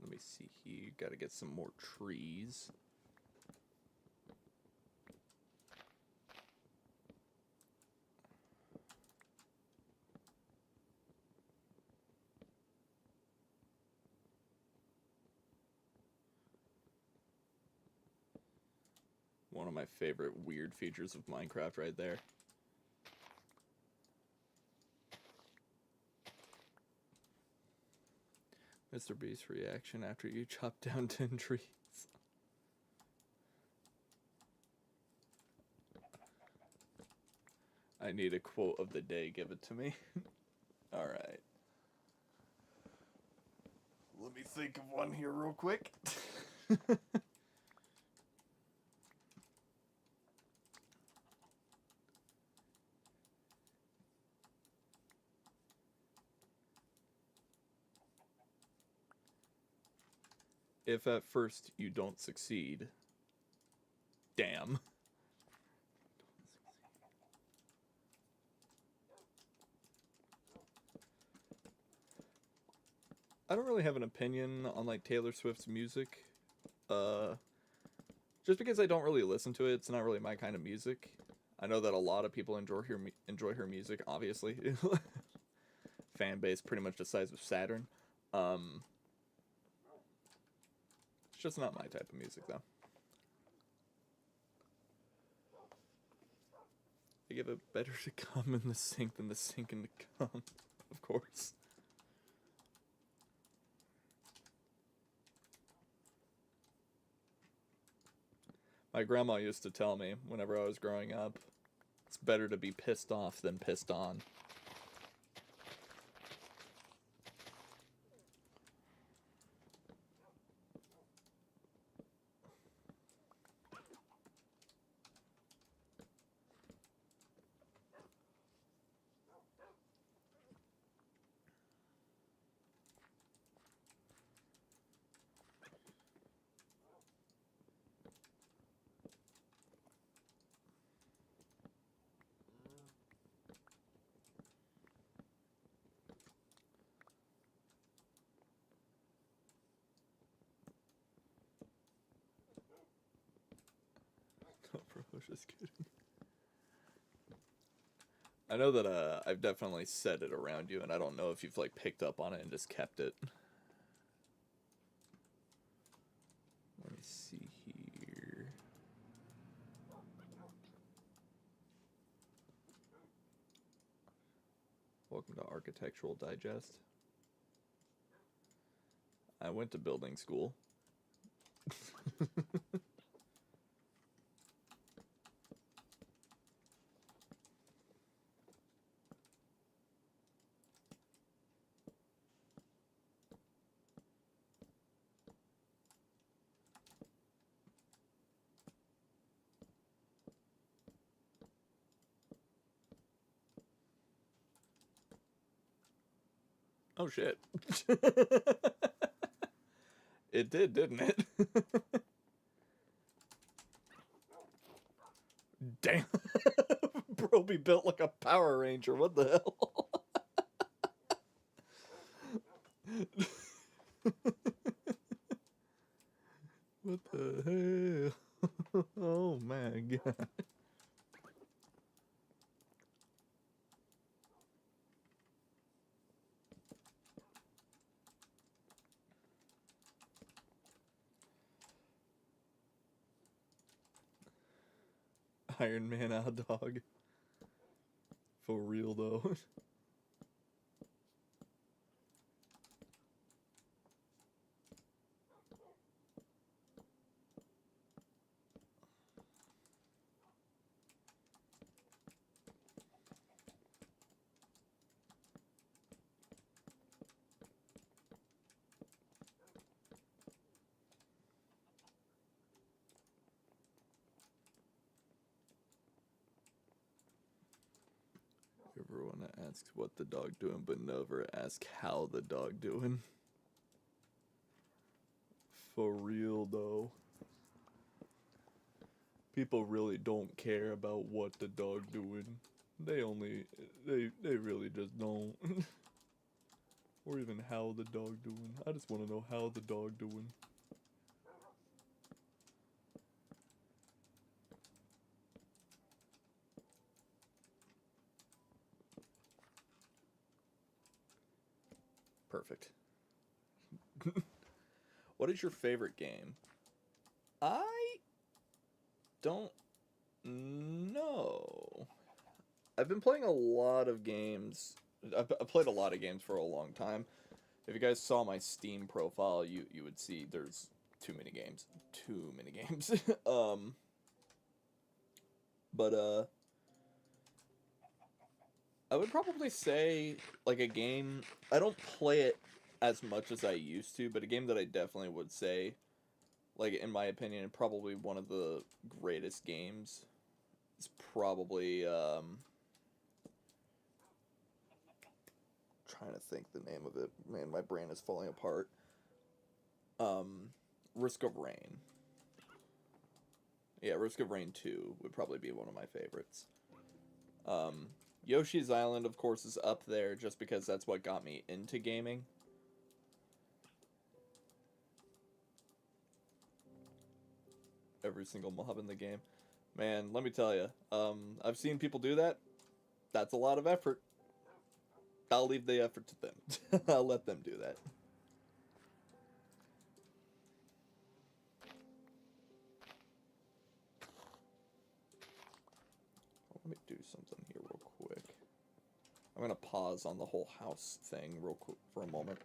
Let me see here. Gotta get some more trees. One of my favorite weird features of Minecraft right there. Mr. Beast's reaction after you chop down 10 trees. I need a quote of the day. Give it to me. Alright. Let me think of one here real quick. If at first you don't succeed, damn. I don't really have an opinion on like Taylor Swift's music. Just because I don't really listen to it, it's not really my kind of music. I know that a lot of people enjoy her music, obviously. Fan base pretty much the size of Saturn. It's just not my type of music, though. I give it better to come in the sink than the sink in the cum, of course. My grandma used to tell me whenever I was growing up, it's better to be pissed off than pissed on. No, bro, I was just kidding. I know that I've definitely said it around you, and I don't know if you've like picked up on it and just kept it. Let me see here. Welcome to Architectural Digest. I went to building school. Oh shit. It did, didn't it? Damn. Broby built like a Power Ranger. What the hell? What the hell? Oh my god. Iron Man out dog. For real though. Everyone asks what the dog doing, but never ask how the dog doing. For real though. People really don't care about what the dog doing. They really just don't. Or even how the dog doing. I just want to know how the dog doing. Perfect. What is your favorite game? I don't know. I've been playing a lot of games. I've played a lot of games for a long time. If you guys saw my Steam profile, you would see there's too many games. Too many games. But I would probably say like a game. I don't play it as much as I used to, but a game that I definitely would say, like in my opinion, probably one of the greatest games. It's probably trying to think the name of it. Man, my brain is falling apart. Risk of Rain. Yeah, Risk of Rain 2 would probably be one of my favorites. Yoshi's Island, of course, is up there just because that's what got me into gaming. Every single mob in the game. Man, let me tell you, I've seen people do that. That's a lot of effort. I'll leave the effort to them. I'll let them do that. Let me do something here real quick. I'm gonna pause on the whole house thing real quick for a moment.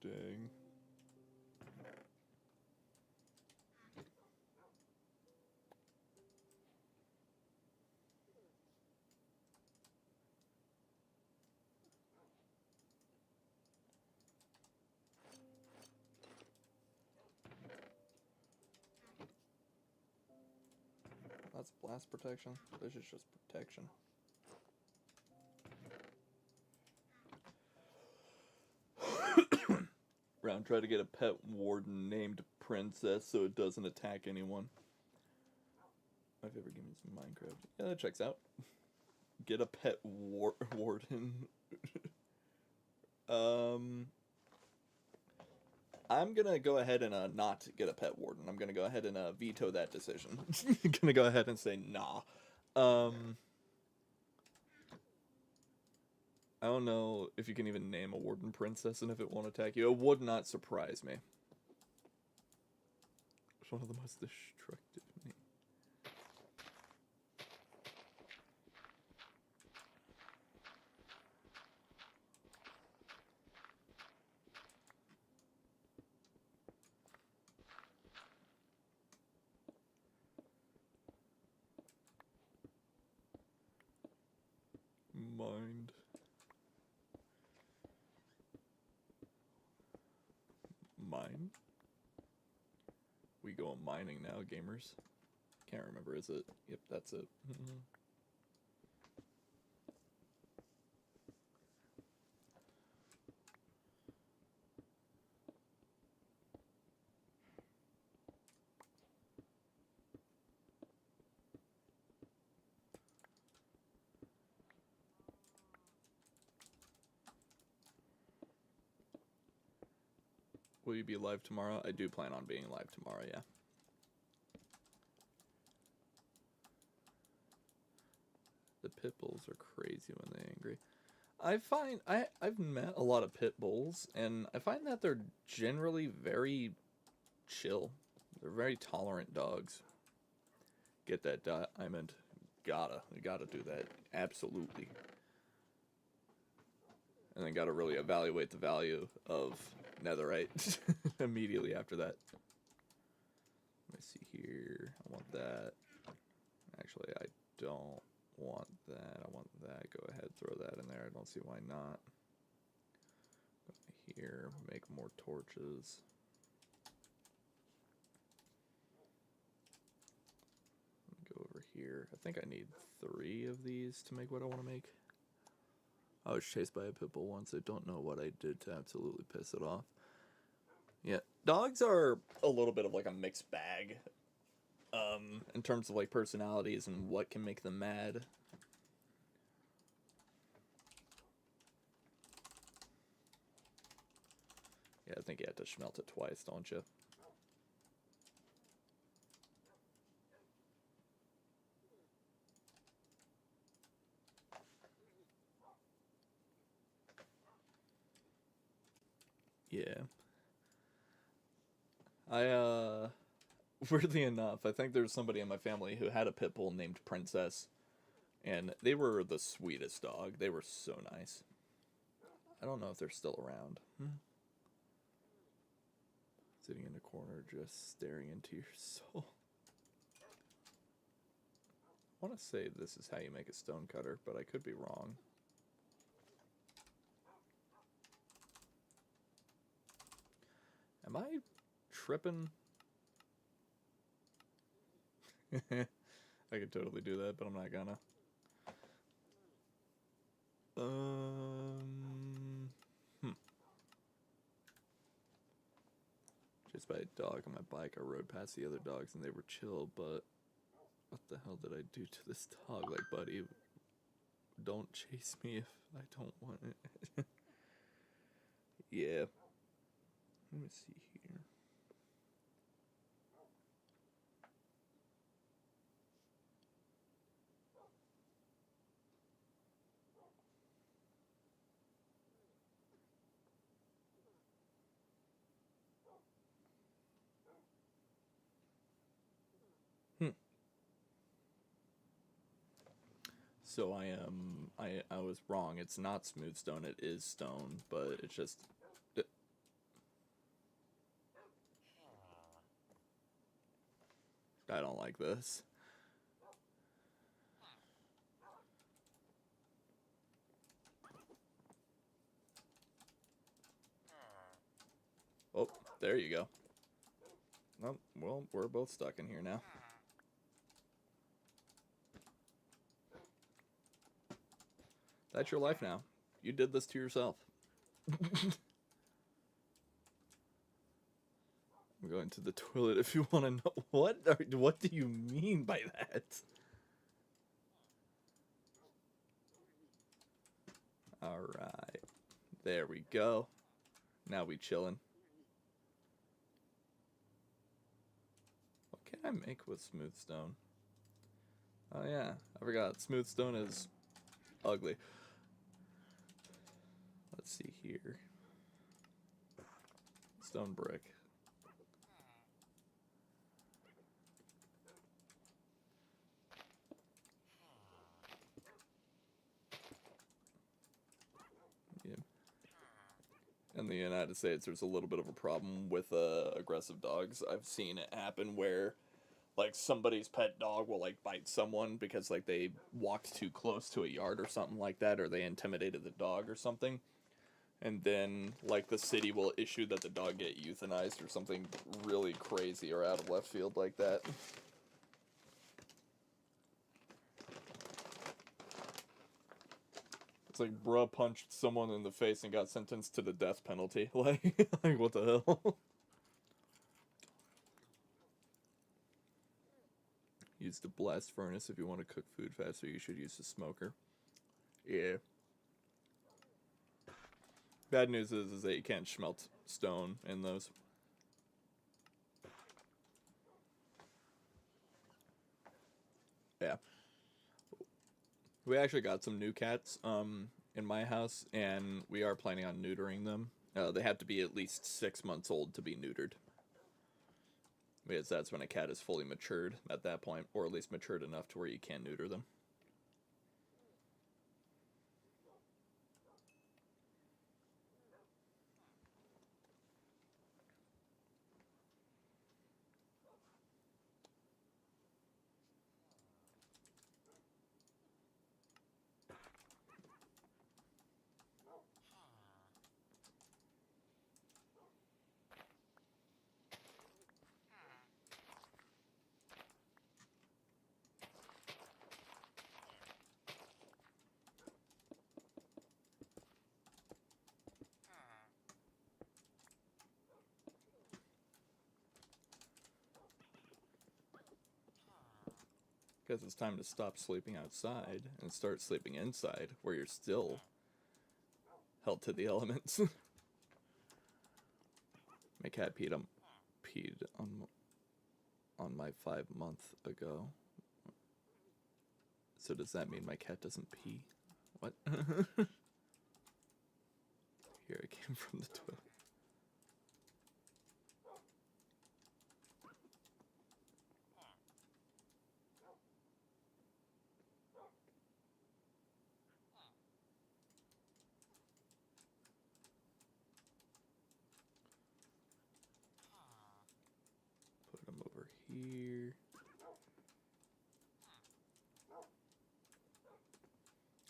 Dang. That's blast protection. This is just protection. Round, try to get a pet warden named Princess so it doesn't attack anyone. My favorite game is Minecraft. Yeah, that checks out. Get a pet warden. I'm gonna go ahead and not get a pet warden. I'm gonna go ahead and veto that decision. Gonna go ahead and say nah. I don't know if you can even name a warden princess and if it won't attack you. It would not surprise me. It's one of the most destructive names. mine. We go mining now, gamers. Can't remember, is it? Yep, that's it. Will you be live tomorrow? I do plan on being live tomorrow, yeah. The pit bulls are crazy when they're angry. I've met a lot of pit bulls, and I find that they're generally very chill. They're very tolerant dogs. Get that diamond. Gotta do that. Absolutely. And then gotta really evaluate the value of netherite immediately after that. Let me see here. I want that. Actually, I don't want that. I want that. Go ahead, throw that in there. I don't see why not. Go here, make more torches. Go over here. I think I need 3 of these to make what I want to make. I was chased by a pit bull once. I don't know what I did to absolutely piss it off. Yeah, dogs are a little bit of like a mixed bag. In terms of like personalities and what can make them mad. Yeah, I think you have to smelt it twice, don't you? Yeah. Weirdly enough, I think there's somebody in my family who had a pit bull named Princess, and they were the sweetest dog. They were so nice. I don't know if they're still around. Sitting in a corner, just staring into your soul. I want to say this is how you make a stone cutter, but I could be wrong. Am I tripping? I could totally do that, but I'm not gonna. Just by a dog on my bike, I rode past the other dogs and they were chill, but what the hell did I do to this dog? Like, buddy, don't chase me if I don't want it. Yeah. Let me see here. So I was wrong. It's not smooth stone, it is stone, but it's just... I don't like this. Oh, there you go. Oh, well, we're both stuck in here now. That's your life now. You did this to yourself. I'm going to the toilet if you want to know. What do you mean by that? Alright. There we go. Now we chillin'. What can I make with smooth stone? Oh yeah, I forgot. Smooth stone is ugly. Let's see here. Stone brick. Yeah. In the United States, there's a little bit of a problem with aggressive dogs. I've seen it happen where, like, somebody's pet dog will, like, bite someone because, like, they walked too close to a yard or something like that, or they intimidated the dog or something. And then, like, the city will issue that the dog get euthanized or something really crazy or out of left field like that. It's like, bruh punched someone in the face and got sentenced to the death penalty. Like, like what the hell? Use the blast furnace if you want to cook food faster. You should use the smoker. Yeah. Bad news is that you can't smelt stone in those. Yeah. We actually got some new cats in my house, and we are planning on neutering them. They have to be at least 6 months old to be neutered. Because that's when a cat is fully matured at that point, or at least matured enough to where you can neuter them. Because it's time to stop sleeping outside and start sleeping inside, where you're still held to the elements. My cat peed on my 5 month ago. So does that mean my cat doesn't pee? What? Here it came from the toilet. Put him over here.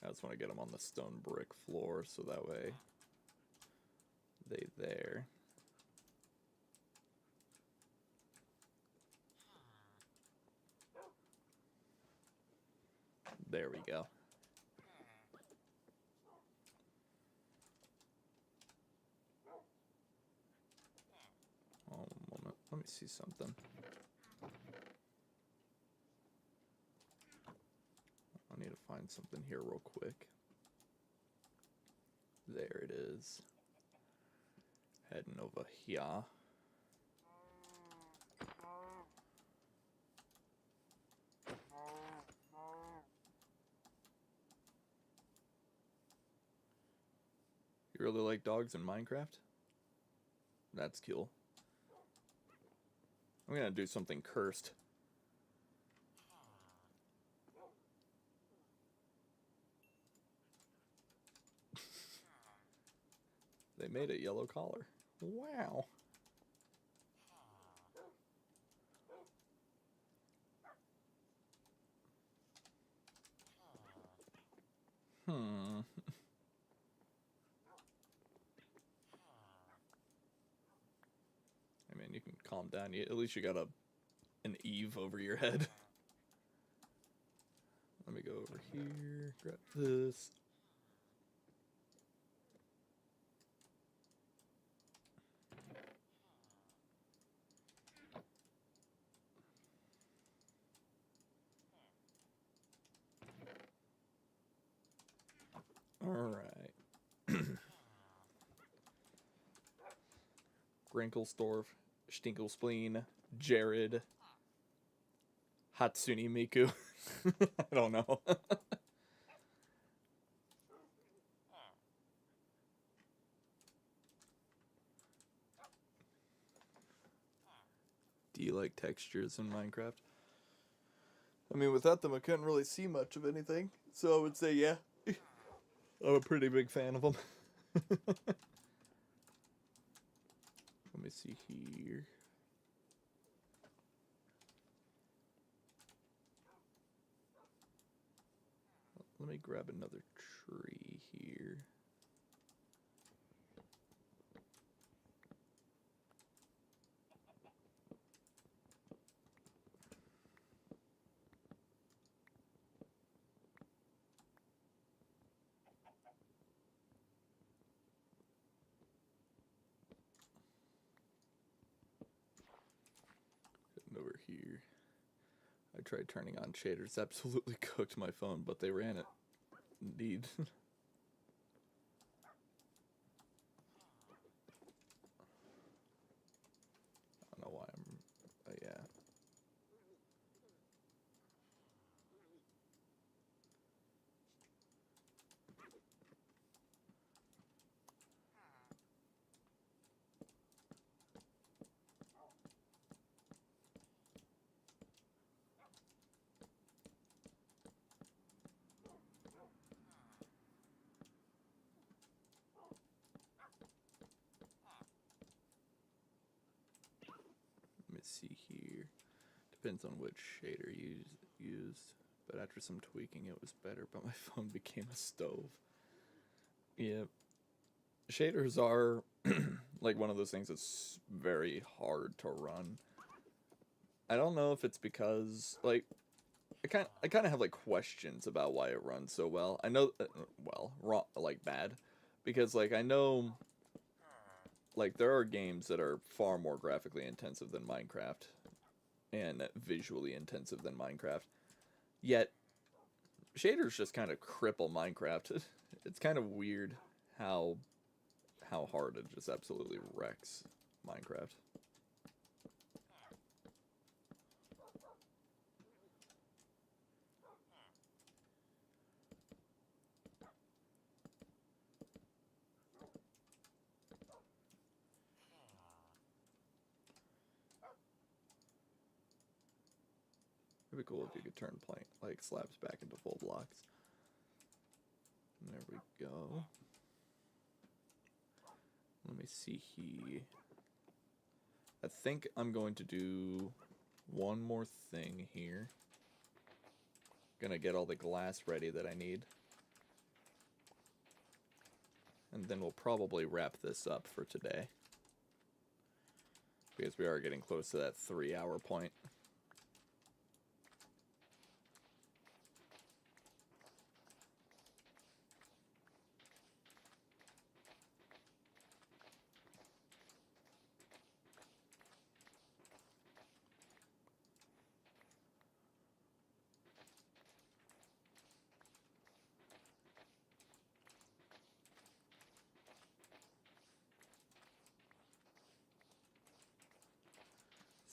I just want to get them on the stone brick floor so that way they there. There we go. Oh, a moment. Let me see something. I need to find something here real quick. There it is. Heading over here. You really like dogs in Minecraft? That's cool. I'm gonna do something cursed. They made a yellow collar. Wow. I mean, you can calm down. At least you got an eave over your head. Let me go over here, grab this. Alright. Grinklestorf, Stinklespleen, Jared, Hatsune Miku. I don't know. Do you like textures in Minecraft? I mean, without them, I couldn't really see much of anything. So I would say, yeah. I'm a pretty big fan of them. Let me see here. Let me grab another tree here. And over here, I tried turning on shaders. Absolutely cooked my phone, but they ran it. Indeed. I don't know why I'm... yeah. Let me see here. Depends on which shader you used. But after some tweaking, it was better. But my phone became a stove. Yeah. Shaders are like one of those things that's very hard to run. I don't know if it's because like I kind of have like questions about why it runs so well. I know well, wrong, like bad, because like I know like there are games that are far more graphically intensive than Minecraft and visually intensive than Minecraft. Yet shaders just kind of cripple Minecraft. It's kind of weird how hard it just absolutely wrecks Minecraft. It'd be cool if you could turn plank like slabs back into full blocks. And there we go. Let me see here. I think I'm going to do one more thing here. Gonna get all the glass ready that I need. And then we'll probably wrap this up for today. Because we are getting close to that 3-hour point.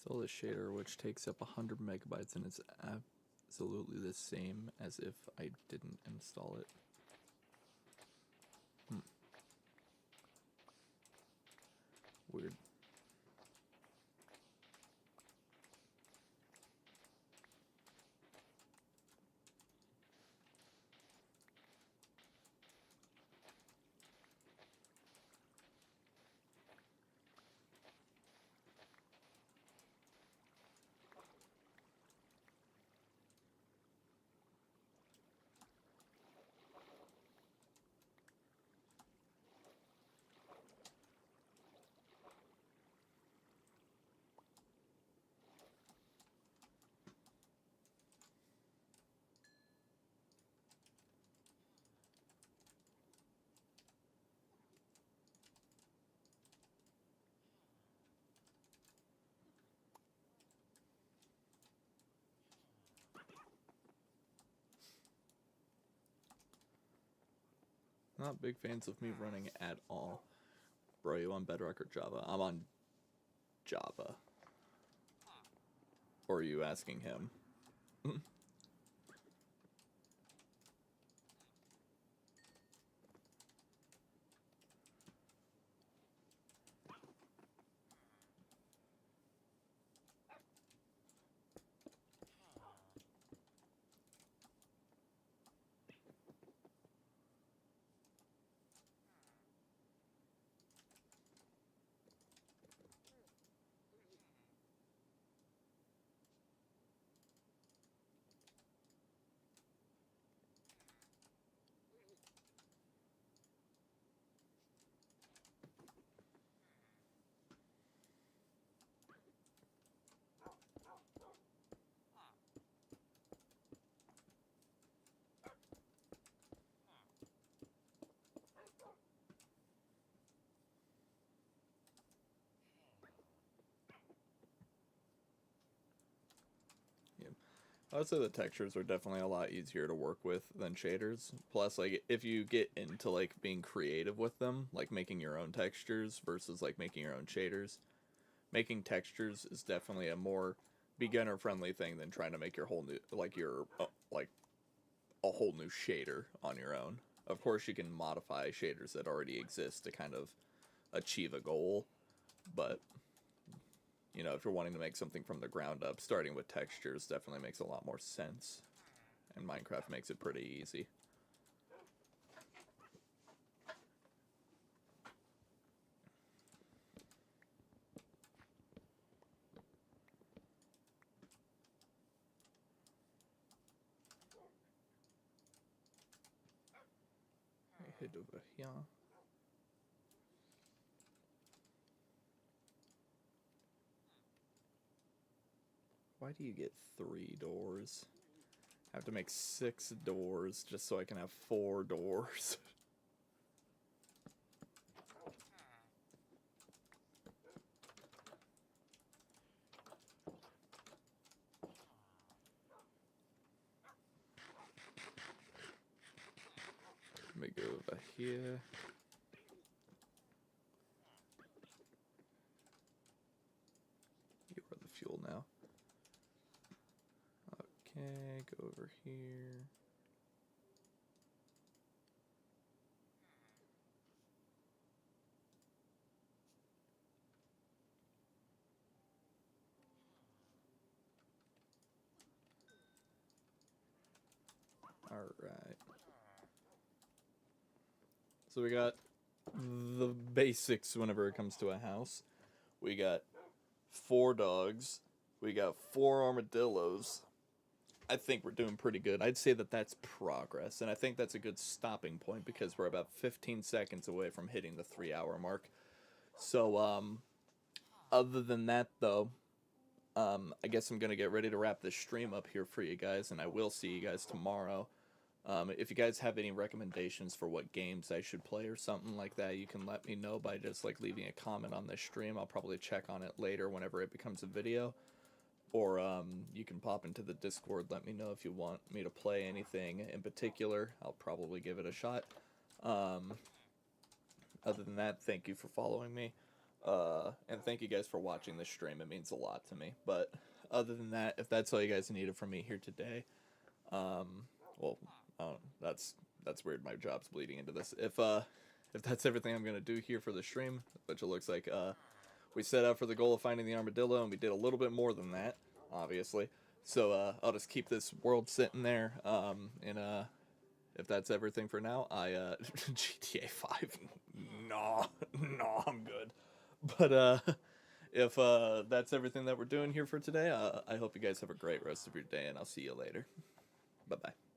So the shader, which takes up 100 megabytes and is absolutely the same as if I didn't install it. Weird. Not big fans of me running at all. Bro, you on Bedrock or Java? I'm on Java. Or are you asking him? I would say the textures are definitely a lot easier to work with than shaders. Plus, like, if you get into, like, being creative with them, like making your own textures versus, like, making your own shaders, making textures is definitely a more beginner-friendly thing than trying to make your whole new, like, your, like, a whole new shader on your own. Of course, you can modify shaders that already exist to kind of achieve a goal, but you know, if you're wanting to make something from the ground up, starting with textures definitely makes a lot more sense. And Minecraft makes it pretty easy. Head over here. Why do you get 3 doors? I have to make 6 doors just so I can have 4 doors. Let me go over here. You are the fuel now. Okay, go over here. Alright. So we got the basics whenever it comes to a house. We got 4 dogs. We got 4 armadillos. I think we're doing pretty good. I'd say that that's progress, and I think that's a good stopping point because we're about 15 seconds away from hitting the 3-hour mark. So, other than that, though, I guess I'm going to get ready to wrap this stream up here for you guys, and I will see you guys tomorrow. If you guys have any recommendations for what games I should play or something like that, you can let me know by just like leaving a comment on this stream. I'll probably check on it later whenever it becomes a video. Or you can pop into the Discord, let me know if you want me to play anything in particular. I'll probably give it a shot. Other than that, thank you for following me. And thank you guys for watching this stream. It means a lot to me. But other than that, if that's all you guys needed from me here today, well, that's weird. My job's bleeding into this. If that's everything I'm gonna do here for the stream, which it looks like we set out for the goal of finding the armadillo, and we did a little bit more than that, obviously. So I'll just keep this world sitting there. And if that's everything for now, GTA 5, no, I'm good. But if that's everything that we're doing here for today, I hope you guys have a great rest of your day, and I'll see you later. Bye-bye.